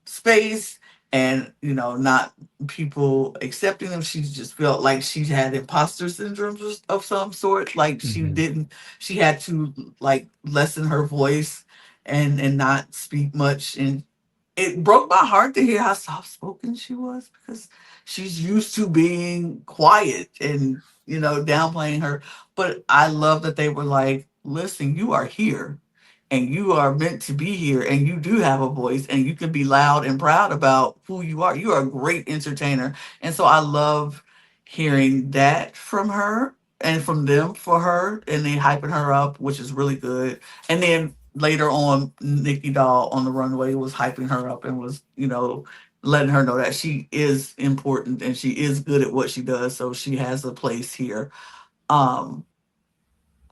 space, and not people accepting them. She just felt like she had imposter syndrome of some sort, like Mhm. she had to like lessen her voice and not speak much. And it broke my heart to hear how soft spoken she was, because she's used to being quiet and downplaying her. But I love that they were like, listen, you are here and you are meant to be here, and you do have a voice, and you can be loud and proud about who you are. You are a great entertainer. And so I love hearing that from her and from them for her, and they hyping her up, which is really good. And then later on, Nikki Doll on the runway was hyping her up and was, letting her know that she is important and she is good at what she does. So she has a place here. Um,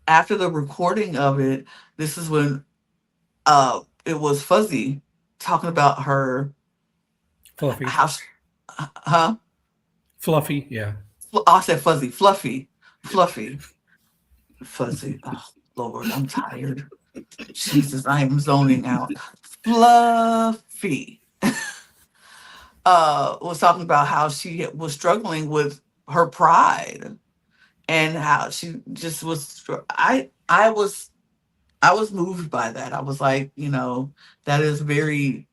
After the recording of it, this is when it was Fuzzy talking about her Fluffy. how, huh? Fluffy, yeah. Oh, I said Fuzzy, Fluffy, Fuzzy. Oh, Lord, I'm tired. Jesus, I am zoning out. Fluffy was talking about how she was struggling with her pride, and how she just was. I was moved by that. I was like, that is very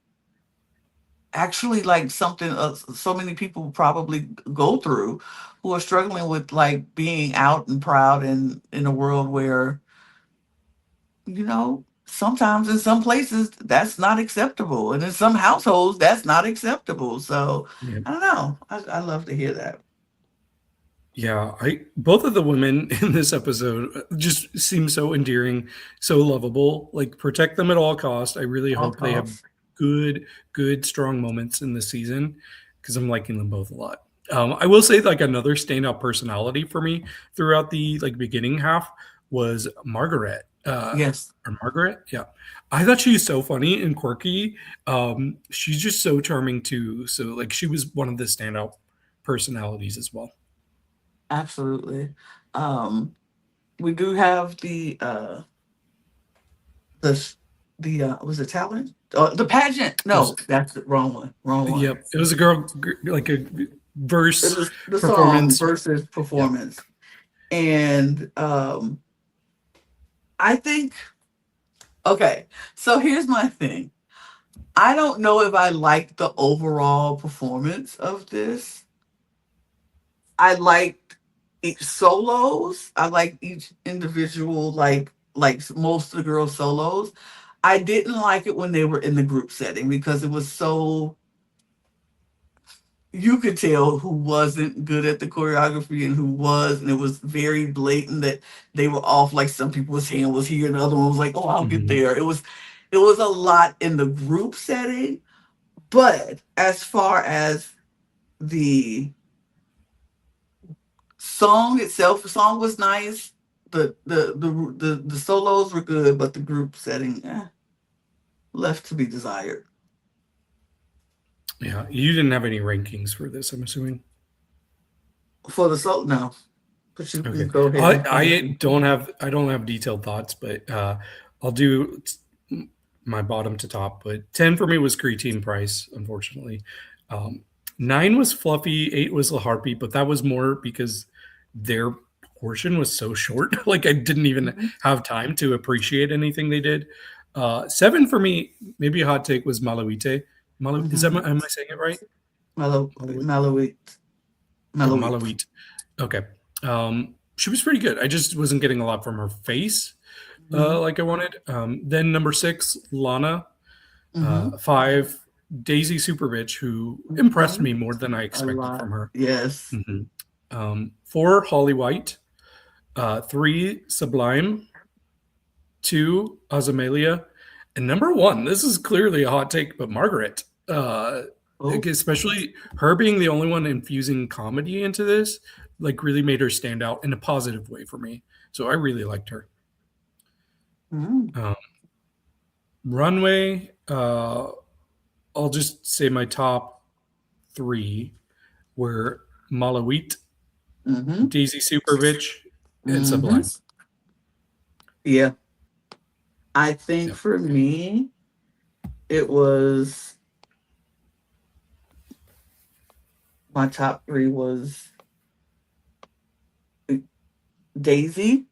actually like something so many people probably go through, who are struggling with like being out and proud in a world where sometimes in some places that's not acceptable, and in some households that's not acceptable. So Yeah. I don't know. I love to hear that. Yeah, I both of the women in this episode just seem so endearing, so lovable. Like protect them at all cost. I really All hope they have costs. good, strong moments in this season because I'm liking them both a lot. I will say like another standout personality for me throughout the like beginning half was Margaret. Yes, Or Margaret, yeah. I thought she was so funny and quirky. She's just so charming too. So like she was one of the standout personalities as well. absolutely. We do have the s- the was it talent? The pageant. It was No, that's the wrong one. Wrong one. Yep, it was a girl like a It verse was the song performance. versus Yeah, performance. And I think, okay, so here's my thing. I don't know if I like the overall performance of this. I liked each solos. I like each individual, like most of the girls' solos. I didn't like it when they were in the group setting, because it was so, you could tell who wasn't good at the choreography and who was, and it was very blatant that they were off. Like some people's hand was here and the other one was like, oh, I'll get hmm there. It was a lot in the group setting. But as far as the song itself, the song was nice. The solos were good, but the group setting, left to be desired. yeah. You didn't have any rankings for this, I'm assuming. For the solo, no. But you can Okay, go ahead I and finish. I don't have detailed thoughts, but I'll do my bottom to top. But 10 for me was Creatine Price, unfortunately. Um, 9 was Fluffy, 8 was La Harpy, but that was more because their portion was so short. Like I didn't even Mhm. have time to appreciate anything they did. 7 for me, maybe a hot take, was Malawite. Is that Mhm. am I saying it right? Malawite Mellowit, or Mellowit. Malawite? Okay. She was pretty good. I just wasn't getting a lot from her face Mhm. like I wanted. Then number 6, Lana. Mhm. 5, Daisy Super Bitch, who impressed Mhm. me more than I A expected lot. from her. Yes. 4, Holly White. 3, Sublime. 2, Azamelia. And number 1, this is clearly a hot take, but Margaret. Oh, Especially her being the only one infusing comedy into this, like really made her stand out in a positive way for me. So I really liked her. Mm. Um, Runway, I'll just say my top three were Malawit, Mm-hmm. Daisy Superbitch, and Mm-hmm. Sublime. Yeah. I think Yep. for me, it was my top three was Daisy,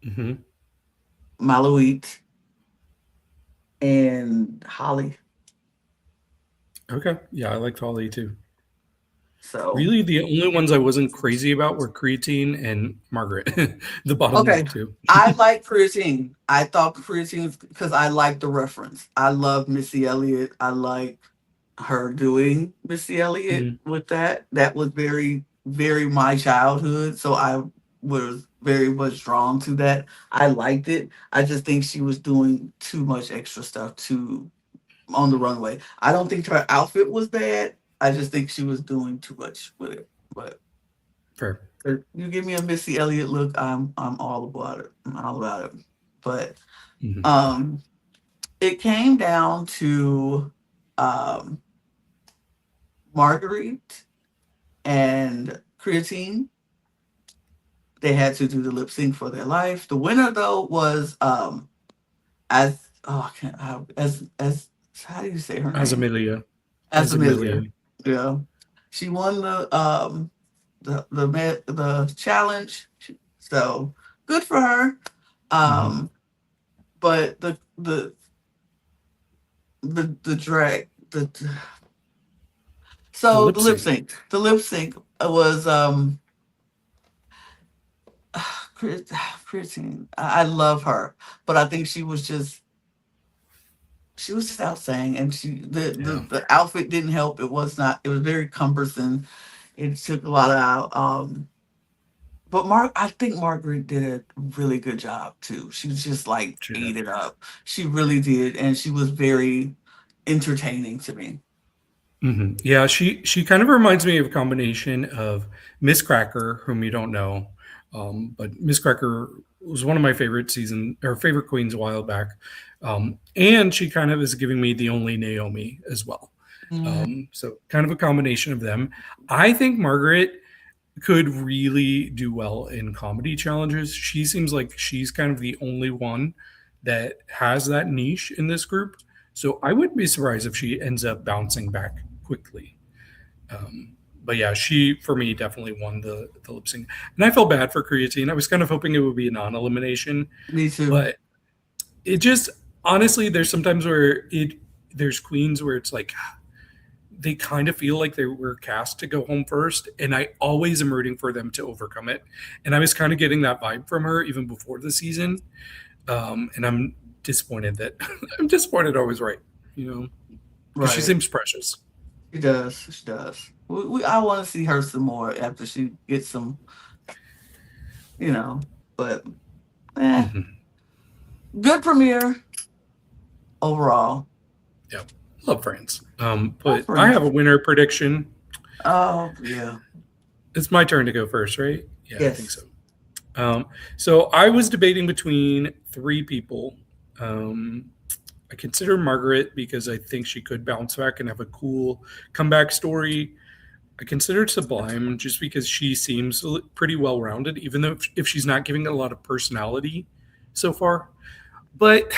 Hmm. Maloit, and Holly. Okay. Yeah, I liked Holly too. So Really, the only ones I wasn't crazy about were Creatine and Margaret, the bottom okay. two. I like Creatine. I thought Creatine because I like the reference. I love Missy Elliott. I like her doing Missy Elliott Mhm. with that. That was very, very my childhood. So I was very much drawn to that. I liked it. I just think she was doing too much extra stuff to on the runway. I don't think her outfit was bad. I just think she was doing too much with it. But Fair. you give me a Missy Elliott look, I'm all about it. I'm all about it. But Hmm. um it came down to um Marguerite and Creatine. They had to do the lip sync for their life. The winner though was as oh I can't as how do you say her name? Azamelia. Asamelia. Azamelia. Yeah. She won the challenge. So good for her. Hmm. Um but the drag the The so lip sync. the lip sync was Christine. I love her, but I think she was just out saying, and Yeah. the outfit didn't help. It was not. It was very cumbersome. It took a lot out. But I think Margaret did a really good job too. She was just like She ate did. it up. She really did, and she was very entertaining to me. Hmm. Yeah, she kind of reminds me of a combination of Miss Cracker, whom you don't know, but Miss Cracker was one of my favorite season or favorite queens a while back, and she kind of is giving me the only Naomi as well. Mm, So kind of a combination of them. I think Margaret could really do well in comedy challenges. She seems like she's kind of the only one that has that niche in this group. So I wouldn't be surprised if she ends up bouncing back quickly. But yeah, she for me definitely won the lip sync, and I felt bad for Creatine. I was kind of hoping it would be a non-elimination, me too. but it just honestly, there's sometimes where there's queens where it's like they kind of feel like they were cast to go home first, and I always am rooting for them to overcome it. And I was kind of getting that vibe from her even before the season, and I'm disappointed that I'm disappointed I was right, you know, because she Right. seems precious. She does. She does. I want to see her some more after she gets some, you know. But eh, Hmm. good premiere overall. Yeah, love France. Not But I have a friends. winner prediction. Oh yeah. It's my turn to go first, right? Yeah, I think so. Yes. Um, so I was debating between three people. Um, I consider Margaret because I think she could bounce back and have a cool comeback story. I considered Sublime just because she seems pretty well rounded, even though if she's not giving a lot of personality so far. But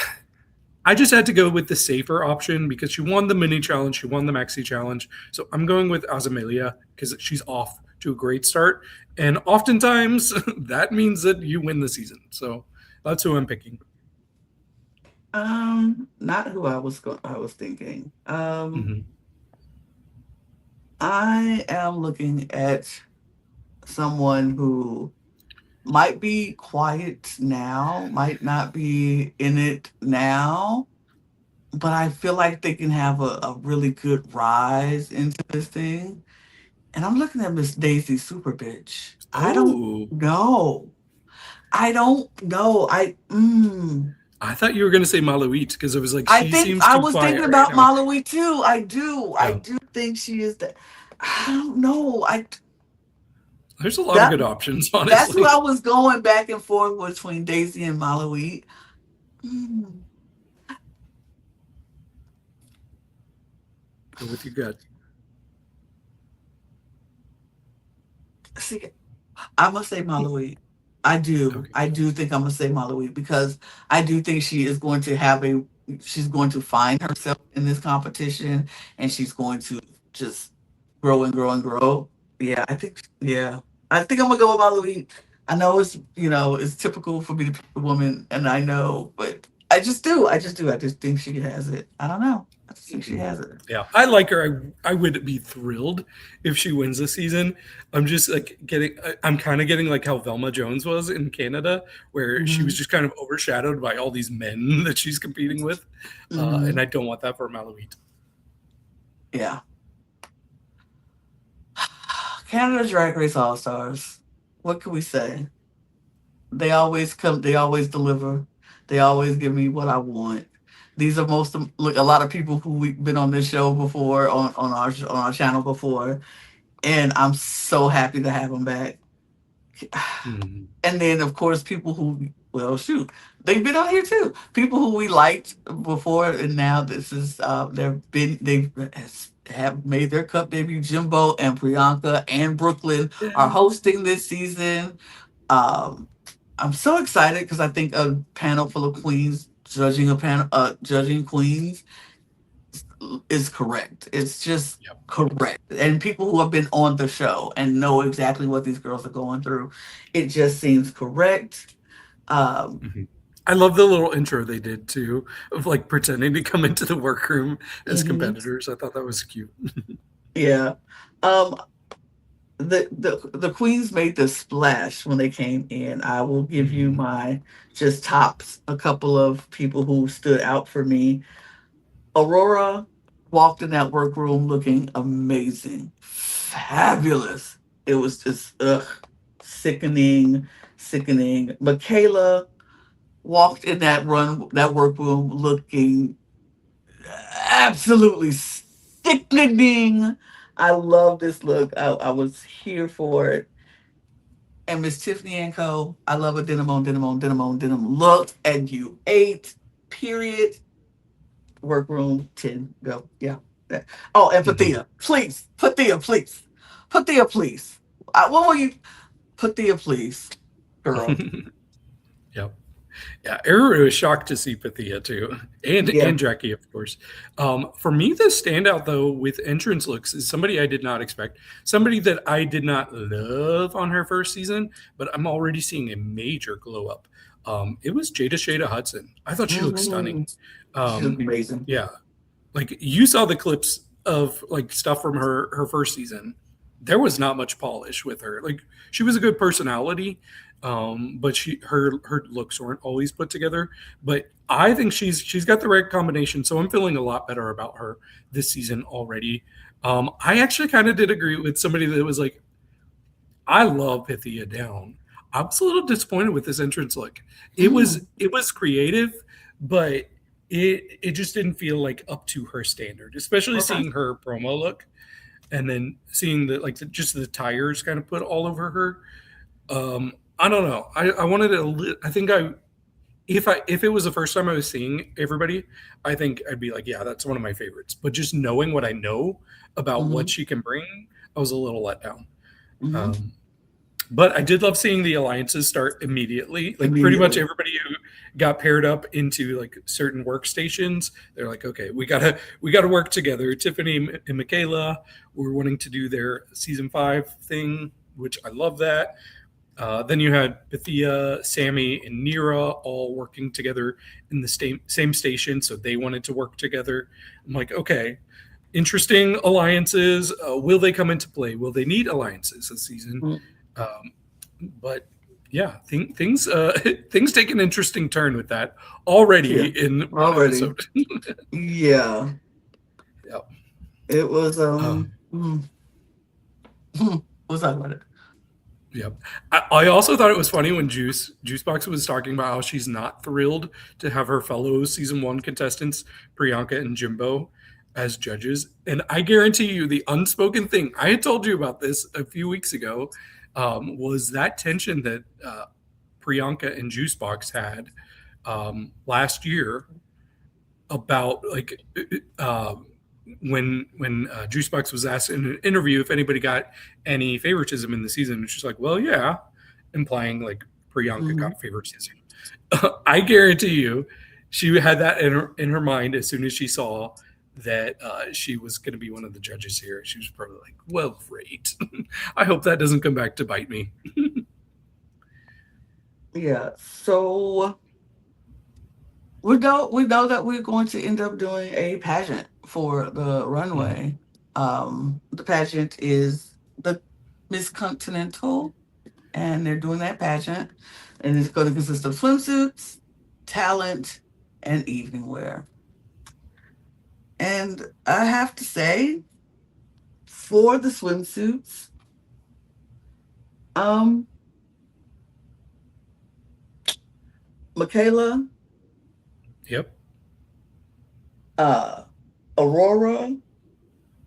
I just had to go with the safer option because she won the mini challenge, she won the maxi challenge. So I'm going with Azamelia because she's off to a great start. And oftentimes that means that you win the season. So that's who I'm picking. Not who I was thinking. Hmm. I am looking at someone who might be quiet now, might not be in it now, but I feel like they can have a really good rise into this thing. And I'm looking at Miss Daisy Super Bitch. I don't Oh, know. I don't know. I thought you were going to say Malouit because I was like, I she think seems I too was quiet thinking right about now. Malawi too. I do. I Yeah. do think she is the. I don't know. I There's a lot of that good options, that's what I honestly. was going back and forth between Daisy and Malawi. Mm. Go with your gut. See, I must say Malawi. I do. Okay. I do think I'm gonna say Malawi because I do think she is going to have a. She's going to find herself in this competition, and she's going to just grow and grow and grow. Yeah, I think. Yeah, I think I'm gonna go with Malawi. I know it's it's typical for me to pick a woman, and I know, but I just do. I just do. I just think she has it. I don't know. I just think she Mhm. has it. Yeah, I like her. I would be thrilled if she wins this season. I'm just like I'm kind of getting like how Velma Jones was in Canada, where she was Hmm. just kind of overshadowed by all these men that she's competing with. And Hmm. I don't want that for Malouit. Yeah. Canada Drag Race All Stars. What can we say? They always come. They always deliver. They always give me what I want. These are most of look a lot of people who we've been on this show before on our channel before, and I'm so happy to have them back. Mhm. And then of course people who well shoot they've been on here too. People who we liked before, and now this is they have made their cup debut. Jimbo and Priyanka and Brooklyn are Yeah. hosting this season. Um, I'm so excited because I think a panel full of queens judging queens is correct. It's just Yep. correct. And people who have been on the show and know exactly what these girls are going through, it just seems correct. Um, Mhm. I love the little intro they did too, of like pretending to come into the workroom as mhm, competitors. I thought that was cute. yeah. Um, the queens made the splash when they came in. I will give you Mhm. my just tops. A couple of people who stood out for me. Aurora walked in that workroom looking amazing, fabulous. It was just sickening, sickening. Michaela walked in that workroom looking absolutely sickening. I love this look. I was here for it. And Miss Tiffany and Co. I love a denim on denim on denim on denim look, and you ate. Period. Workroom 10. Go. Yeah. Yeah. Oh, and Mhm. Pathia. Please. Pathia, please. Pathia, please. What will you? Pathia, please. Girl. Yep. Yeah, Eru was shocked to see Pythia too, Yeah. and Jackie, of course. For me, the standout though with entrance looks is somebody I did not expect, somebody that I did not love on her first season, but I'm already seeing a major glow up. It was Jada Shada Hudson. I thought she looked Mm-hmm. stunning. She looked Um, amazing. yeah, like you saw the clips of like stuff from her first season. There was not much polish with her. Like she was a good personality, but her looks weren't always put together. But I think she's got the right combination. So I'm feeling a lot better about her this season already. I actually kind of did agree with somebody that was like, I love Pythia down. I was a little disappointed with this entrance look. Mm. It was creative, but it just didn't feel like up to her standard, especially Okay. seeing her promo look and then seeing just the tires kind of put all over her. I don't know. I wanted I think if it was the first time I was seeing everybody, I think I'd be like, yeah, that's one of my favorites. But just knowing what I know about what Mm-hmm. she can bring, I was a little let down. Mm-hmm. Um, but I did love seeing the alliances start immediately. Like pretty much Immediately. everybody who got paired up into like certain workstations, they're like, okay, we gotta work together. Tiffany and Michaela were wanting to do their season 5 thing, which I love that. Then you had Bethia, Sammy, and Nira all working together in the same station, so they wanted to work together. I'm like, okay, interesting alliances. Will they come into play? Will they need alliances this season? Mm. Um, but yeah, things things take an interesting turn with that Yeah. already in one Already. episode. Yeah. Yeah. It was Uh, what's that about it? Yep. I also thought it was funny when Juicebox was talking about how she's not thrilled to have her fellow season 1 contestants, Priyanka and Jimbo, as judges. And I guarantee you, the unspoken thing I had told you about this a few weeks ago was that tension that Priyanka and Juicebox had. last year about like when Juicebox was asked in an interview if anybody got any favoritism in the season, and she's like, "Well, yeah," implying like Priyanka Mm-hmm. got favoritism. I guarantee you, she had that in her mind as soon as she saw that she was going to be one of the judges here. She was probably like, "Well, great. I hope that doesn't come back to bite me." Yeah. So we know that we're going to end up doing a pageant for the Mhm. runway. The pageant is the Miss Continental, and they're doing that pageant, and it's going to consist of swimsuits, talent, and evening wear. And I have to say, for the swimsuits, um, Michaela, Yep. uh, Aurora,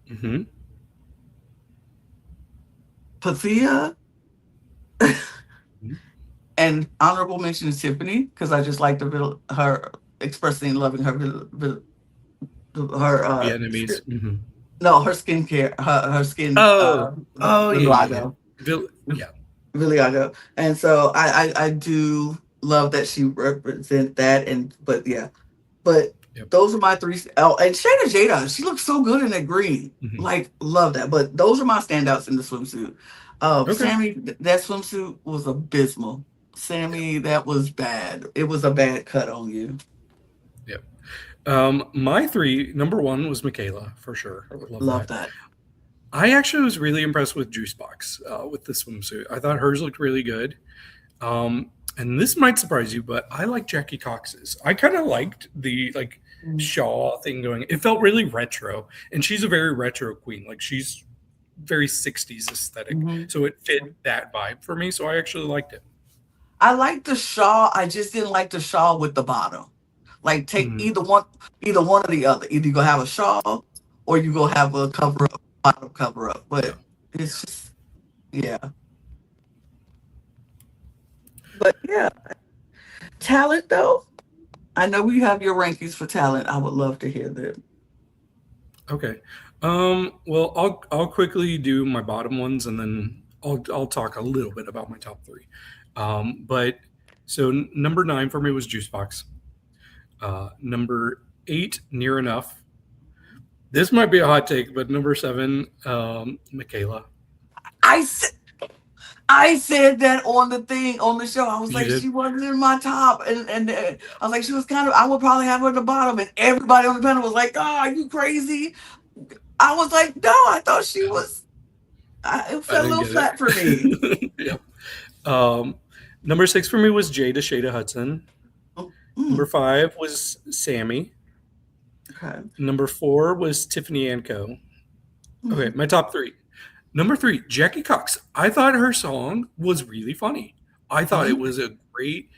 Hmm. Pathia, and honorable mention is Tiffany because I just like her expressing loving her Vietnamese. Hmm. no, her skincare, her skin Oh, yeah, yeah, yeah. vitiligo, Yeah. vitiligo, and so I do love that she represent that, and but yeah, but Yep. those are my three. Oh, and Shayna Jada, she looks so good in that green. Hmm. Like, love that. But those are my standouts in the swimsuit. Okay. Sammy, that swimsuit was abysmal. Sammy, that was bad. It was a bad cut on you. Yep. My three, number one was Michaela for sure. Love Love that. that. I actually was really impressed with Juicebox with the swimsuit. I thought hers looked really good. And this might surprise you, but I like Jackie Cox's. I kind of liked the like Shaw thing going. It felt really retro, and she's a very retro queen. Like she's very 60s aesthetic. Mm-hmm. So it fit that vibe for me. So I actually liked it. I like the shawl. I just didn't like the shawl with the bottom. Like, take Hmm. either one or the other. Either you go have a shawl or you go have a cover up, bottom cover up. Yeah. But it's just, yeah. But yeah, talent though. I know we have your rankings for talent. I would love to hear them. Okay. Well, I'll quickly do my bottom ones, and then I'll talk a little bit about my top three. But so number nine for me was Juicebox. Number eight, Near Enough. This might be a hot take, but number seven, Michaela. I said, I said that on the thing on the show. I was You like, she did? wasn't in my top, and I was like, she was kind of. I would probably have her at the bottom, and everybody on the panel was like, "Oh, are you crazy?" I was like, "No, I thought she was." It I fell a didn't little get flat for me. it. Yep. Um, number six for me was Jada Shada Hudson. Number Mm, five was Sammy. okay. Number four was Tiffany and Co. Okay, Mm, my top three. Number three, Jackie Cox. I thought her song was really funny. I thought it mm, was a great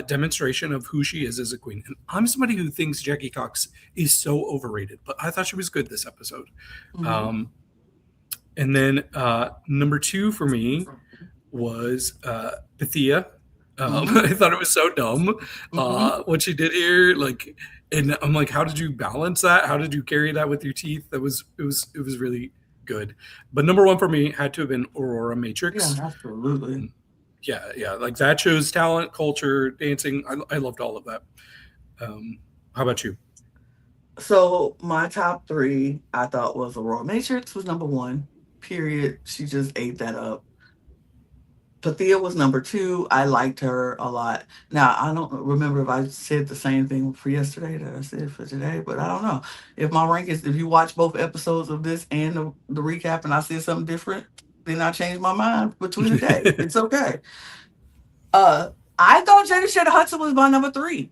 demonstration of who she is as a queen. And I'm somebody who thinks Jackie Cox is so overrated, but I thought she was good this episode. mm, Um, and then number two for me was Bethia. mm, I thought it was so dumb mm. what she did here. Like, and I'm like, how did you balance that? How did you carry that with your teeth? It was really good. But number one for me had to have been Aurora Yeah, Matrix. absolutely. Yeah, yeah, like that shows talent, culture, dancing. I loved all of that. How about you? So my top three, I thought was Aurora Matrix was number one. Period. She just ate that up. Pathia was number two. I liked her a lot. Now I don't remember if I said the same thing for yesterday that I said for today, but I don't know. If my rank is, if you watch both episodes of this and the recap and I said something different, then I changed my mind between the day. It's okay. Uh I thought Jada Shada Hudson was my number three.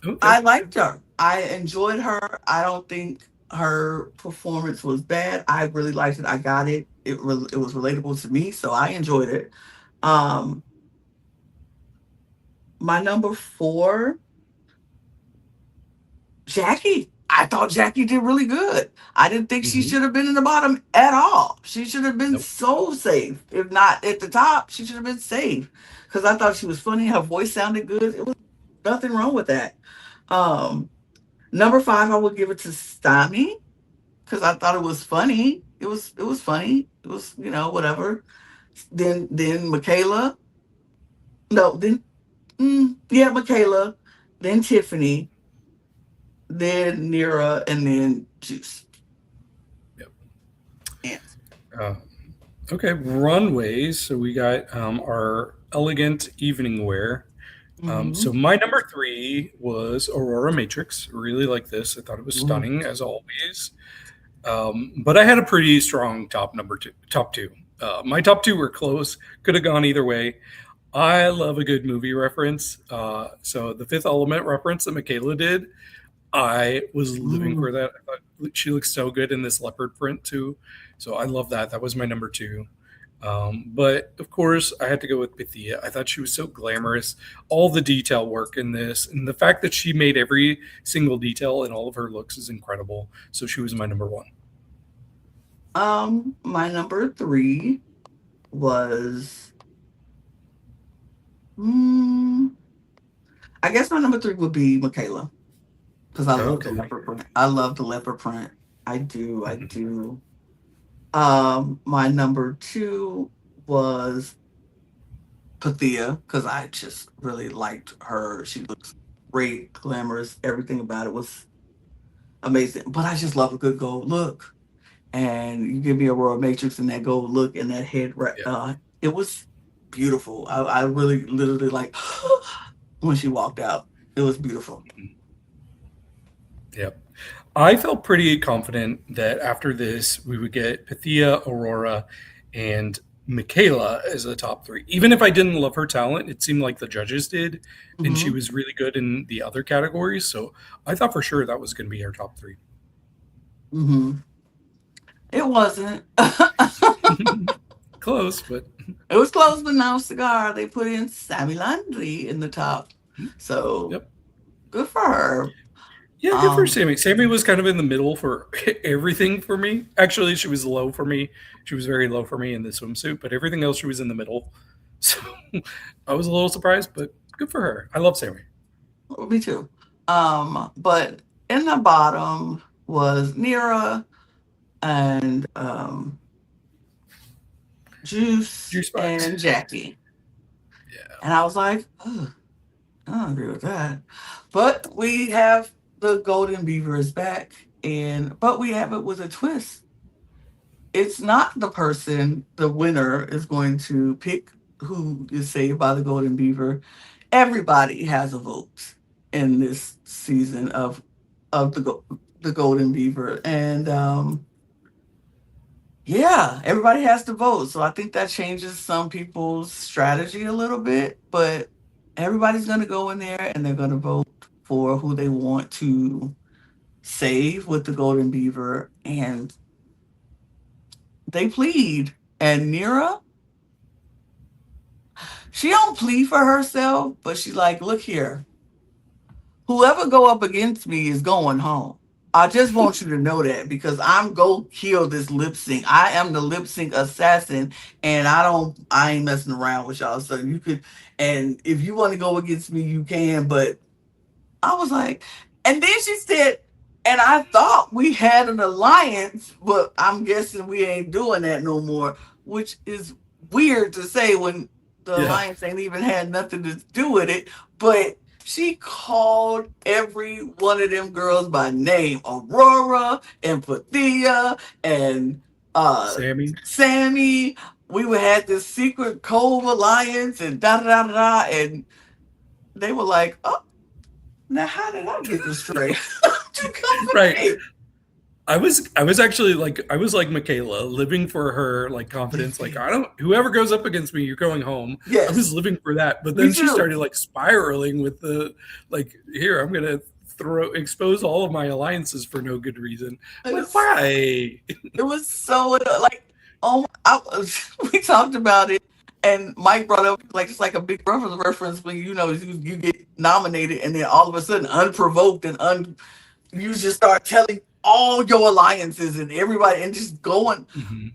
Okay. I liked her. I enjoyed her. I don't think her performance was bad. I really liked it. I got it. It was relatable to me, so I enjoyed it. Um, my number four, Jackie. I thought Jackie did really good. I didn't think she Hmm. should have been in the bottom at all. She should have been Nope. so safe. If not at the top, she should have been safe. Because I thought she was funny. Her voice sounded good. Nothing wrong with that. Um, Number five, I would give it to Stymie because I thought it was funny. It was funny. It was, whatever. Then Michaela. No, then yeah, Michaela, then Tiffany, then Nira, and then Juice. Yep. And Uh, okay, runways. So we got our elegant evening wear. So mm-hmm. my number three was Aurora Matrix. Really like this. I thought it was Ooh. stunning as always. But I had a pretty strong top two. My top two were close. Could have gone either way. I love a good movie reference. So the Fifth Element reference that Michaela did, I was living Ooh. for that. I thought she looks so good in this leopard print too. So I love that. That was my number two. But of course, I had to go with Pythia. I thought she was so glamorous. All the detail work in this, and the fact that she made every single detail in all of her looks is incredible. So she was my number one. My number three was, mm, I guess my number three would be Michaela because I love the Okay. leopard print. I love the leopard print. I do. I Mhm. do. My number two was Pathia because I just really liked her. She looks great, glamorous. Everything about it was amazing. But I just love a good gold look. And you give me a Royal Matrix and that gold look and that head. Yeah. It was beautiful. I really, literally like when she walked out. It was beautiful. Mhm. Yep. I felt pretty confident that after this, we would get Pythia, Aurora, and Michaela as the top three. Even if I didn't love her talent, it seemed like the judges did, and she Hmm. was really good in the other categories. So I thought for sure that was going to be our top three. Hmm. It wasn't. It Close, but was close, but now cigar. They put in Sammy Landry in the top. So yep. good for her. Yeah, good for Um, Sammy. Sammy was kind of in the middle for everything for me. Actually, she was low for me. She was very low for me in the swimsuit, but everything else she was in the middle. So I was a little surprised, but good for her. I love Sammy. Me too. But in the bottom was Nira and Juice Juice box. and Jackie. Yeah. And I was like, "Ugh, I don't agree with that." But we have the Golden Beaver is back, and but we have it with a twist. It's not the person, the winner is going to pick who is saved by the Golden Beaver. Everybody has a vote in this season of the Golden Beaver, and yeah, everybody has to vote. So I think that changes some people's strategy a little bit, but everybody's going to go in there and they're going to vote for who they want to save with the Golden Beaver, and they plead. And Nira, she don't plead for herself, but she's like, "Look here, whoever go up against me is going home. I just want you to know that because I'm go kill this lip sync. I am the lip sync assassin, and I ain't messing around with y'all. So you could, and if you want to go against me, you can. But I was like, and then she said, and I thought we had an alliance, but I'm guessing we ain't doing that no more, which is weird to say when the Yeah. alliance ain't even had nothing to do with it. But she called every one of them girls by name, Aurora and Pathia and Sammy. Sammy. We would have this secret Cove alliance and da da da da, and they were like, "Oh, now, how did I get this straight?" You come for Right. me. I was actually like I was like Michaela, living for her like confidence. Like I don't whoever goes up against me, you're going home. I was Yes, living for that. But me then she too. started like spiraling with the like here, I'm gonna throw expose all of my alliances for no good reason. I'm like, It's, why? it was so like, oh, we talked about it, and Mike brought up like it's like a big reference when you get nominated, and then all of a sudden, unprovoked and you just start telling all your alliances and everybody and just going. Mhm.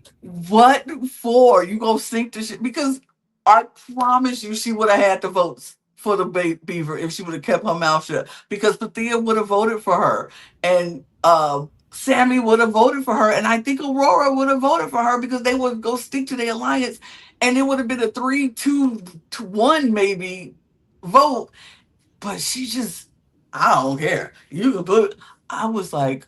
What for? You go sink the shit because I promise you she would have had the votes for the beaver if she would have kept her mouth shut, because Pathia would have voted for her, and Sammy would have voted for her, and I think Aurora would have voted for her because they would go stick to the alliance, and it would have been a 3-2-1 maybe vote. But she just, I don't care. You can put. I was like,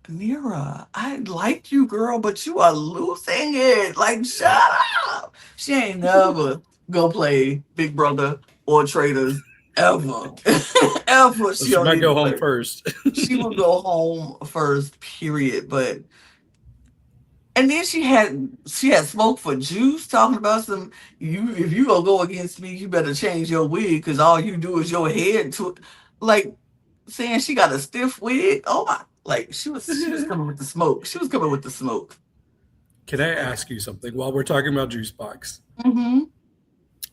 Mira, I like you, girl, but you are losing it. Like, shut up. She ain't never go play Big Brother or Traders ever. Ever So she she don't might need to go home play. first. She will go home first, period. But and then she had smoke for juice talking about some, you if you gonna go against me, you better change your wig because all you do is your head to, like, saying she got a stiff wig. Oh my, like she was coming with the smoke. She was coming with the smoke. Can I ask you something while we're talking about Juice Box? Mm-hmm.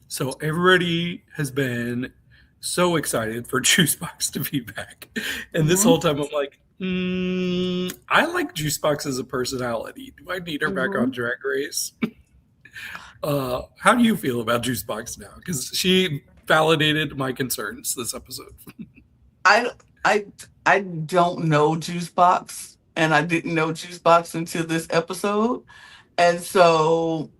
So everybody has been so excited for Juice Box to be back, and this Mm-hmm. whole time I'm like, I like Juice Box as a personality. Do I need her back Mm-hmm. on Drag Race? How do you feel about Juice Box now? Because she validated my concerns this episode. I I I don't know Juice Box, and I didn't know Juice Box until this episode. And so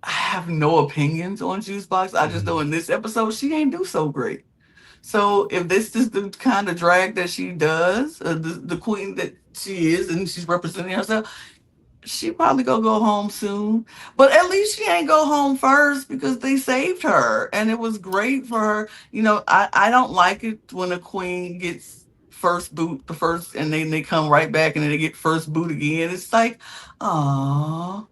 I have no opinions on Juice Box. I just know in this episode she ain't do so great. So if this is the kind of drag that she does, the queen that she is, and she's representing herself, she probably gonna go home soon. But at least she ain't go home first because they saved her, and it was great for her. I don't like it when a queen gets first boot the first, and then they come right back and then they get first boot again. It's like, oh,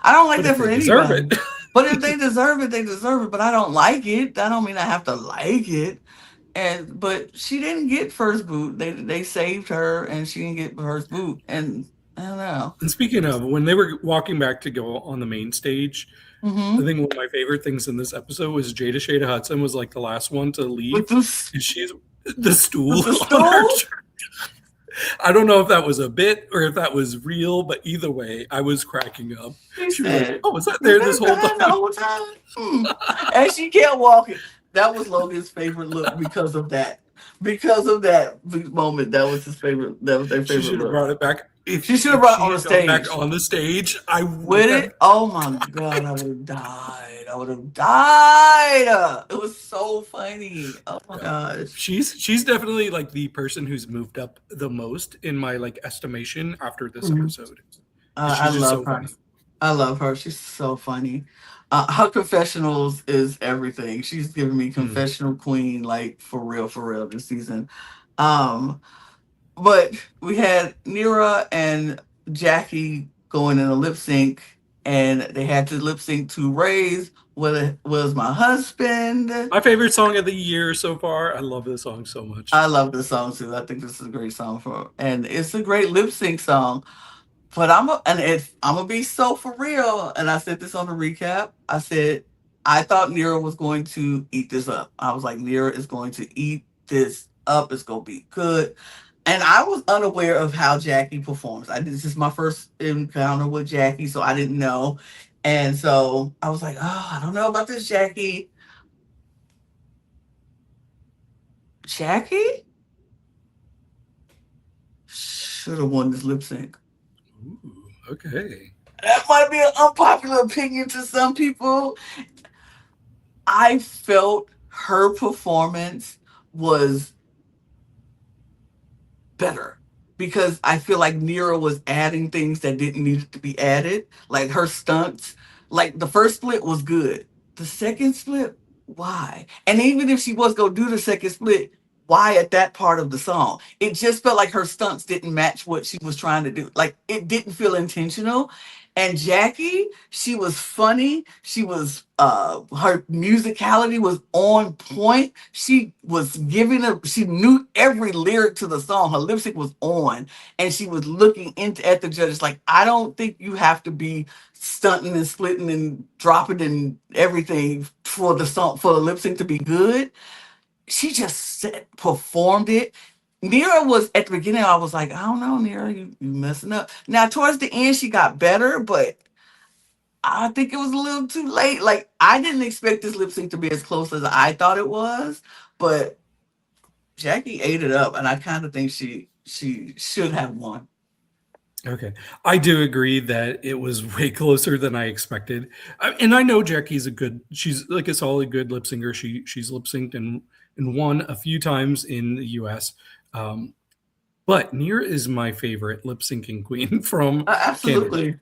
I don't like But that if for they deserve anybody. it, But if they deserve it, they deserve it. But I don't like it. That don't mean I have to like it. And but she didn't get first boot. They saved her, and she didn't get first boot. And I don't know. and speaking of, when they were walking back to go on the main stage, I Mm-hmm. think one of my favorite things in this episode was Jada Shada Hudson was like the last one to With leave, this, and she's the with stool the on her stool. shirt. I don't know if that was a bit or if that was real, but either way, I was cracking up. She She was like, said, "Oh, was that "Was there this that whole bad the time?" whole time?" And she kept walking. That was Logan's favorite look because of that. Because of that moment, that was his favorite. That was their She favorite should have look. brought it back. She should have If brought it she on the had gone back stage on the stage, I would with have. it. Oh my god, I would have died. I would have died. It was so funny. Oh my Yeah. gosh. She's definitely like the person who's moved up the most in my like estimation after this Mhm. episode. I She's just love so her. funny. I love her. She's so funny. Her confessionals is everything. She's giving me Mm. confessional queen, like for real this season. Um, but we had Nira and Jackie going in a lip sync, and they had to lip sync to Raise What Was My Husband. My favorite song of the year so far. I love this song so much. I love this song too. I think this is a great song for, and it's a great lip sync song. But I'm gonna be so for real. And I said this on the recap. I said I thought Nira was going to eat this up. I was like, Nira is going to eat this up. It's gonna be good. And I was unaware of how Jackie performs. This is my first encounter with Jackie, so I didn't know. And so I was like, oh, I don't know about this Jackie. Jackie should have won this lip sync. Ooh, okay. That might be an unpopular opinion to some people. I felt her performance was better because I feel like Nero was adding things that didn't need to be added, like her stunts. Like the first split was good. The second split, why? And even if she was gonna do the second split, why at that part of the song? It just felt like her stunts didn't match what she was trying to do. Like it didn't feel intentional. And Jackie, she was funny. She was her musicality was on point. She was giving up, she knew every lyric to the song. Her lip sync was on, and she was looking into at the judges like, I don't think you have to be stunting and splitting and dropping and everything for the song for the lip sync to be good. She just performed it. Mira was at the beginning. I was like, I don't know, Mira, you messing up. Now towards the end, she got better, but I think it was a little too late. Like I didn't expect this lip sync to be as close as I thought it was, but Jackie ate it up, and I kind of think she should have won. Okay. I do agree that it was way closer than I expected. And I know Jackie's she's like a solid good lip syncer. She's lip synced and won a few times in the US. Um, but Near is my favorite lip syncing queen from Canada. Absolutely,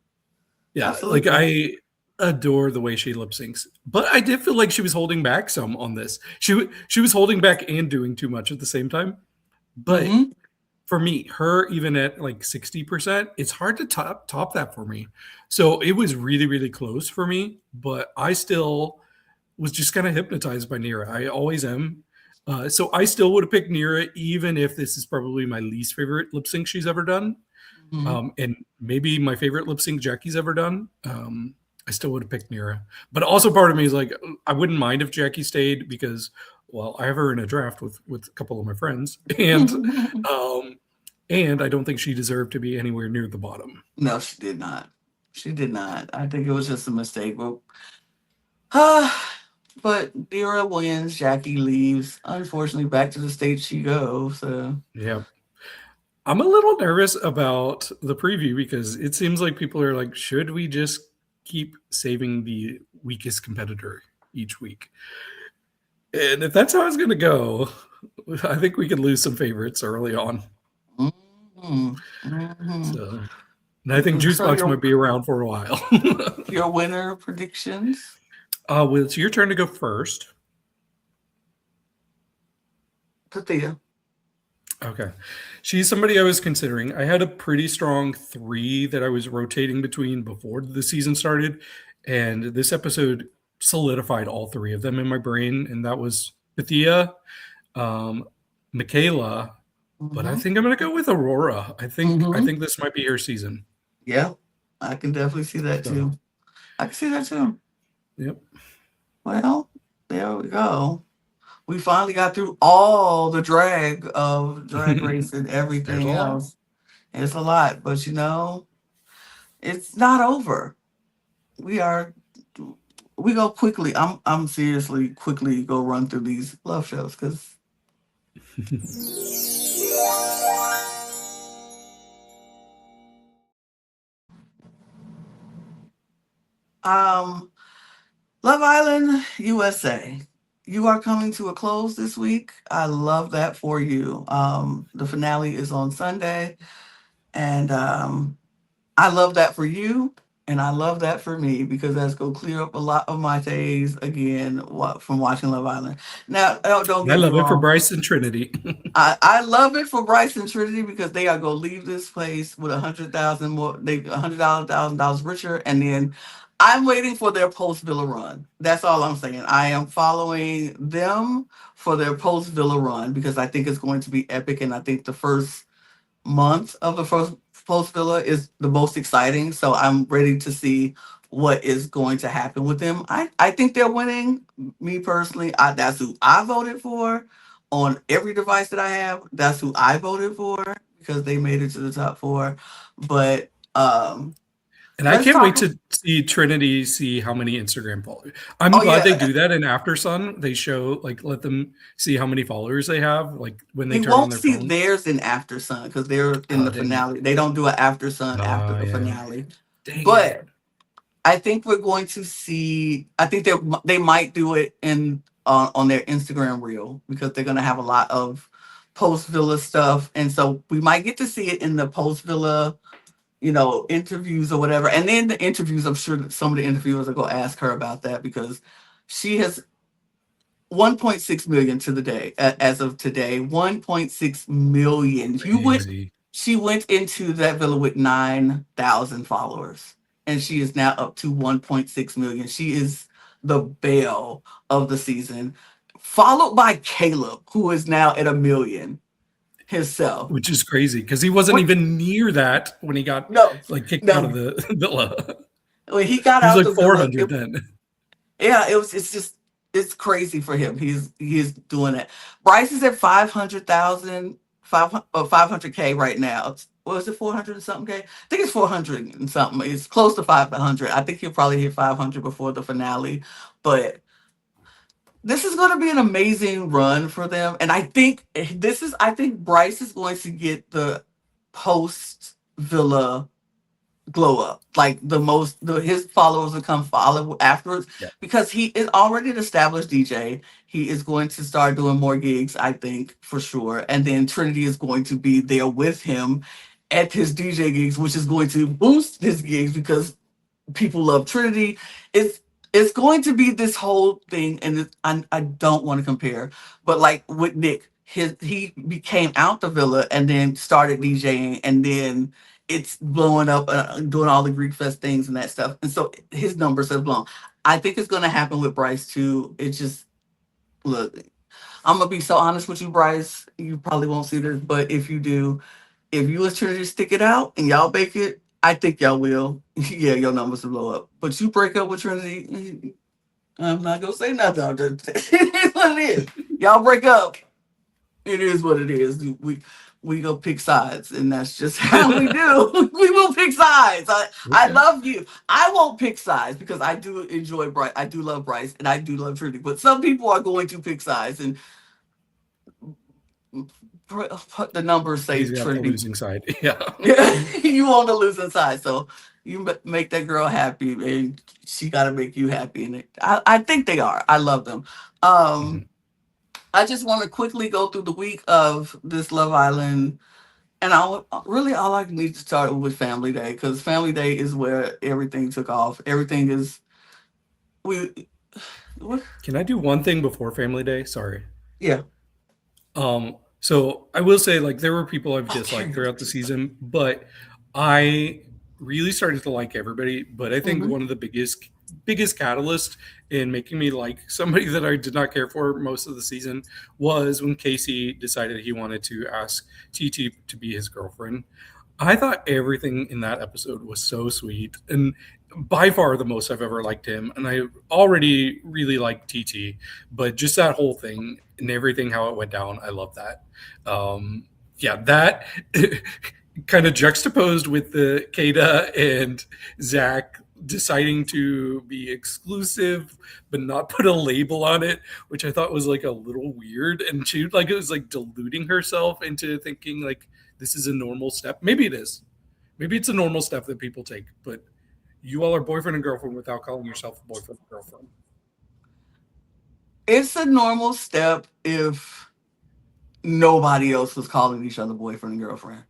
Yeah, like absolutely. I adore the way she lip syncs. But I did feel like she was holding back some on this. She was holding back and doing too much at the same time. But Hmm. for me, her even at like 60%, it's hard to top that for me. So it was really, really close for me, but I still was just kind of hypnotized by Nira. I always am. So I still would have picked Nira, even if this is probably my least favorite lip sync she's ever done. Hmm. And maybe my favorite lip sync Jackie's ever done. I still would have picked Nira. But also part of me is like, I wouldn't mind if Jackie stayed because, well, I have her in a draft with a couple of my friends. And I don't think she deserved to be anywhere near the bottom. No, she did not. She did not. I think it was just a mistake. But Dira wins. Jackie leaves. Unfortunately, back to the stage she goes. So. Yeah. I'm a little nervous about the preview because it seems like people are like, should we just keep saving the weakest competitor each week? And if that's how it's going to go, I think we could lose some favorites early on. Hmm. Hmm. So, and I think So Juicebox might be around for a while. your winner predictions, Well, it's your turn to go first. Pathia. Okay. She's somebody I was considering. I had a pretty strong three that I was rotating between before the season started. And this episode solidified all three of them in my brain. And that was Pathia, um, Michaela, but I Hmm. think I'm going to go with Aurora. I Hmm. think this might be her season. Yeah, I can definitely see that So, too. I can see that too. yep. Well, there we go. We finally got through all the drag of Drag Race and There's a everything lot. else. It's a lot, but it's not over. We are we go quickly. I'm seriously quickly go run through these love shows because um Love Island USA. You are coming to a close this week. I love that for you. The finale is on Sunday, and I love that for you, and I love that for me because that's gonna clear up a lot of my days again from watching Love Island. Now, don't And I get me love it for wrong. Bryce and Trinity. I love it for Bryce and Trinity because they are gonna leave this place with 100,000 more, they $100,000 richer, and then I'm waiting for their post Villa run. That's all I'm saying. I am following them for their post Villa run because I think it's going to be epic, and I think the first month of the first post Villa is the most exciting. So I'm ready to see what is going to happen with them. I think they're winning. Me personally, that's who I voted for on every device that I have. That's who I voted for because they made it to the top four. But And I let's can't wait talk. to see Trinity see how many Instagram followers. I'm Oh glad they yeah, do that in After Sun. They show like let them see how many followers they have, like when they we turn on won't their see phone. theirs in After Sun because they're in Oh, the dang it! finale. They don't do an After Sun after Oh the yeah, finale. dang it! But I think we're going to see. I think they might do it in on their Instagram reel because they're going to have a lot of post Villa stuff, and so we might get to see it in the post Villa, interviews or whatever. And then the interviews, I'm sure that some of the interviewers are going to ask her about that because she has 1.6 million to the day as of today. 1.6 million. Crazy. She went into that villa with 9,000 followers, and she is now up to 1.6 million. She is the belle of the season, followed by Caleb, who is now at 1 million himself. Which is crazy because he wasn't What? even near that when he got No, like kicked out of no. the villa. When he got He was out like the villa, 400 then. yeah, it's just it's crazy for him. He's doing it. Bryce is at 500,000 500K right now. What is it, 400 and something K? I think it's 400 and something. It's close to 500. I think he'll probably hit 500 before the finale. But this is going to be an amazing run for them. And I think Bryce is going to get the post Villa glow up. Like his followers will come follow afterwards Yeah. because he is already an established DJ. He is going to start doing more gigs, I think, for sure. And then Trinity is going to be there with him at his DJ gigs, which is going to boost his gigs because people love Trinity. It's going to be this whole thing, and I don't want to compare, but like with Nick, he became out the Villa and then started DJing, and then it's blowing up, doing all the Greek Fest things and that stuff, and so his numbers have blown. I think it's going to happen with Bryce too. It just look. I'm gonna be so honest with you, Bryce. You probably won't see this, but if you do, if you and Trinity stick it out and y'all make it, I think y'all will. Yeah, your numbers will blow up. But you break up with Trinity, I'm not gonna say nothing. It is what it is. Y'all break up. It is what it is. We go pick sides, and that's just how we do. We will pick sides. I Okay. love you. I won't pick sides because I do enjoy Bryce. I do love Bryce, and I do love Trinity. But some people are going to pick sides, and put the numbers say He's got the Trinity. losing side. Yeah. You on the losing side, so you make that girl happy, and she got to make you happy. And I think they are. I love them. Mhm. I just want to quickly go through the week of this Love Island, and all I need to start with Family Day because Family Day is where everything took off. Everything is we. What? Can I do one thing before Family Day? Sorry. Yeah. So I will say, like, there were people I've disliked Okay. throughout the season, but I really started to like everybody. But I think Hmm. one of the biggest catalyst in making me like somebody that I did not care for most of the season was when Casey decided he wanted to ask TT to be his girlfriend. I thought everything in that episode was so sweet and by far the most I've ever liked him. And I already really like TT, but just that whole thing and everything, how it went down, I love that. Yeah, that kind of juxtaposed with the Kada and Zach deciding to be exclusive but not put a label on it, which I thought was like a little weird. And she like it was like deluding herself into thinking like this is a normal step. Maybe it is. Maybe it's a normal step that people take, but you all are boyfriend and girlfriend without calling yourself boyfriend and girlfriend. It's a normal step if nobody else was calling each other boyfriend and girlfriend.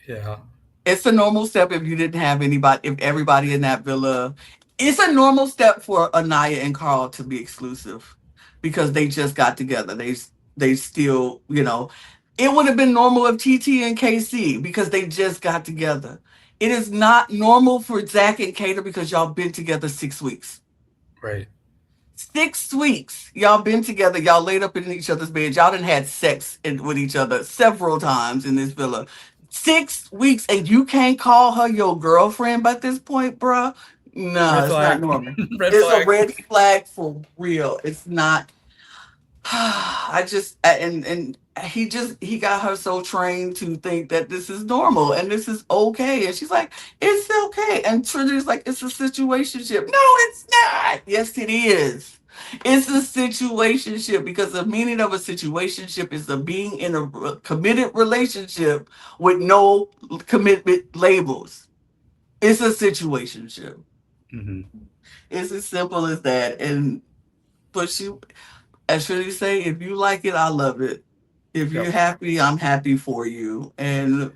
Yeah. It's a normal step if you didn't have anybody, if everybody in that villa. It's a normal step for Anaya and Carl to be exclusive because they just got together. They still, it would have been normal if TT and KC because they just got together. It is not normal for Zach and Kater because y'all been together 6 weeks. Right. 6 weeks. Y'all been together. Y'all laid up in each other's bed. Y'all done had sex with each other several times in this villa. 6 weeks, and you can't call her your girlfriend by this point, bruh. No, Red it's not flag. normal. Red It's a flag. red flag for real. It's not. I just and he got her so trained to think that this is normal and this is okay, and she's like, it's okay, and Trinity's like, it's a situationship. No, it's not. Yes, it is. It's a situationship because the meaning of a situationship is the being in a committed relationship with no commitment labels. It's a situationship. Hmm. It's as simple as that. And but you, as Trinity say, if you like it, I love it. If you're Yep. happy, I'm happy for you. And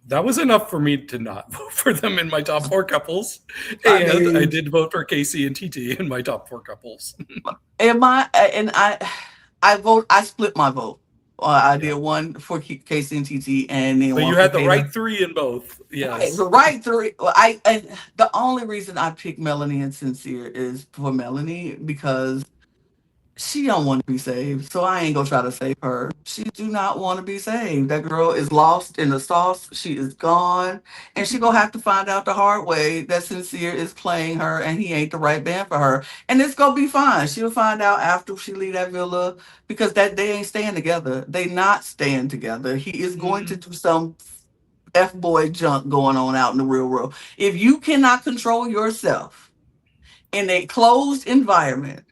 That was enough for me to not vote for them in my top four couples. I And I mean, did vote for Casey and TT in my top four couples. am I? And I vote. I split my vote. I Yeah. did one for Casey and TT, and then But one you for had the Kato. right three in both. Right, Yes. the right three. Well, and the only reason I picked Melanie and Sincere is for Melanie because she don't want to be saved, so I ain't gonna try to save her. She do not want to be saved. That girl is lost in the sauce. She is gone, and she gonna have to find out the hard way that Sincere is playing her, and he ain't the right man for her. And it's gonna be fine. She'll find out after she leave that villa because that they ain't staying together. They not staying together. He is going to Mm, do some f boy junk going on out in the real world. If you cannot control yourself in a closed environment,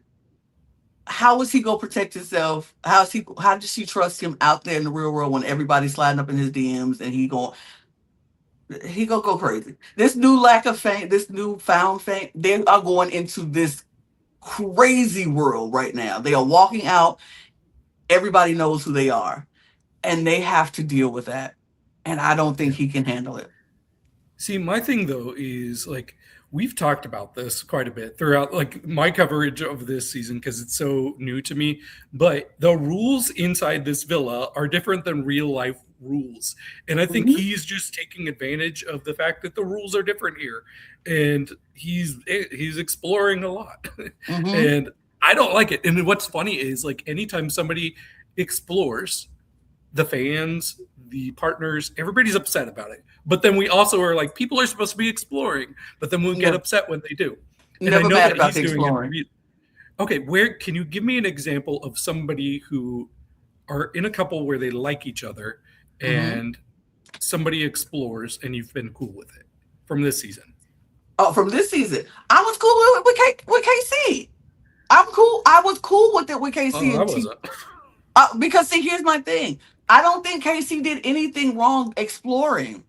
how is he gonna protect himself? How does she trust him out there in the real world when everybody's sliding up in his DMs and he gonna go crazy. This new lack of fame, this new found fame, they are going into this crazy world right now. They are walking out, everybody knows who they are, and they have to deal with that. And I don't think yeah. he can handle it. See, my thing though is like we've talked about this quite a bit throughout like my coverage of this season because it's so new to me. But the rules inside this villa are different than real life rules. And I think Mhm. he's just taking advantage of the fact that the rules are different here. And he's exploring a lot. Mhm. And I don't like it. And what's funny is like anytime somebody explores, the fans, the partners, everybody's upset about it. But then we also are like, people are supposed to be exploring, but then we'll get Never, upset when they do. And I never know mad that about he's the doing it. exploring. Okay, where can you give me an example of somebody who are in a couple where they like each other Mhm. and somebody explores and you've been cool with it from this season? Oh, from this season, I was cool with KC. I'm cool. I was cool with it with Oh, KC I and T. wasn't. Because see, here's my thing. I don't think Casey did anything wrong exploring.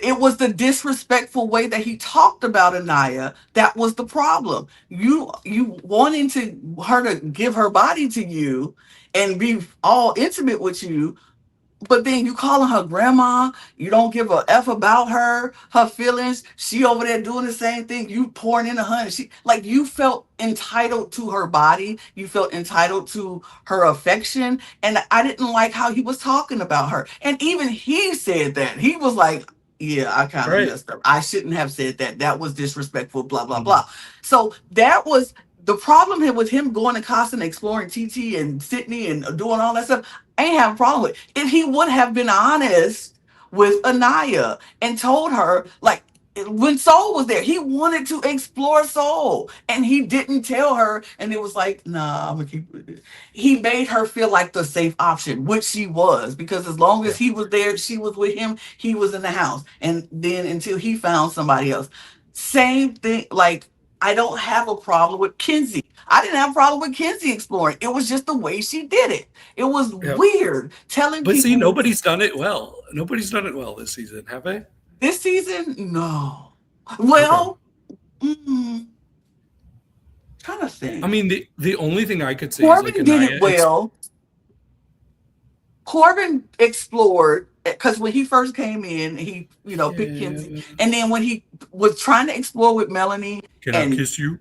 It was the disrespectful way that he talked about Anaya that was the problem. You wanting to her to give her body to you and be all intimate with you, but then you calling her grandma, you don't give a F about her feelings. She over there doing the same thing. You pouring into her. And she like you felt entitled to her body. You felt entitled to her affection. And I didn't like how he was talking about her. And even he said that. He was like, yeah, I kind of Right. messed up. I shouldn't have said that. That was disrespectful, blah, blah, Mhm. blah. So that was the problem here with him going to Costa and exploring TT and Sydney and doing all that stuff. I ain't have a problem with it. If he would have been honest with Anaya and told her, like, when Soul was there, he wanted to explore Soul and he didn't tell her. And it was like, nah, I'm gonna keep it. He made her feel like the safe option, which she was, because as long as Yeah. he was there, she was with him, he was in the house. And then until he found somebody else. Same thing, like, I don't have a problem with Kenzie. I didn't have a problem with Kenzie exploring. It was just the way she did it. It was Yeah. weird telling But see, people nobody's done it well. Nobody's done it well this season, have they? this season. No. Okay. Well, mm, trying to I think. mean, the only thing I could say is like Corbin did it Anaya. well. Corbin explored because when he first came in, he picked Kenzie, Yeah. and then when he was trying to explore with Melanie Can I and kiss you?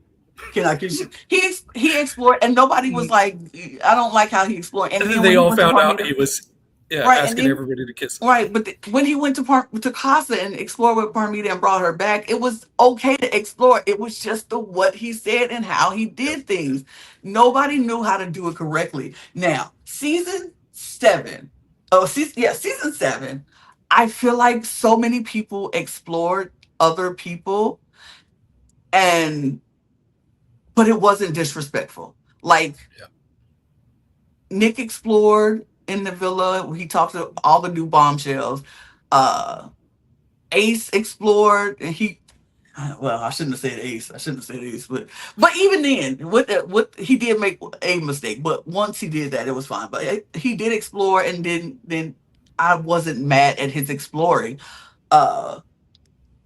can I kiss you? He explored, and nobody was Mm. like, I don't like how he explored. And And then then when they he all went to found out Parmita, he was, yeah, right, and asking then everybody to kiss him. right, but when he went to Casa and explored with Parmita and brought her back, it was okay to explore. It was just the what he said and how he Yep. did things. Nobody knew how to do it correctly. Now, season seven, season seven. I feel like so many people explored other people, and but it wasn't disrespectful. Like Yeah. Nick explored in the villa. He talked to all the new bombshells. Uh, Ace explored, and well, I shouldn't have said Ace. I shouldn't have said Ace, but even then, what he did make a mistake. But once he did that, it was fine. But he did explore, and then I wasn't mad at his exploring. Uh,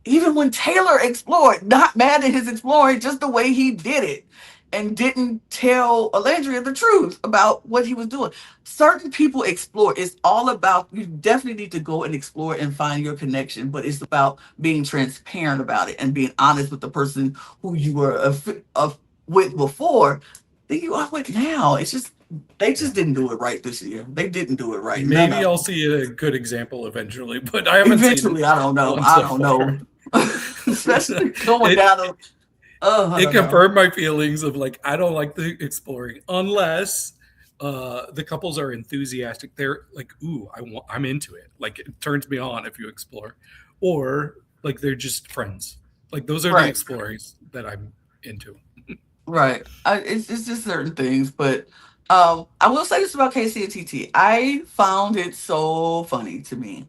Even when Taylor explored, not mad at his exploring, just the way he did it, and didn't tell Alandria the truth about what he was doing. Certain people explore. It's all about, you definitely need to go and explore and find your connection, but it's about being transparent about it and being honest with the person who you were with before than you are with now. It's just, they Yeah. just didn't do it right this year. They didn't do it right. None Maybe of I'll them. see a good example eventually, but I haven't seen Eventually, I don't know. one I so don't far. know. Especially going it, down. Oh, I It don't know. confirmed my feelings of like I don't like the exploring unless the couples are enthusiastic. They're like, ooh, I'm into it. Like it turns me on if you explore, or like they're just friends. Like those are the Right, explorers that I'm into. right. It's just certain things, but I will say this about Casey and TT. I found it so funny to me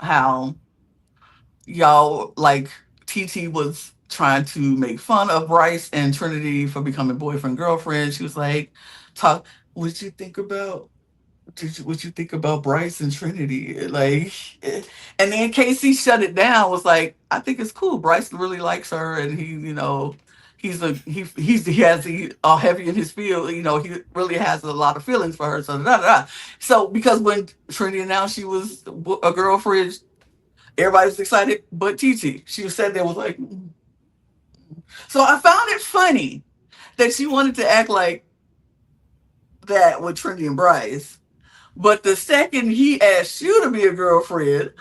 how y'all like TT was trying to make fun of Bryce and Trinity for becoming boyfriend girlfriend. She was like, "Talk. What you think about? What you think about Bryce and Trinity?" Like, and then Casey shut it down. Was like, "I think it's cool. Bryce really likes her, and he has the heavy in his field. He really has a lot of feelings for her. So da, da, da. So because when Trinity announced she was a girlfriend, everybody was excited, but TT. She said there was like, so I found it funny that she wanted to act like that with Trinity and Bryce. But the second he asked you to be a girlfriend,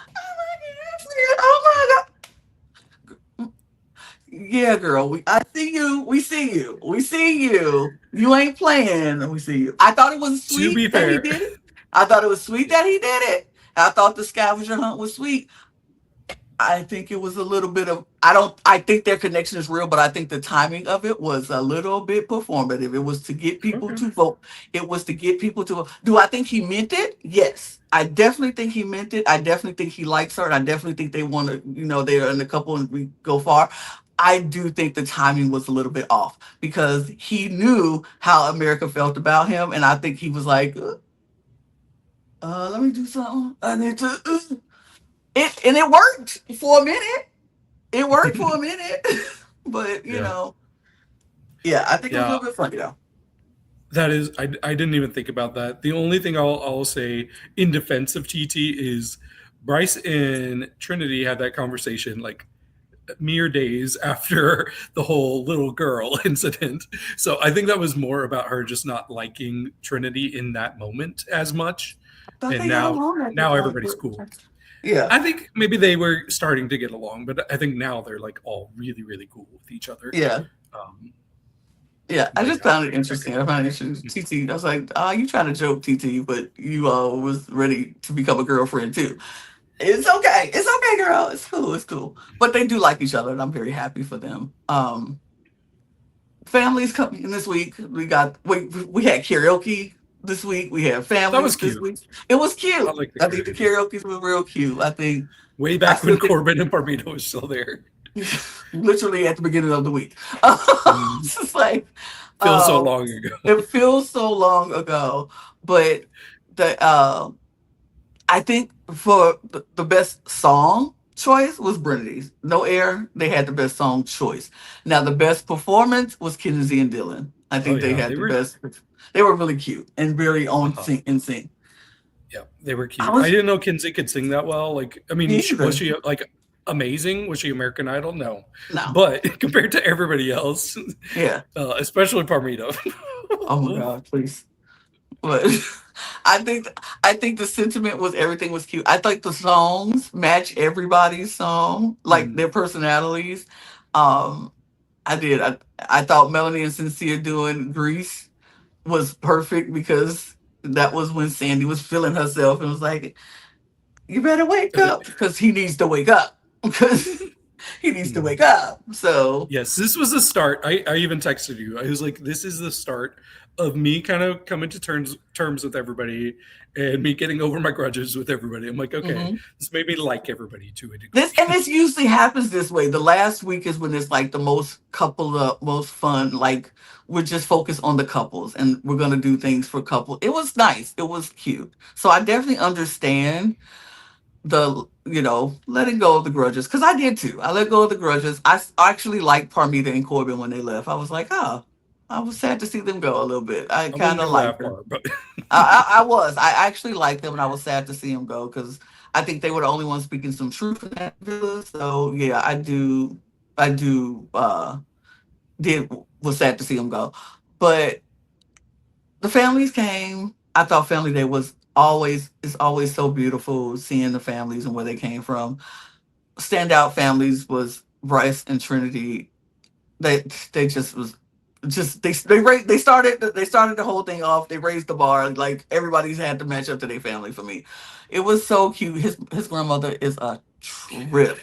oh my God. Yeah, girl, I see you. We see you. We see you. You ain't playing. We see you. I thought it was To sweet be that he fair, did it. I thought it was sweet that he did it. I thought the scavenger hunt was sweet. I think it was a little bit of I think their connection is real, but I think the timing of it was a little bit performative. It was to get people okay, to vote. It was to get people to vote. Do I think he meant it? Yes. I definitely think he meant it. I definitely think he likes her. And I definitely think they want to, they're in a couple and we go far. I do think the timing was a little bit off because he knew how America felt about him. And I think he was like, let me do something. I need to. And it worked for a minute. It worked for a minute, but yeah, yeah, I think it was a yeah. little bit funny though. That is, I didn't even think about that. The only thing I'll say in defense of TT is Bryce and Trinity had that conversation like mere days after the whole little girl incident. So I think that was more about her just not liking Trinity in that moment as much. I thought And they got along at the now point. everybody's cool. Yeah, I think maybe they were starting to get along, but I think now they're like all really, really cool with each other. yeah, Um, yeah. I but just yeah, found it interesting. I found it interesting. TT. I was like, you trying to joke, TT, but you was ready to become a girlfriend too. It's okay. It's okay, girl. It's cool. It's cool. But they do like each other, and I'm very happy for them. Families coming in this week. We had karaoke this week. We had that was families this cute. week. It was I cute. like the I think the karaoke. karaoke was real cute. Way I back when still think Corbin and Parmito was still there. literally at the beginning of the week. Mm, It's just like feels so um, long ago. it feels so long ago, but the I think for the best song choice was Brennity's. No Air, they had the best song choice. Now the best performance was Kinsey and Dylan. I Oh think they yeah, had they the were. best. They were really cute and really on Uh-huh. sync in sync. Yeah, they were I cute. I was didn't know Kinsey could sing that well. Like, I mean, was either. she like amazing? Was she American Idol? No, No. but compared to everybody else, Yeah. especially Parmito. Oh my God, please. But I think the sentiment was everything was cute. I think the songs match everybody's song, like Mm, their personalities. Um, I did. I thought Melanie and Sincere doing Grease was perfect because that was when Sandy was feeling herself and was like, "You better wake uh, up," because he needs to wake up because he needs to mm. wake up. So Yes, this was the start. I even texted you. I was like, "This is the start of me kind of coming to terms with everybody, and me getting over my grudges with everybody." I'm like, "Okay, mhm. this made me like everybody to a This degree." and this usually happens this way. The last week is when it's like the most fun. Like we're just focused on the couples and we're gonna do things for couples. It was nice. It was cute. So I definitely understand letting go of the grudges because I did too. I let go of the grudges. Actually liked Parmita and Corbin when they left. I was like, oh, I was sad to see them go a little bit. I I wasn't kind of there for liked that her. part, but I was. I actually liked them, and I was sad to see them go because I think they were the only ones speaking some truth in that villa. So yeah, I do. I do. Did was sad to see them go, but the families came. I thought Family Day was always is always so beautiful seeing the families and where they came from. Standout families was Bryce and Trinity. they they just was just they started the whole thing off. They raised the bar. Like everybody's had to match up to their family for me. It was so cute. His grandmother is a trip.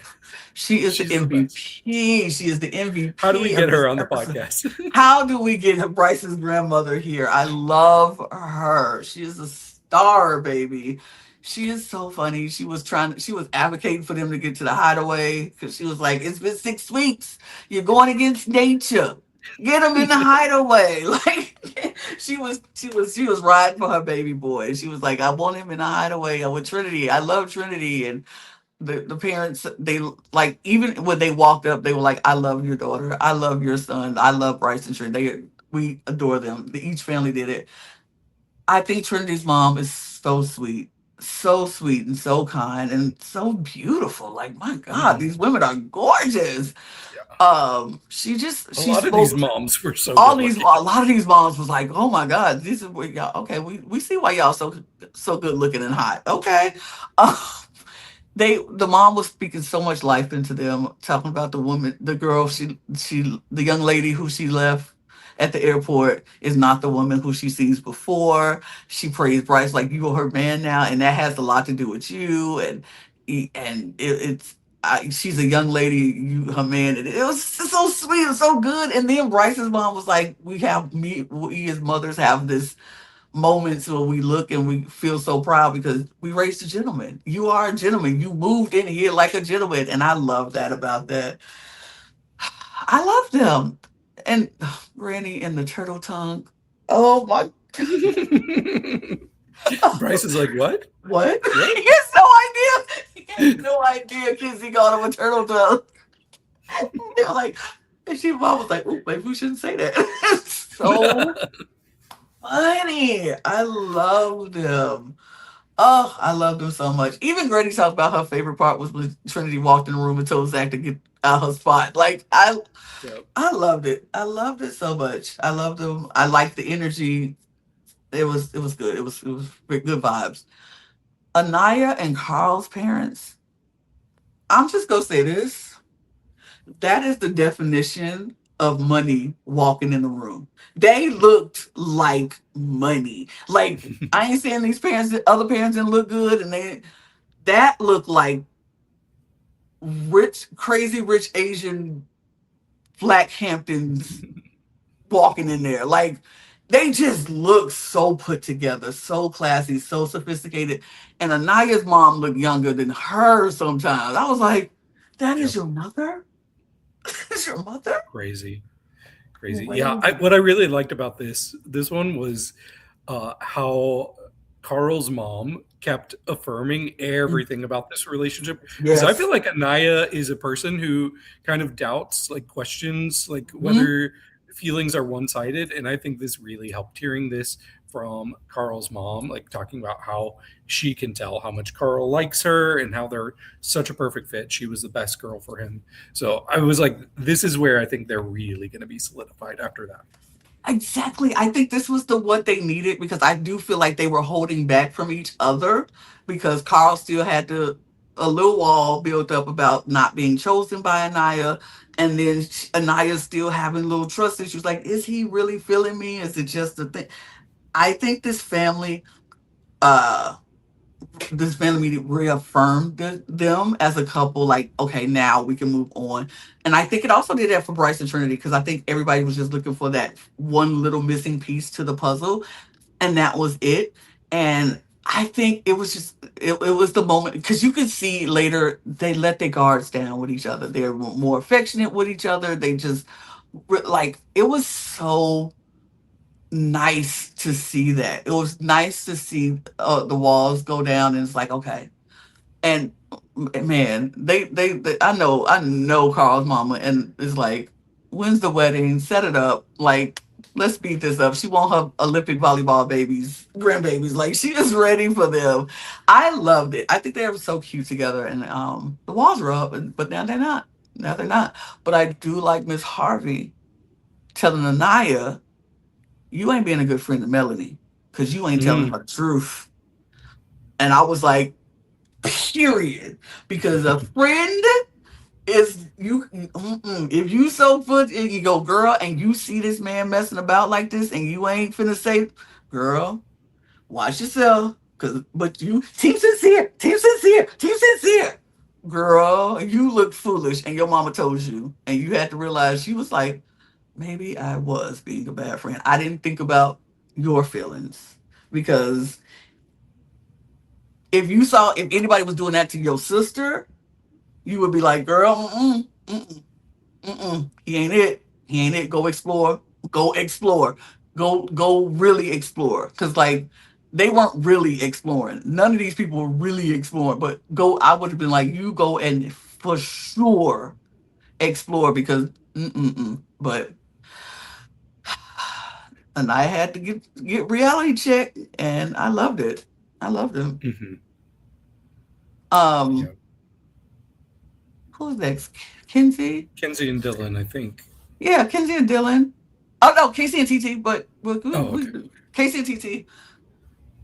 She is the She's the best. MVP. She is the How do we MVP of get her this on the episode. podcast? How do we get Bryce's grandmother here? I love her. She is a star, baby. She is so funny. She was advocating for them to get to the hideaway because she was like, it's been 6 weeks. You're going against nature. Get them in the hideaway. Like she was riding for her baby boy. She was like, I want him in the hideaway. I with Trinity. I love Trinity. And the parents, they like, even when they walked up, they were like, I love your daughter, I love your son, I love Bryce and Trinity. We adore them. Each family did it. I think Trinity's mom is so sweet and so kind and so beautiful. Like, my God, Mhm. these women are gorgeous. Yeah. A She lot of these spoke moms were so all good these, looking. a lot of these moms was like, oh my God, this is what y'all, okay, we see why y'all so good looking and hot. Okay. Um, the mom was speaking so much life into them, talking about the woman, the girl, the young lady who she left at the airport is not the woman who she sees before. She praised Bryce like, you are her man now, and that has a lot to do with you. She's a young lady, you her man. And it was so sweet and so good. And then Bryce's mom was like, we as mothers have this moments where we look and we feel so proud because we raised a gentleman. You are a gentleman. You moved in here like a gentleman. And I love that about that. I love them. And Granny and the turtle tongue. Oh my. Bryce is like, what? What? What? He has no idea. He has no idea Kizzy got him a turtle tongue. They were like, and she mom was like, oh, maybe we shouldn't say that. So funny. I love them. Oh, I loved them so much. Even Granny talked about her favorite part was when Trinity walked in the room and told Zach to get out her spot. Like Yep. I loved it. I loved it so much. I loved them. I liked the energy. It was good. It was good vibes. Anaya and Carl's parents. I'm just gonna say this. That is the definition of money walking in the room. They looked like money. Like, I ain't saying these parents, other parents didn't look good, and that looked like rich, crazy rich Asian Black Hamptons walking in there. Like, they just look so put together, so classy, so sophisticated. And Anaya's mom looked younger than her sometimes. I was like, that is Yep. your mother? Is your mother? Crazy. Crazy. Yeah. Crazy. What I really liked about this one was how Carl's mom kept affirming everything about this relationship. Because I Yes. feel like Anaya is a person who kind of doubts, like questions, like Mhm. whether feelings are one sided. And I think this really helped hearing this from Carl's mom, like talking about how she can tell how much Carl likes her and how they're such a perfect fit. She was the best girl for him. So I was like, this is where I think they're really going to be solidified after that. Exactly. I think this was the what they needed because I do feel like they were holding back from each other because Carl still had a little wall built up about not being chosen by Anaya. And then Anaya's still having little trust issues. Like, is he really feeling me? Is it just a thing? I think uh, this family meeting reaffirmed them as a couple. Like, okay, now we can move on. And I think it also did that for Bryce and Trinity because I think everybody was just looking for that one little missing piece to the puzzle, and that was it. And I think it was the moment because you could see later they let their guards down with each other. They're more affectionate with each other. They just like it was so nice to see that. It was nice to see the walls go down, and it's like, okay. And man, I know Carl's mama, and it's like, when's the wedding? Set it up. Like, let's speed this up. She want her Olympic volleyball babies, grandbabies. Like, she is ready for them. I loved it. I think they were so cute together, and the walls were up, but now they're not. Now they're not. But I do like Miss Harvey telling Anaya, you ain't being a good friend to Melanie because you ain't telling Mm. her the truth. And I was like, period. Because a friend Is you if you so put and you go, girl, and you see this man messing about like this, and you ain't finna say, girl, watch yourself, cause but you team sincere, girl, you look foolish, and your mama told you, and you had to realize she was like, maybe I was being a bad friend. I didn't think about your feelings because if anybody was doing that to your sister, you would be like, girl, he ain't it. He ain't it. Go explore. Go explore. Go really explore. Cause like they weren't really exploring. None of these people were really exploring. But go. I would have been like, you go and for sure explore because But and I had to get reality check, and I loved it. I loved him. Hmm. Yeah. Um, who's next? Kinsey. Kenzie and Dylan, I think. Yeah, Kinsey and Dylan. Oh no, Casey and TT. But Oh, okay. Casey and TT.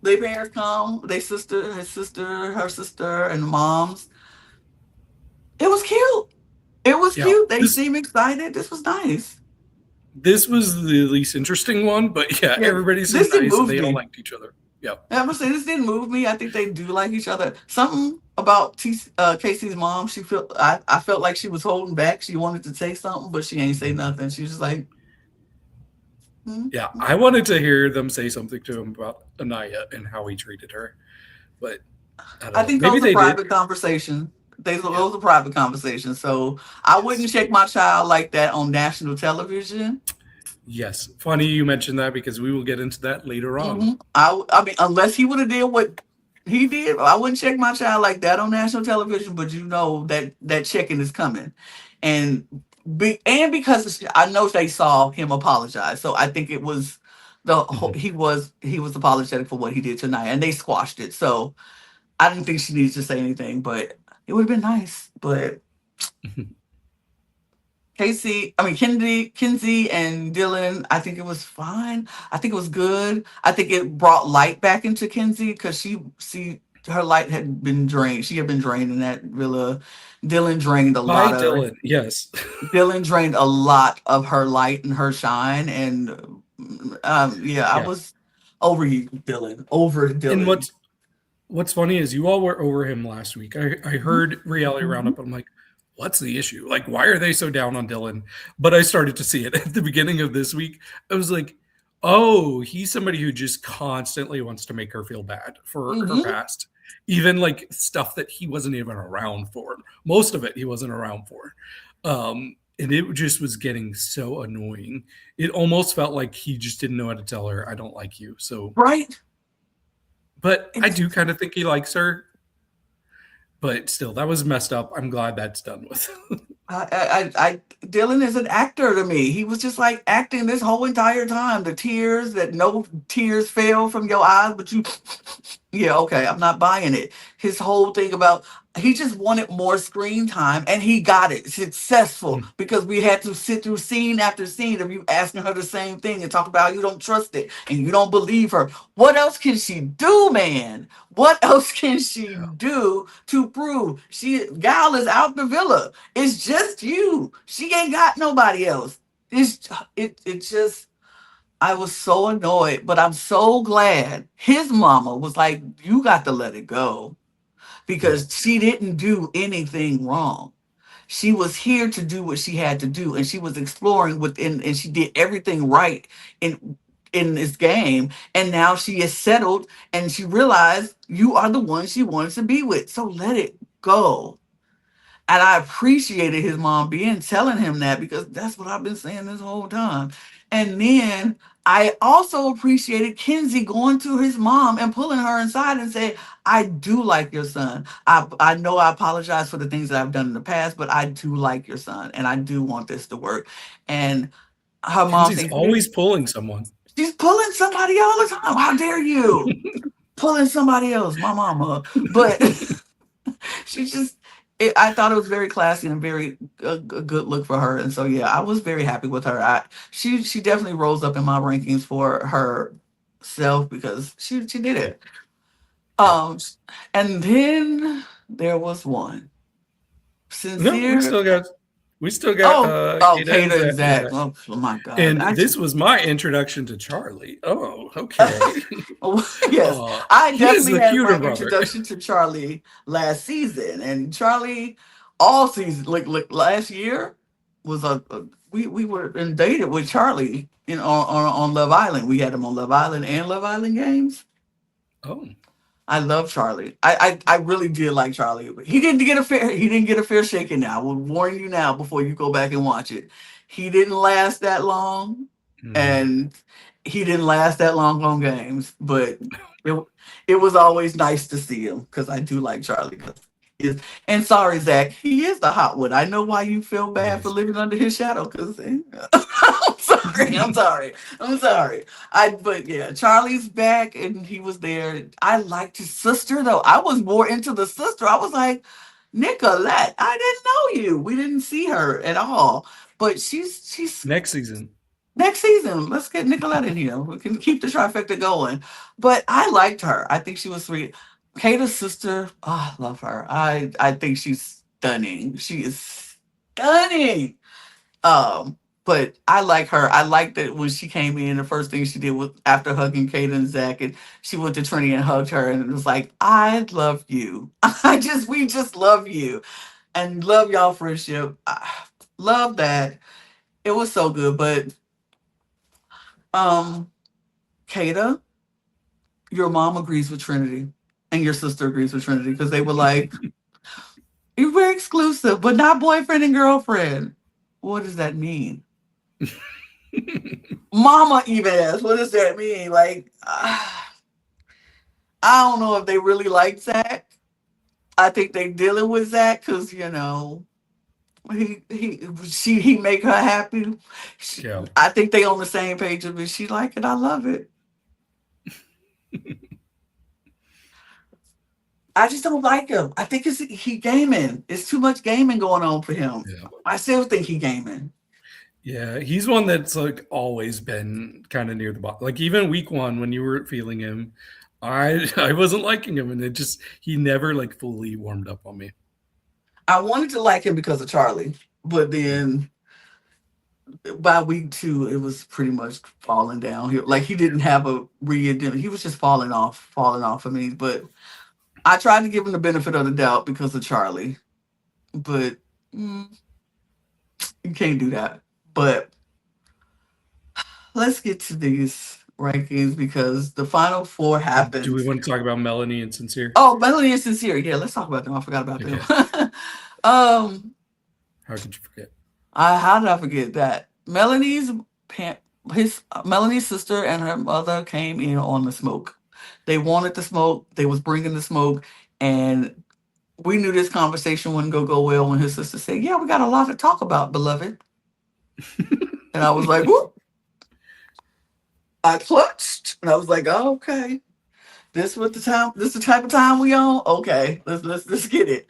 Their parents come. They sister, his sister, her sister, and the moms. It was cute. It was Yeah. cute. They This seemed excited. This was nice. this was the least interesting one, but yeah, Yeah, everybody seemed this didn't nice and move they all me. liked each other. Yeah. I must say this didn't move me. I think they do like each other. Something about Casey's mom. I felt like she was holding back. She wanted to say something, but she ain't say nothing. She was just like, hmm. Yeah. I wanted to hear them say something to him about Anaya and how he treated her, but I don't I know. think Maybe those are they did. private conversations. Yeah. Those are private conversations. So I wouldn't Yes. check my child like that on national television. Yes. Funny you mentioned that because we will get into that later on. I mean, unless he would have did what he did, I wouldn't check my child like that on national television. But you know that checking is coming, and because I know they saw him apologize, so I think it was Mhm. he was apologetic for what he did tonight, and they squashed it. So I didn't think she needs to say anything, but it would have been nice. But Kinsey and Dylan, I think it was fine. I think it was good. I think it brought light back into Kinsey because her light had been drained. She had been drained in that villa. Dylan drained a By lot of Dylan. Yes. Dylan drained a lot of her light and her shine. And yeah, I Yeah. was over you, Dylan. Over And Dylan. what's funny is you all were over him last week. I heard Reality Mhm. Roundup. I'm like, what's the issue? Like, why are they so down on Dylan? But I started to see it at the beginning of this week. I was like, oh, he's somebody who just constantly wants to make her feel bad for her Mhm. past, even like stuff that he wasn't even around for. Most of it he wasn't around for. And it just was getting so annoying. It almost felt like he just didn't know how to tell her, I don't like you. So, Right? but I It's do kind of think he likes her. But still, that was messed up. I'm glad that's done with. Dylan is an actor to me. He was just like acting this whole entire time. The tears that no tears fell from your eyes, but you, yeah, okay, I'm not buying it. His whole thing about he just wanted more screen time, and he got it successful because we had to sit through scene after scene of you asking her the same thing and talk about how you don't trust it and you don't believe her. What else can she do, man? What else can she Yeah. do to prove Gal is out the villa? It's just you. She ain't got nobody else. It just I was so annoyed, but I'm so glad his mama was like, you got to let it go Yeah. because she didn't do anything wrong. She was here to do what she had to do, and she was exploring within, and she did everything right in this game. And now she is settled, and she realized you are the one she wanted to be with. So let it go. And I appreciated his mom being telling him that because that's what I've been saying this whole time. And then I also appreciated Kenzie going to his mom and pulling her inside and saying, I do like your son. I know I apologize for the things that I've done in the past, but I do like your son and I do want this to work. And her mom Kenzie's saying, always pulling someone. she's pulling somebody all the time. How dare you? Pulling somebody else, my mama. But she just I thought it was very classy and very a good look for her, and so yeah, I was very happy with her. She definitely rose up in my rankings for herself because she did Yeah. it. Yeah. Um, and then there was one. No, Sincere. we still got Oh, Kata and Kata and Zach. Zach. Yeah. Oh my God. And I this just, was my introduction to Charlie. Oh, okay. yes, I He is definitely the had cuter my brother. introduction to Charlie last season, and Charlie all season, like last year, was we were and dated with Charlie on Love Island. We had him on Love Island and Love Island games. Oh. I love Charlie. I really did like Charlie. He didn't get a fair shaking now. I will warn you now before you go back and watch it. He didn't last that long, Mm. and he didn't last that long on games. But it it was always nice to see him because I do like Charlie. 'Cause he is, and sorry, Zach, he is the hot one. I know why you feel He bad for is. living under his shadow. Because I'm sorry, I'm sorry, I'm sorry. But yeah, Charlie's back and he was there. I liked his sister though. I was more into the sister. I was like, Nicolette, I didn't know you. We didn't see her at all. But she's Next season. next season. Let's get Nicolette in here. We can keep the trifecta going. But I liked her. I think she was sweet. Kata's sister, oh, I love her. I think she's stunning. She is stunning. Um, but I like her. I liked that when she came in, the first thing she did was after hugging Kate and Zach, and she went to Trinity and hugged her, and it was like, I love you. We just love you, and love y'all friendship. I love that. It was so good. But um, Kata, your mom agrees with Trinity, and your sister agrees with Trinity because they were like, you're very exclusive, but not boyfriend and girlfriend. What does that mean? Mama even asked, what does that mean? Like, I don't know if they really like Zach. I think they dealing with Zach because he make her happy. Yeah. I think they on the same page of it. She like it. I love it. I just don't like him. I think he gaming. It's too much gaming going on for him. Yeah. I still think he gaming. Yeah, he's one that's like always been kind of near the bottom. Like even week one when you were feeling him, I wasn't liking him, and it just he never like fully warmed up on me. I wanted to like him because of Charlie, but then by week two, it was pretty much falling down. Like he didn't have a reidentity. He was just falling off of me. But I tried to give him the benefit of the doubt because of Charlie. But mm, you can't do that. But let's get to these rankings because the final four Do we happens. want to talk about Melanie and Sincere? Oh, Melanie and Sincere. Yeah, let's talk about them. I forgot about them. Okay. um, How could you forget? how did I forget that? Melanie's sister and her mother came in on the smoke. They wanted the smoke. They was bringing the smoke, and we knew this conversation wouldn't go well when his sister said, "Yeah, we got a lot to talk about, beloved." And I was like, "Whoop!" I clutched, and I was like, "Oh, okay. This what the time. This the type of time we on. Okay, let's get it."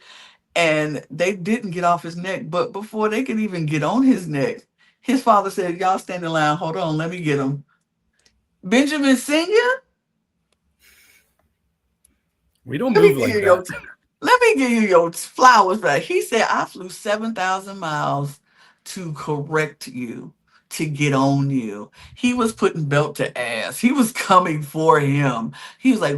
And they didn't get off his neck, but before they could even get on his neck, his father said, "Y'all stand in line. Hold on, let me get him." Benjamin Senior, We don't let me move give like you that. your let me give you your flowers back. He said, "I flew 7,000 miles to correct you, to get on you." He was putting belt to ass. He was coming for him. He was like,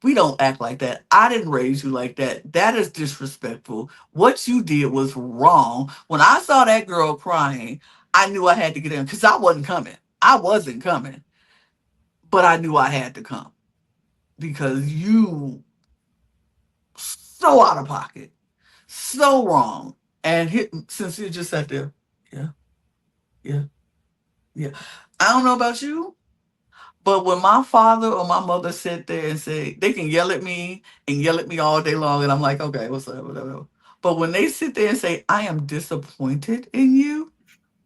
"We don't act like that. I didn't raise you like that. That is disrespectful. What you did was wrong." When I saw that girl crying, I knew I had to get in because I wasn't coming. I wasn't coming, but I knew I had to come because you so out of pocket, so wrong. And since you just sat there, yeah, yeah, yeah. I don't know about you, but when my father or my mother sit there and say they can yell at me and yell at me all day long, and I'm like, okay, what's up, whatever. But when they sit there and say, I am disappointed in you,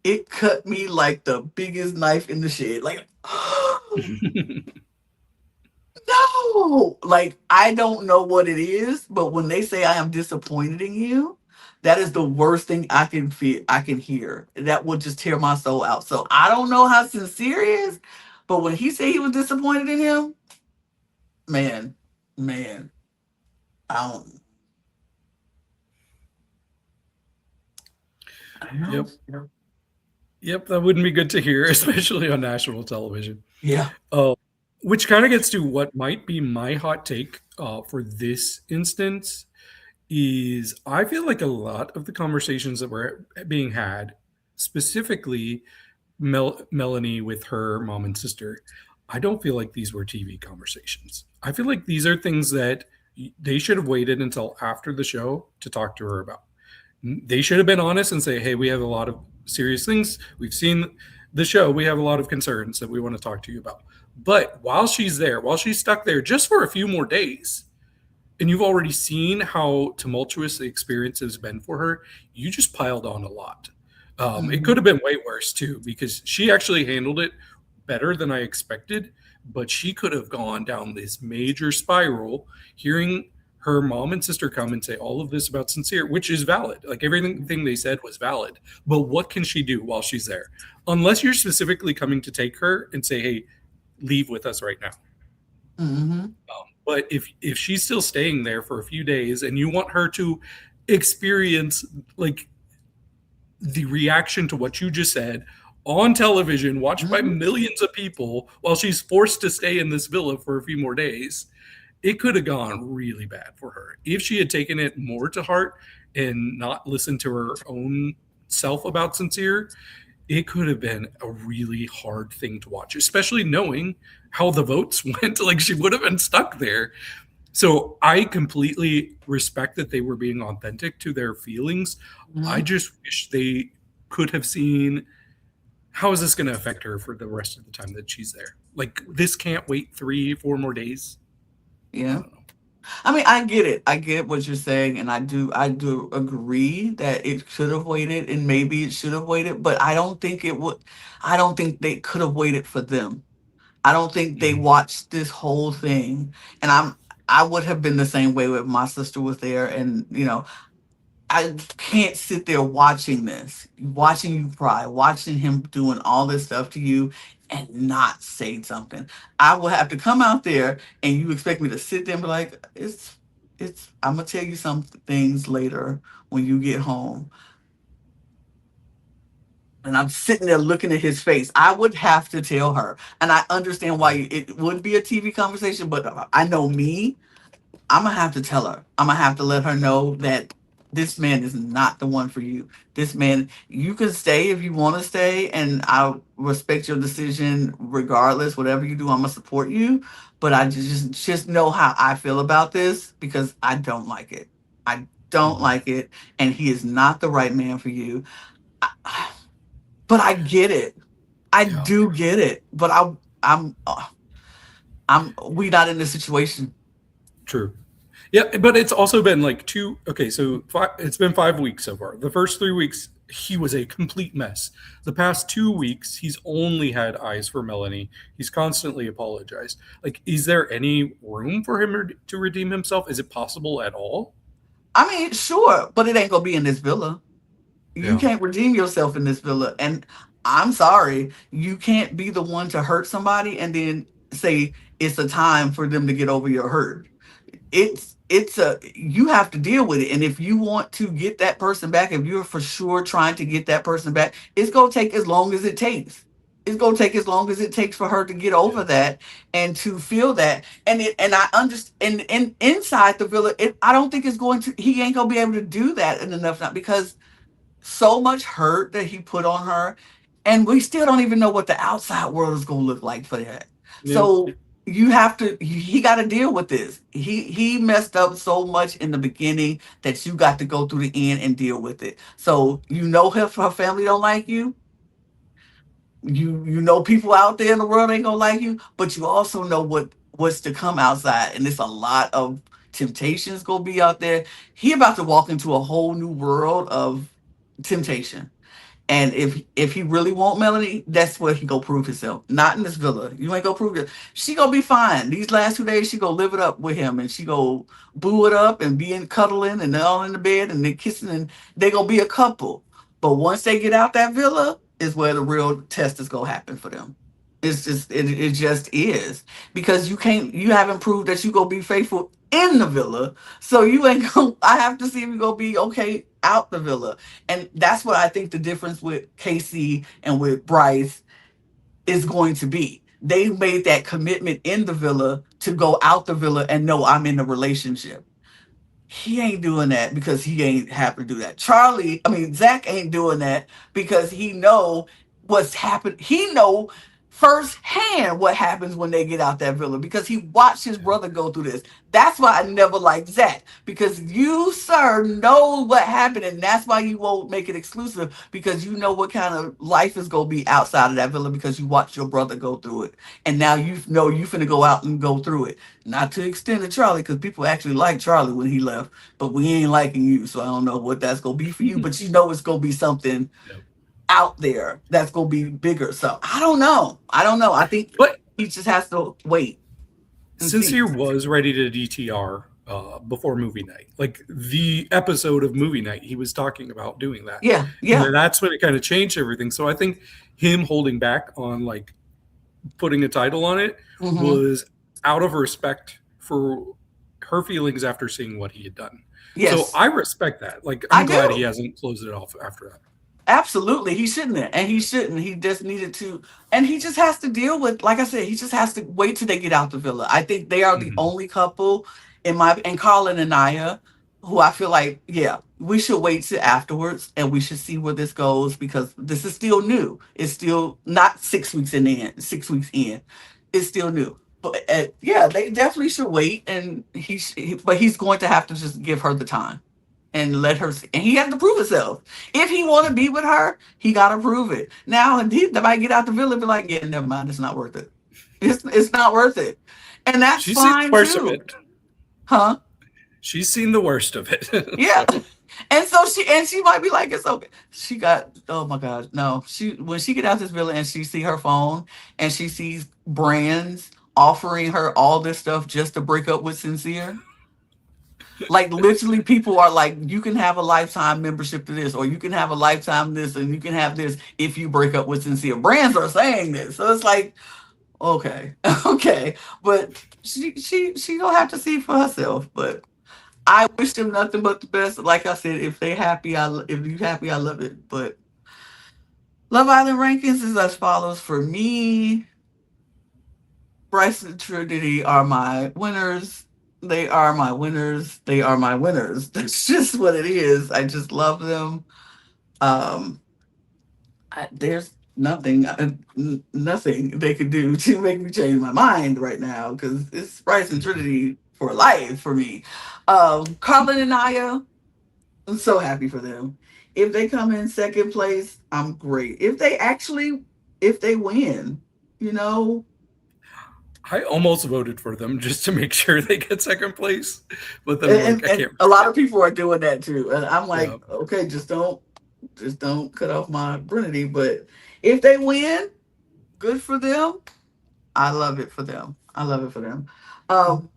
it cut me like the biggest knife in the shed. Like, no, like I don't know what it is, but when they say I am disappointed in you, that is the worst thing I can feel. I can hear. That will just tear my soul out. So I don't know how sincere he is, but when he said he was disappointed in him, man, man, I don't. I know. Yep. Yep. That wouldn't be good to hear, especially on national television. Yeah. Uh, which kind of gets to what might be my hot take for this instance is I feel like a lot of the conversations that were being had, specifically Melanie with her mom and sister, I don't feel like these were TV conversations. I feel like these are things that they should have waited until after the show to talk to her about. They should have been honest and say, hey, we have a lot of serious things. We've seen the show. We have a lot of concerns that we want to talk to you about. But while she's there, while she's stuck there just for a few more days, and you've already seen how tumultuous the experience has been for her, you just piled on a lot. It could Mhm. have been way worse too, because she actually handled it better than I expected. But she could have gone down this major spiral, hearing her mom and sister come and say all of this about Sincere, which is valid. Like everything they said was valid. But what can she do while she's there? Unless you're specifically coming to take her and say, hey, leave with us right now. Mhm. But if she's still staying there for a few days and you want her to experience like the reaction to what you just said on television, watched by Mhm. millions of people, while she's forced to stay in this villa for a few more days, it could have gone really bad for her. If she had taken it more to heart and not listened to her own self about Sincere, it could have been a really hard thing to watch, especially knowing how the votes went. Like she would have been stuck there. So I completely respect that they were being authentic to their feelings. I Mhm. just wish they could have seen how is this going to affect her for the rest of the time that she's there. Like this can't wait 3, 4 more days. I Yeah. don't know. I mean, I get it. I get what you're saying, and I do agree that it should have waited, and maybe it should have waited, but I don't think it would. I don't think they could have waited for them. I don't think they Mhm. watched this whole thing, and I would have been the same way if my sister was there, and I can't sit there watching this, watching you cry, watching him doing all this stuff to you and not say something. I will have to come out there and you expect me to sit there and be like, it's I'm gonna tell you some things later when you get home. And I'm sitting there looking at his face. I would have to tell her. And I understand why it would be a TV conversation, but I know me. I'm gonna have to tell her. I'm gonna have to let her know that this man is not the one for you. This man, you can stay if you want to stay, and I respect your decision regardless. Whatever you do, I'm gonna support you. But I just know how I feel about this because I don't like it. I don't Mhm. like it, and he is not the right man for you. I, but I get it. I Yeah, do get it. But I'm we not in this situation. true. Yeah, but it's also been like two. Okay, so it's been 5 weeks so far. The first 3 weeks, he was a complete mess. The past 2 weeks, he's only had eyes for Melanie. He's constantly apologized. Like, is there any room for him to redeem himself? Is it possible at all? I mean, sure, but it ain't gonna be in this villa. You Yeah. can't redeem yourself in this villa. And I'm sorry, you can't be the one to hurt somebody and then say it's a time for them to get over your hurt. It's a you have to deal with it. And if you want to get that person back, if you're for sure trying to get that person back, it's gonna take as long as it takes. It's gonna take as long as it takes for her to get Yeah. over that and to feel that. And I understand and inside the villa, I don't think it's going to he ain't gonna be able to do that in enough time because so much hurt that he put on her, and we still don't even know what the outside world is going to look like for that. Yeah. So you have to he got to deal with this. He messed up so much in the beginning that you got to go through the end and deal with it. So her family don't like you. You know people out there in the world ain't gonna like you, but you also know what's to come outside, and it's a lot of temptations gonna be out there. He about to walk into a whole new world of temptation. And if he really want Melanie, that's where he go prove himself. Not in this villa. You ain't go prove it. She gonna be fine. These last 2 days, she gonna live it up with him, and she go boo it up and be in cuddling and they're all in the bed and they kissing and they gonna be a couple. But once they get out that villa, is where the real test is gonna happen for them. It just is because you haven't proved that you gonna be faithful in the villa, so you ain't gonna. I have to see if you gonna be okay out the villa. And that's what I think the difference with Casey and with Bryce is going to be. They made that commitment in the villa to go out the villa and know I'm in a relationship. He ain't doing that because he ain't happy to do that. Zach ain't doing that because he know what's happened. He know firsthand what happens when they get out that villa because he watched his brother go through this. That's why I never liked Zach because you, sir, know what happened, and that's why you won't make it exclusive because you know what kind of life is gonna be outside of that villa because you watched your brother go through it, and now you know you finna go out and go through it. Not to extend to Charlie, because people actually liked Charlie when he left, but we ain't liking you. So I don't know what that's gonna be for you, but you know it's gonna be something Yep. out there that's gonna be bigger. So I don't know. I think But he just has to wait and see. Sincere was ready to DTR before movie night. Like the episode of movie night, he was talking about doing that. Yeah, And yeah. then that's when it kind of changed everything. So I think him holding back on like putting a title on it Hmm. was out of respect for her feelings after seeing what he had done. So Yes, I respect that. Like I I'm glad he do. hasn't closed it off after that. Absolutely. He shouldn't have. And he shouldn't. He just needed to. And he just has to deal with, like I said, he just has to wait till they get out the villa. I think they are the Mhm. only couple and Colin and Naya, who I feel like, yeah, we should wait till afterwards and we should see where this goes because this is still new. It's still not 6 weeks in, 6 weeks in. It's still new. But yeah, they definitely should wait. And but he's going to have to just give her the time and let her see. And he has to prove himself. If he want to be with her, he got to prove it. Now, and they might get out the villa and be like, yeah, never mind, it's not worth it. It's not worth it. And that's She's seen the fine worst of too. it. Huh? She's seen the worst of it. Yeah. So And so she might be like, it's okay. She got, oh my God, no. When she get out this villa and she see her phone and she sees brands offering her all this stuff just to break up with Sincere. Like literally, people are like, you can have a lifetime membership to this, or you can have a lifetime this, and you can have this if you break up with Sincere. Brands are saying this, so it's like, okay, okay, but she gonna have to see for herself. But I wish them nothing but the best. Like I said, if they happy, if you happy, I love it. But Love Island rankings is as follows for me. Bryce and Trinity are my winners. They are my winners. They are my winners. That's just what it is. I just love them. Um, there's nothing they could do to make me change my mind right now because it's Bryce and Trinity for life for me. Colin and Naya, I'm so happy for them. If they come in second place, I'm great. If they win, you know, I almost voted for them just to make sure they get second place, but then I'm and, like, and, I and can't a risk lot it. of people are doing that too. And I'm Yeah. like, okay, just don't cut off my virginity. But if they win, good for them. I love it for them. I love it for them. Um,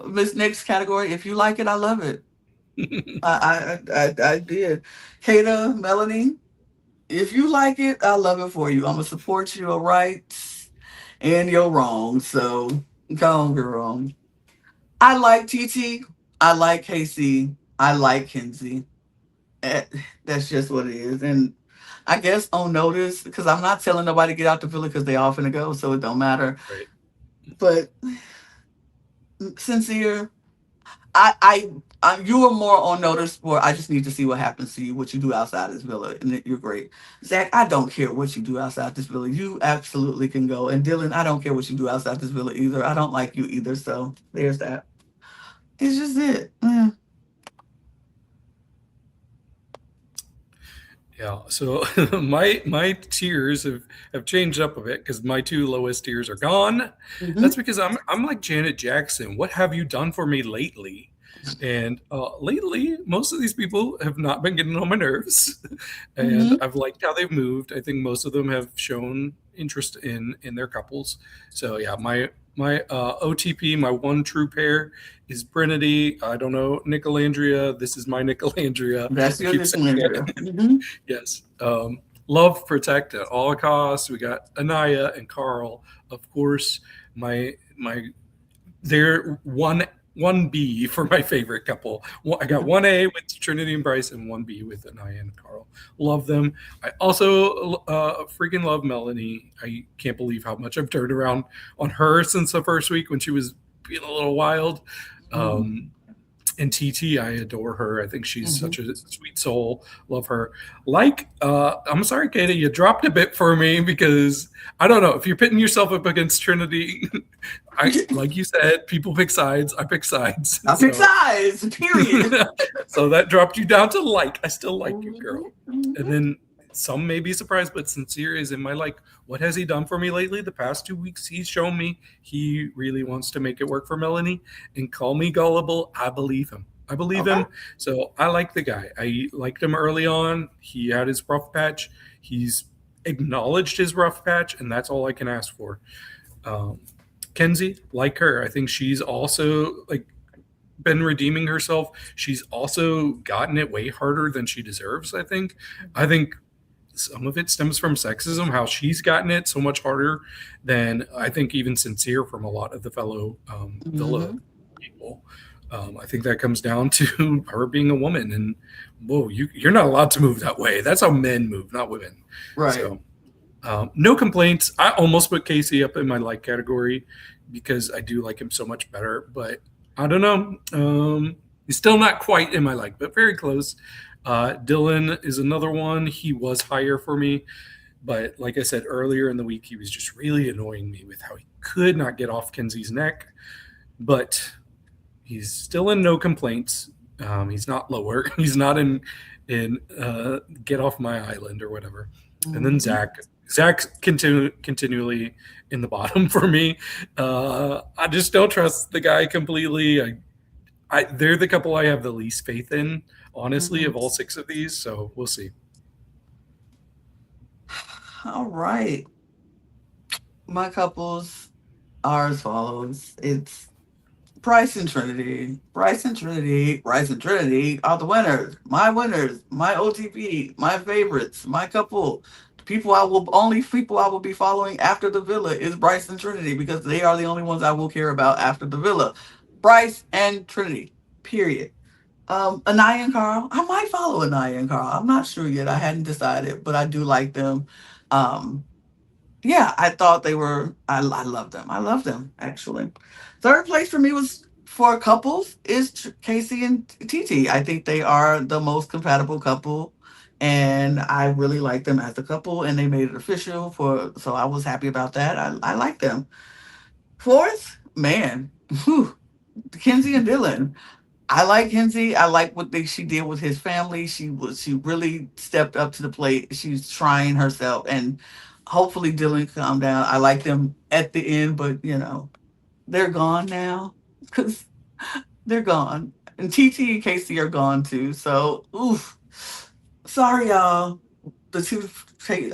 this next category, if you like it, I love it. I did. Kata, Melanie, if you like it, I love it for you. I'm gonna support your rights and your wrongs. So go on, girl. I like TT. I like Casey. I like Kenzie. Eh, That's just what it is. And I guess on notice, because I'm not telling nobody to get out the villa because they all finna go, so it don't matter. Right. But Sincere, you are more on notice for I just need to see what happens to you, what you do outside this villa, and you're great. Zach, I don't care what you do outside this villa. You absolutely can go. And Dylan, I don't care what you do outside this villa either. I don't like you either. So there's that. It's just it. Yeah. So my tiers have changed up a bit because my two lowest tiers are gone. That's Mhm. because I'm like Janet Jackson. What have you done for me lately? And lately, most of these people have not been getting on my nerves, and Mhm. I've liked how they've moved. I think most of them have shown interest in their couples. So yeah, my OTP, my one true pair is Brinity. I don't know Nicolandria. This is my Nicolandria. That's I your keep saying Andrea. it. Mhm. Yes. Love, protect at all costs. We got Anaya and Carl, of course. My their one one B for my favorite couple. I got one A with Trinity and Bryce, and one B with Anaya and Carl. Love them. I also freaking love Melanie. I can't believe how much I've turned around on her since the first week when she was being a little wild. And TT, I adore her. I think she's such a sweet soul. Love her. I'm sorry, Katie, you dropped a bit for me because I don't know if you're pitting yourself up against Trinity. Like you said, people pick sides. I pick sides. I pick sides. Period. So that dropped you down to like. I still like you, girl. And then some may be surprised, but Sincere is in my like. What has he done for me lately? The past 2 weeks, he's shown me he really wants to make it work for Melanie. And call me gullible, I believe him. I believe him. So I like the guy. I liked him early on. He had his rough patch. He's acknowledged his rough patch, and that's all I can ask for. Kenzie, like her, I think she's also like been redeeming herself. She's also gotten it way harder than she deserves, I think. I think some of it stems from sexism, how she's gotten it so much harder than I think even Sincere from a lot of the fellow Villa people. I think that comes down to her being a woman, and whoa, you're not allowed to move that way. That's how men move, not women. Right. So, no complaints. I almost put Casey up in my like category because I do like him so much better, but I don't know. He's still not quite in my like, but very close. Dylan is another one. He was higher for me, but like I said earlier in the week, he was just really annoying me with how he could not get off Kenzie's neck, but he's still in no complaints. He's not lower. He's not in get off my island or whatever. And then Zach's continually in the bottom for me. I just don't trust the guy completely. They're the couple I have the least faith in, honestly, of all 6 of these. So we'll see. All right. My couples are as follows. It's Bryce and Trinity. Bryce and Trinity are the winners, my OTP, my favorites, my couple. People I will be following after the villa is Bryce and Trinity because they are the only ones I will care about after the villa. Bryce and Trinity, period. Anaya and Carl, I might follow Anaya and Carl. I'm not sure yet. I hadn't decided, but I do like them. Yeah, I thought they were, I love them. I love them, actually. Third place for me was for couples is Casey and TT. I think they are the most compatible couple, and I really like them as a couple, and they made it official so I was happy about that. I like them. Fourth, man, Kenzie and Dylan. I like Kenzie. I like what she did with his family. She really stepped up to the plate. She's trying herself, and hopefully Dylan calm down. I like them at the end, but they're gone now because they're gone, and TT and Casey are gone too. So, oof, sorry y'all. The two,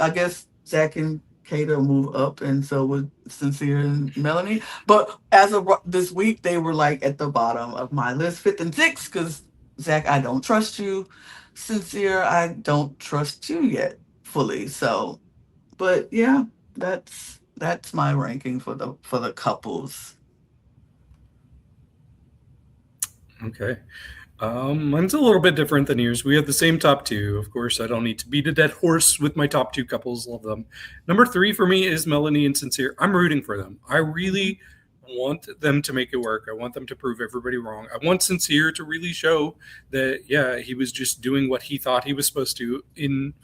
I guess Zach and Kata move up, and so would Sincere and Melanie. But as of this week, they were like at the bottom of my list, 5th and 6th, because Zach, I don't trust you. Sincere, I don't trust you yet fully. So, but yeah, that's my ranking for the couples. Okay. Mine's a little bit different than yours. We have the same top 2. Of course, I don't need to beat a dead horse with my top 2 couples. Love them. Number 3 for me is Melanie and Sincere. I'm rooting for them. I really want them to make it work. I want them to prove everybody wrong. I want Sincere to really show that, yeah, he was just doing what he thought he was supposed to in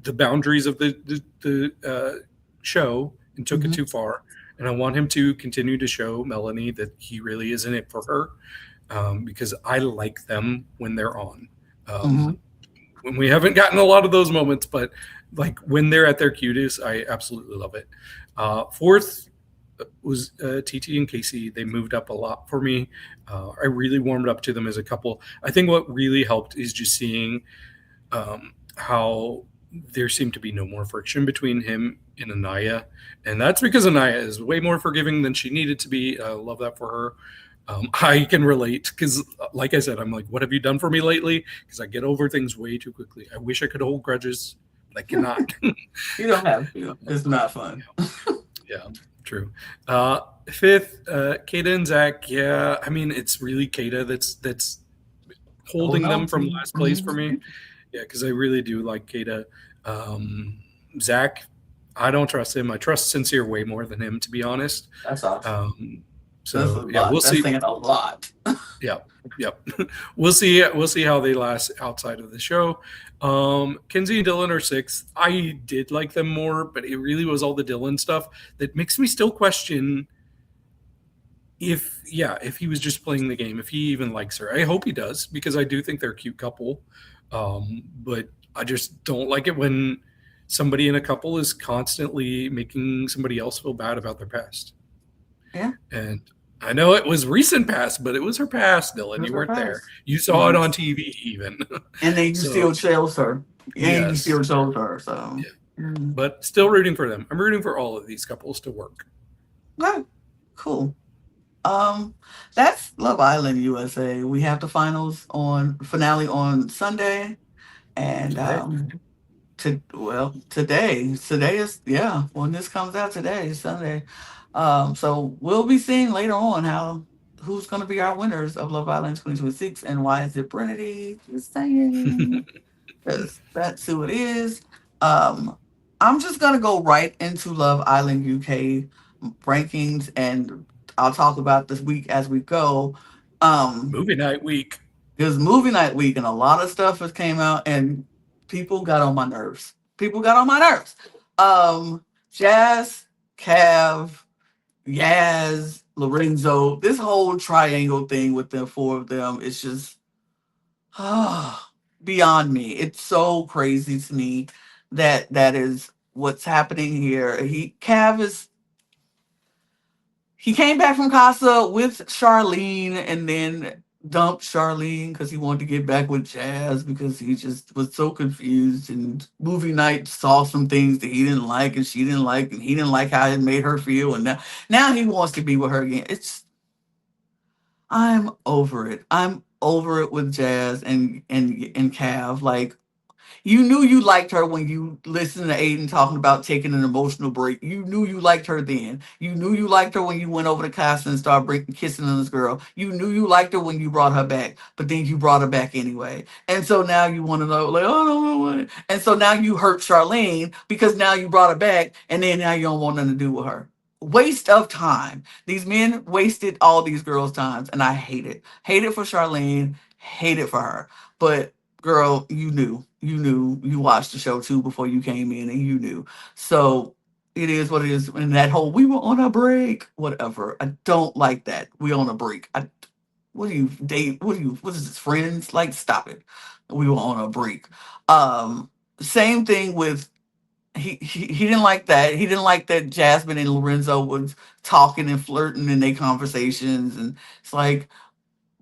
the boundaries of the show and took it too far. And I want him to continue to show Melanie that he really is in it for her. Because I like them when they're on. When we haven't gotten a lot of those moments, but like when they're at their cutest, I absolutely love it. Fourth was TT and Casey. They moved up a lot for me. I really warmed up to them as a couple. I think what really helped is just seeing how there seemed to be no more friction between him and Anaya. And that's because Anaya is way more forgiving than she needed to be. I love that for her. I can relate because, like I said, I'm like, what have you done for me lately? Because I get over things way too quickly. I wish I could hold grudges, but I cannot. You don't have to. It's not fun. Yeah. True. Fifth, Kata and Zach. Yeah, I mean it's really Kata that's Oh holding them no. from last place for me. Yeah, because I really do like Kata. Um, Zach, I don't trust him. I trust Sincere way more than him, to be honest. That's off. Um, That's a so yeah, lot. we'll That's see. saying a lot. Yep, yep. We'll see. We'll see how they last outside of the show. Kenzie and Dylan are sixth. I did like them more, but it really was all the Dylan stuff that makes me still question if he was just playing the game, if he even likes her. I hope he does because I do think they're a cute couple. But I just don't like it when somebody in a couple is constantly making somebody else feel bad about their past. Yeah, And I know it was recent past, but it was her past, Dylan. that's You her weren't there. past. You saw it Mhm. on TV even. And then you So still chose her. And you yes. still chose her. So, Yeah. mm. But still rooting for them. I'm rooting for all of these couples to work. Okay, cool. Um, that's Love Island USA. We have the finale on Sunday, and Today. today is, yeah, when this comes out today is Sunday. So we'll be seeing later on how who's going to be our winners of Love Island 2026 and why is it Trinity? Just saying, because that's who it is. Um, I'm just gonna go right into Love Island UK rankings, and I'll talk about this week as we go. Movie night week. It was movie night week, and a lot of stuff has came out, and people got on my nerves. People got on my nerves. Jazz, Cav, Yaz, Lorenzo, this whole triangle thing with the four of them is just beyond me. It's so crazy to me that that is what's happening here. He came back from Casa with Charlene and then dumped Charlene because he wanted to get back with Jazz because he just was so confused, and movie night saw some things that he didn't like and she didn't like, and he didn't like how it made her feel, and now he wants to be with her again. I'm over it. I'm over it with Jazz and Cav. Like, you knew you liked her when you listened to Aiden talking about taking an emotional break. You knew you liked her then. You knew you liked her when you went over to Casa and started kissing on this girl. You knew you liked her when you brought her back, but then you brought her back anyway. And so now you want to know, like, oh, no, no, no. And so now you hurt Charlene because now you brought her back, and then now you don't want nothing to do with her. Waste of time. These men wasted all these girls' times, and I hate it. Hate it for Charlene. Hate it for her. But girl, you watched the show too before you came in, and you knew. So it is what it is. And that whole we were on a break, whatever. I don't like that. We on a break. What do you date? What is this, friends? Like, stop it. We were on a break. Same thing with he didn't like that. He didn't like that Jasmine and Lorenzo was talking and flirting in their conversations. And it's like,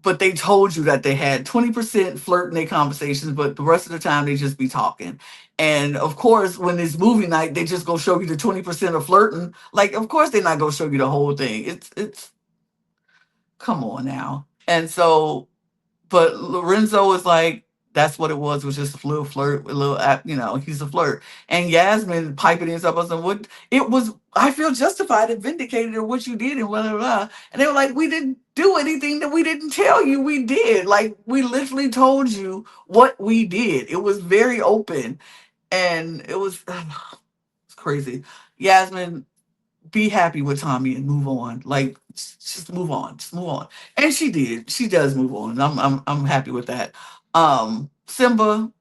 but they told you that they had 20% flirt in their conversations, but the rest of the time they just be talking. And of course, when it's movie night, they just go show you the 20% of flirting. Like, of course they're not gonna show you the whole thing. It's come on now. And so, but Lorenzo is like, that's what it was just a little flirt, a little, he's a flirt. And Yasmin piping himself up and what it was, I feel justified and vindicated in what you did and blah, blah, blah. And they were like, we didn't do anything that we didn't tell you we did. Like, we literally told you what we did. It was very open, and it was it's crazy. Yasmin, be happy with Tommy and move on. Like, just move on. Just move on. And she did. She does move on. And I'm happy with that. Simba,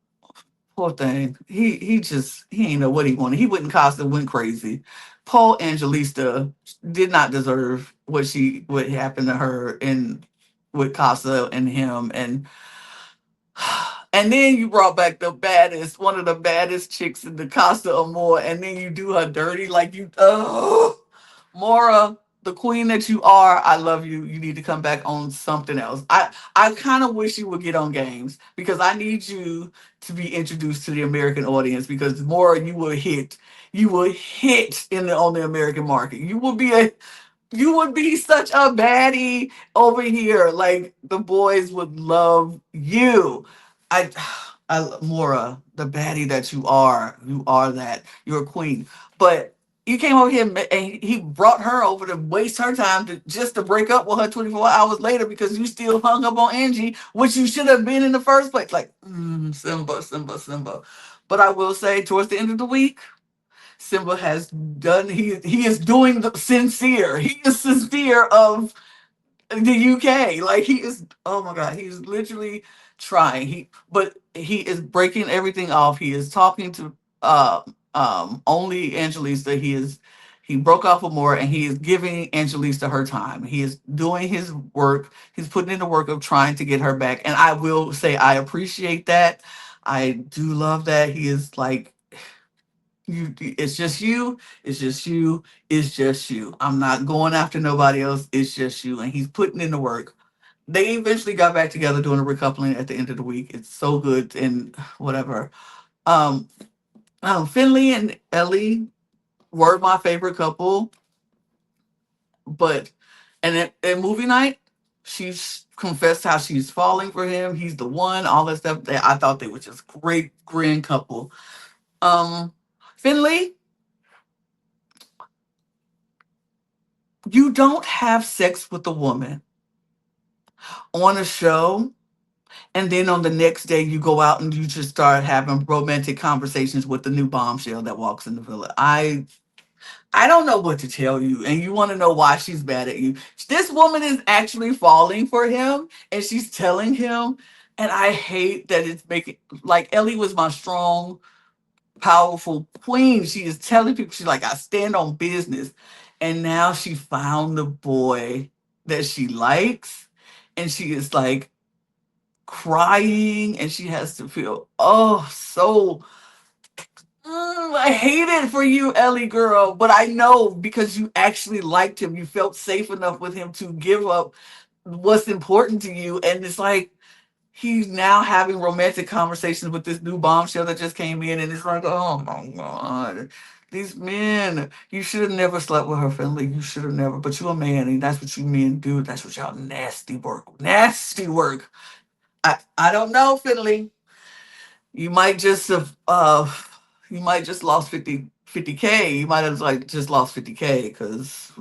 poor thing. He ain't know what he wanted. He went in costume, went crazy. Paul Angelista did not deserve what happened to her in with Casa and him, and then you brought back the baddest, one of the baddest chicks in the Casa Amor, and then you do her dirty like you. Oh, Mora, the queen that you are, I love you. You need to come back on something else. I kind of wish you would get on games because I need you to be introduced to the American audience because Mora, you will hit. You will hit on the American market. You would be such a baddie over here. Like, the boys would love you. I, Mora, the baddie that you are that. You're a queen. But You came over here and he brought her over to waste her time just to break up with her 24 hours later because you still hung up on Angie, which you should have been in the first place. Like, Simba, Simba, Simba. But I will say, towards the end of the week, Simba has done. He is doing the sincere. He is sincere of the UK. Like he is, oh my god, he's literally trying. But he is breaking everything off. He is talking to only Angelista. He broke off with more and he is giving Angelista her time. He is doing his work. He's putting in the work of trying to get her back. And I will say I appreciate that. I do love that. He is like, it's just you, it's just you, it's just you. I'm not going after nobody else, it's just you. And he's putting in the work. They eventually got back together doing a recoupling at the end of the week. It's so good and whatever. um Finley and Ellie were my favorite couple, but and at movie night, she's confessed how she's falling for him. He's the one, all that stuff. I thought they were just great, grand couple. um Finley, you don't have sex with a woman on a show and then on the next day you go out and you just start having romantic conversations with the new bombshell that walks in the villa. I don't know what to tell you, and you want to know why she's mad at you. This woman is actually falling for him and she's telling him, and I hate that it's making, like, Ellie was my strong, powerful queen. She is telling people, she's like, I stand on business. And now she found the boy that she likes, and she is like crying, and she has to feel, oh, so, I hate it for you, Ellie girl. But I know because you actually liked him, you felt safe enough with him to give up what's important to you. And it's like, he's now having romantic conversations with this new bombshell that just came in, and it's like, oh my god, these men. You should have never slept with her, Finley. You should have never. But you're a man, and that's what you men do. That's what y'all nasty work. Nasty work. I don't know, Finley. You might just have you might just lost 50K. You might have like just lost 50K because,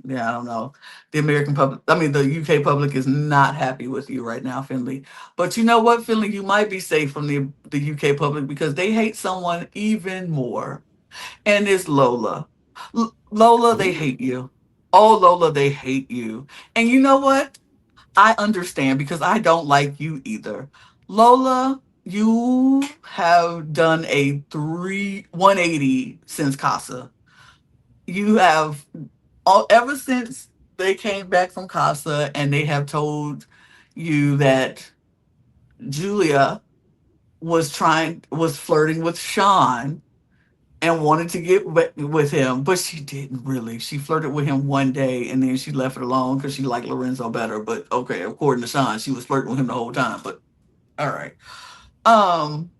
yeah, I don't know. The American public, I mean, the UK public is not happy with you right now, Finley. But you know what, Finley? You might be safe from the UK public because they hate someone even more. And it's Lola. Lola, they Ooh. hate you. Oh, Lola, they hate you. And you know what? I understand because I don't like you either. Lola, you have done a 180 since Casa. You have, all ever since they came back from Casa and they have told you that Julia was flirting with Sean and wanted to get with him, but she didn't really. She flirted with him one day and then she left it alone because she liked Lorenzo better. But okay, according to Sean, she was flirting with him the whole time. But all right. Um,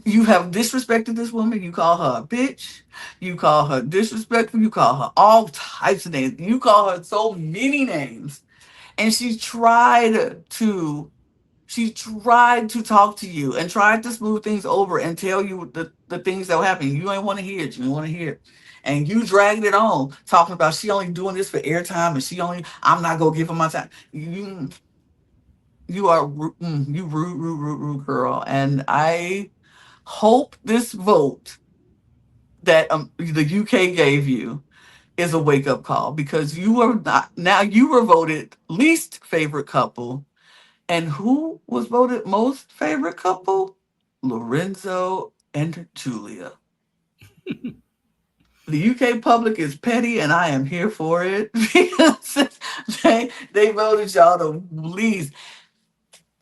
you have disrespected this woman. You call her a bitch. You call her disrespectful. You call her all types of names. You call her so many names. And she tried to talk to you and tried to smooth things over and tell you the things that were happening. You ain't want to hear it. You didn't want to hear it. And you dragged it on, talking about she only doing this for airtime and I'm not going to give her my time. You are, you rude, rude, rude, rude girl. And I hope this vote that the UK gave you is a wake up call because you are not, now you were voted least favorite couple. And who was voted most favorite couple? Lorenzo and Julia. The UK public is petty, and I am here for it because they voted y'all the least.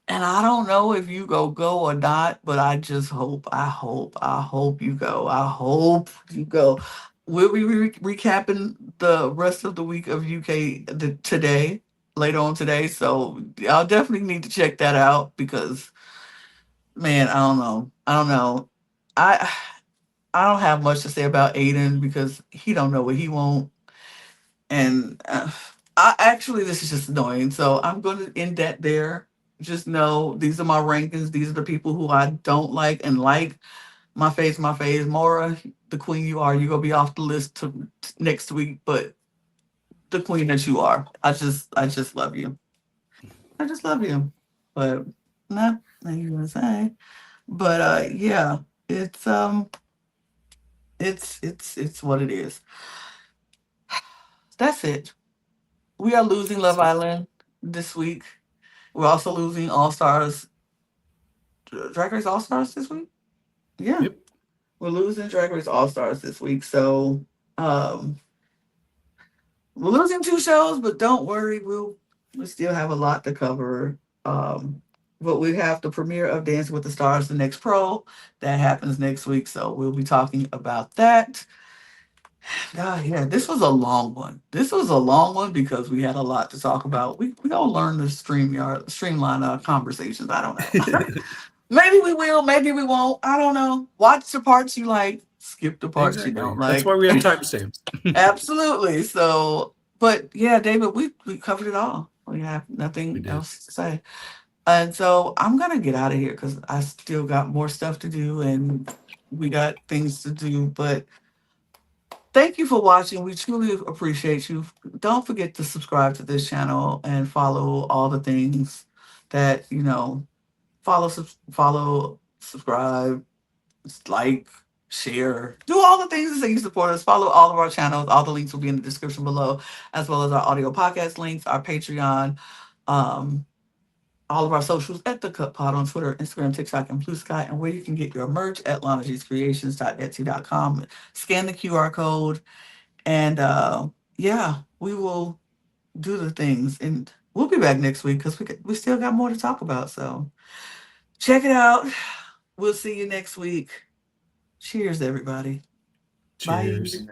And I don't know if you go or not, but I just hope, I hope you go. I hope you go. We'll be recapping the rest of the week of UK today, later on today. So I'll definitely need to check that out because, man, I don't know. I don't know. I I don't have much to say about Aiden because he don't know what he want. And I actually, this is just annoying. So I'm going to end that there. Just know these are my rankings. These are the people who I don't like and like. My face, Mora. the queen you are. You're gonna be off the list next week, but the queen that you are. I just love you. I just love you. But not nothing you gonna say. But yeah, it's it's what it is. That's it. We are losing Love So, Island this week. We're also losing All Stars, Drag Race All Stars this week. Yeah, yep. we're losing Drag Race All Stars this week. So um, we're losing two shows, but don't worry, we still have a lot to cover. But we have the premiere of Dancing with the Stars, the next pro that happens next week. So we'll be talking about that. Yeah, this was a long one. This was a long one because we had a lot to talk about. We don't learn the streamline conversations. I don't know. Maybe we will, maybe we won't. I don't know. Watch the parts you like, skip the parts you don't Exactly. That's like. why we have timestamps. Absolutely. So, but yeah, David, we covered it all. We have We nothing did. else to say. And so I'm gonna get out of here because I still got more stuff to do and we got things to do. But thank you for watching. We truly appreciate you. Don't forget to subscribe to this channel and follow all the things that follow, subscribe, like, share, do all the things that say you support us. Follow all of our channels. All the links will be in the description below, as well as our audio podcast links, our Patreon, um, all of our socials at the Cut Pod on Twitter, Instagram, TikTok, and Blue Sky, and where you can get your merch at lanagcreations.etsy.com. Scan the QR code, and yeah, we will do the things, and we'll be back next week because we still got more to talk about. So check it out. We'll see you next week. Cheers, everybody. Bye. Cheers.